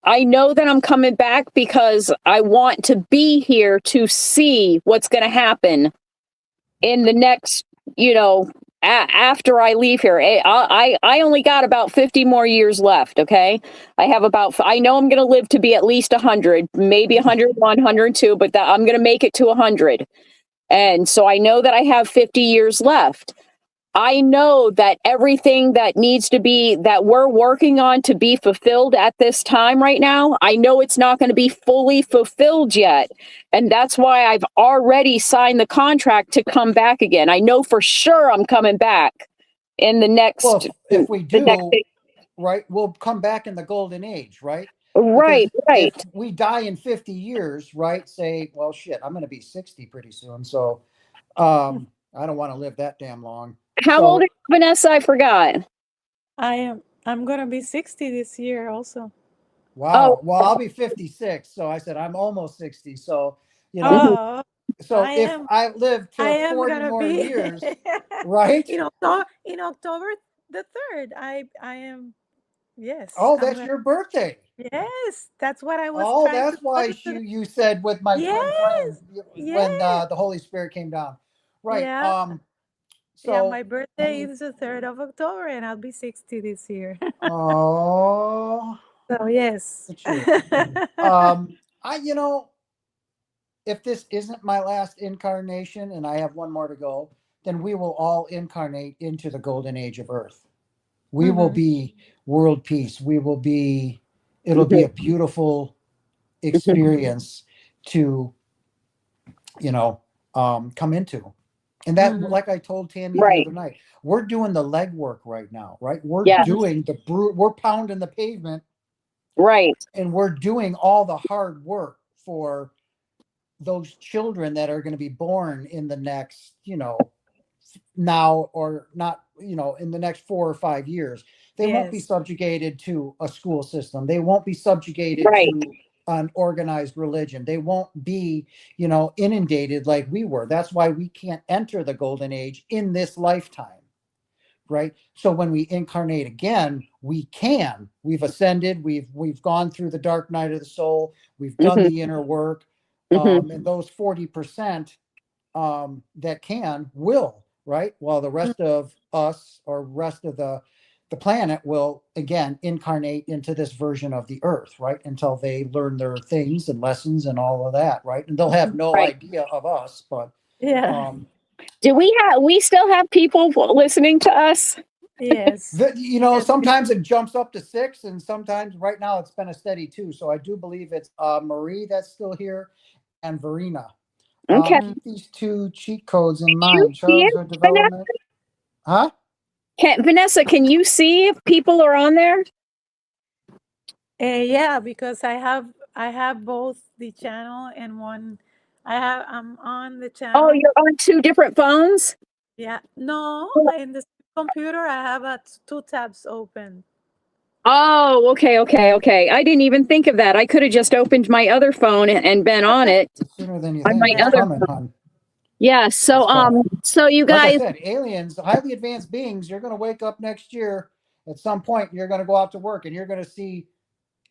I know that I'm coming back because I want to be here to see what's going to happen in the next, after I leave here. I only got about 50 more years left, okay? I know I'm going to live to be at least 100, maybe 101, 102, but I'm going to make it to 100. And so I know that I have 50 years left. I know that everything that needs to be, that we're working on to be fulfilled at this time right now, I know it's not going to be fully fulfilled yet. And that's why I've already signed the contract to come back again. I know for sure I'm coming back in the next, Well, if we the next, do, right, we'll come back in the golden age, right? right, Because right. if we die in 50 years, right, say, well, shit, I'm going to be 60 pretty soon. So I don't want to live that damn long. How So- old are you, Vanessa? I forgot. I'm gonna be 60 this year also. Wow. Oh. Well, I'll be 56. So I said, I'm almost 60. So, you know, Oh, so I if am- I live I to am 40 gonna more be years, right? in October the 3rd. I am, yes. Oh, I'm that's gonna- your birthday. Yes, that's what I was Oh, trying that's to why tell you. you said with my twin flame when yes. the Holy Spirit came down. Right. Yeah. So My birthday is the 3rd of October and I'll be 60 this year. oh, So yes. look at you know, if this isn't my last incarnation and I have one more to go, then we will all incarnate into the golden age of Earth. We will Mhm. be world peace. It'll be a beautiful experience to, come into. And that, Mhm. like I told Tammy Right. the other night, we're doing the legwork right now, right? We're Yeah. doing we're pounding the pavement Right. and we're doing all the hard work for those children that are going to be born in the next, now or not, in the next 4 or 5 years. They won't be Yes. subjugated to a school system. They won't be subjugated Right. to an organized religion. They won't be, inundated like we were. That's why we can't enter the golden age in this lifetime. Right. So when we incarnate again, we can. We've ascended. We've gone through the dark night of the soul. We've done Mhm. the inner work. Mhm. And those 40% that can will, right? While the rest of us or rest of the planet will again incarnate into this version of the earth, right? Until they learn their things and lessons and all of that, right? And they'll have no Right. idea of us, but Yeah. Do we still have people listening to us? Yes. Yes. sometimes it jumps up to 6 and sometimes right now it's been a steady 2. So I do believe it's Marie that's still here and Verena. Okay. Keep these 2 cheat codes in you mind. see it, Childhood development. Huh? Vanessa, can you see if people are on there? Yeah, because I have both the channel and one. I'm on the channel. Oh, you're on 2 different phones? Yeah. No, in the computer I have 2 tabs open. Oh, okay. I didn't even think of that. I could have just opened my other phone and been on it. Sooner than you On think. my It's other coming, hon. Yeah, so It's coming. so you Like I guys, said, aliens, highly advanced beings, you're going to wake up next year at some point. You're going to go out to work and you're going to see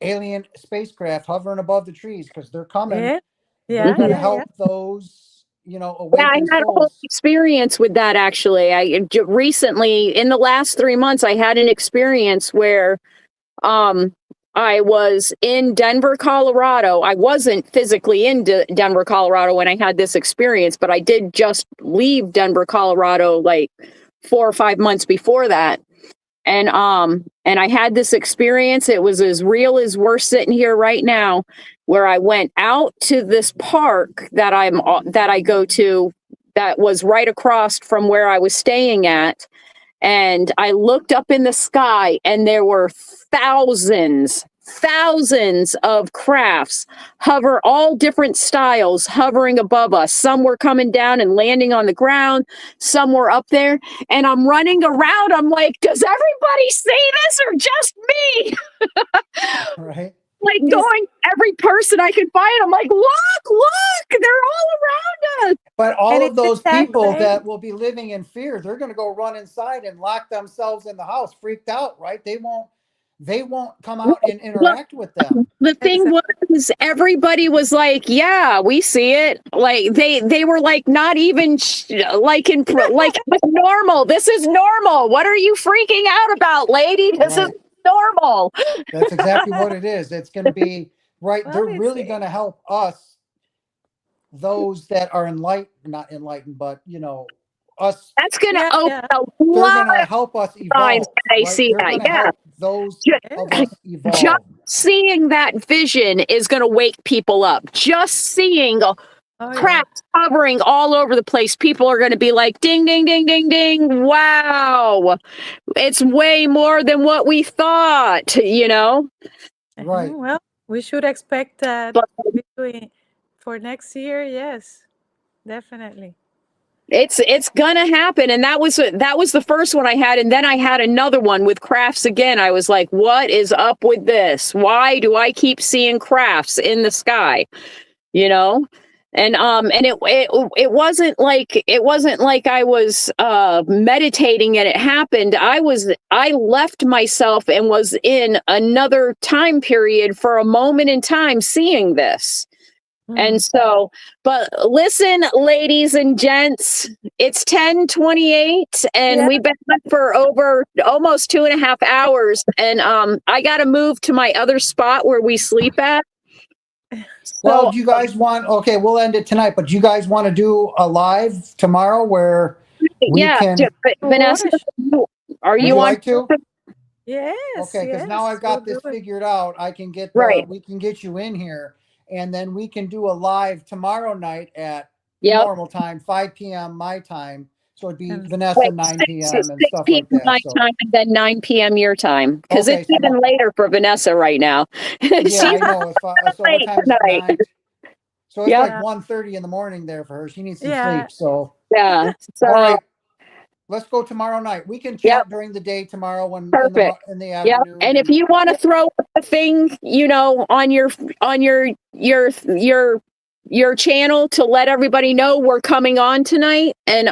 alien spacecraft hovering above the trees because they're coming. Yeah. They're Yeah. going to Yeah. help those, yeah, I awakened had a whole souls. experience with that actually. Recently in the last 3 months I had an experience where I was in Denver, Colorado. I wasn't physically in Denver, Colorado when I had this experience, but I did just leave Denver, Colorado like 4 or 5 months before that. And I had this experience. It was as real as we're sitting here right now, where I went out to this park that I go to that was right across from where I was staying at. And I looked up in the sky and there were thousands of crafts all different styles hovering above us. Some were coming down and landing on the ground. Some were up there and I'm running around. I'm like, does everybody see this or just me? Right. Like going every person I could find. I'm like, look, they're all around us. But all And of it's those that people way. that will be living in fear, they're going to go run inside and lock themselves in the house, freaked out, right? They won't come out and interact with them. The thing was, everybody was like, "Yeah, we see it." Like they were like, not even like like it was normal. This is normal. What are you freaking out about, lady? This is Right. normal. That's exactly what it is. It's going to be right. Well, They're it's- really going to help us, those that are not enlightened, but us. That's going to Yeah, open yeah. a They're lot going to of help us minds evolve. when I Right? see They're that. going to Yeah. help those Ju- of us evolve. Just seeing that vision is going to wake people up. Just seeing Oh, yeah. crap hovering all over the place. People are going to be like, ding, ding, ding, ding, ding. Wow. It's way more than what we thought, you know? Right. Well, we should expect that But for next year. Yes, definitely. it's gonna happen. And that was the first one I had. And then I had another one with crafts again. I was like, what is up with this? Why do I keep seeing crafts in the sky? You know? And it wasn't like I was meditating and it happened. I left myself and was in another time period for a moment in time seeing this. And so, but listen, ladies and gents, it's 10:28 and Yeah. we've been up for over almost 2.5 hours. And I gotta move to my other spot where we sleep at. Well, So do you guys want? Okay, we'll end it tonight. But do you guys want to do a live tomorrow where we yeah, can? Vanessa, are Would you you on? like to? Yes. Okay, because now yes, I've got we'll this do it. figured out. I can get Right. we can get you in here, and then we can do a live tomorrow night at Yep. normal time, 5 p.m. my time. So it'd be And- Vanessa Like 9 p.m. 6 and stuff like p.m. that. my So time and then 9 p.m. your time. Because Okay, it's so even later for Vanessa right now. yeah, She's I know. If so, what late time is it? tonight. 9. So it's Yep. like 1:30 in the morning there for her. She needs some Yeah. sleep. So Yeah. So all right, let's go tomorrow night. We can chat Yep. during the day tomorrow when Perfect. in the Yep. afternoon. And if you want to throw a thing, you know, on your channel to let everybody know we're coming on tonight. And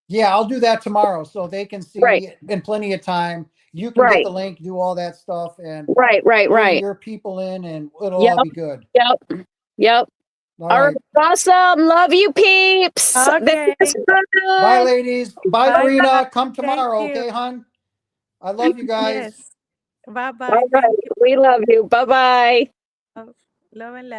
yeah, I'll do that tomorrow so they can see Right. in plenty of time. You can Right. get the link, do all that stuff, and right. bring your people in, and it'll Yep. all be good. Yep. All All right. right. Awesome. Love you, peeps. Okay. Bye, ladies. Bye, Bye. Farina. Come Thank tomorrow, you. okay, hon? I love you guys. Yes. Bye bye. All right. We love you. Bye-bye. Love and light.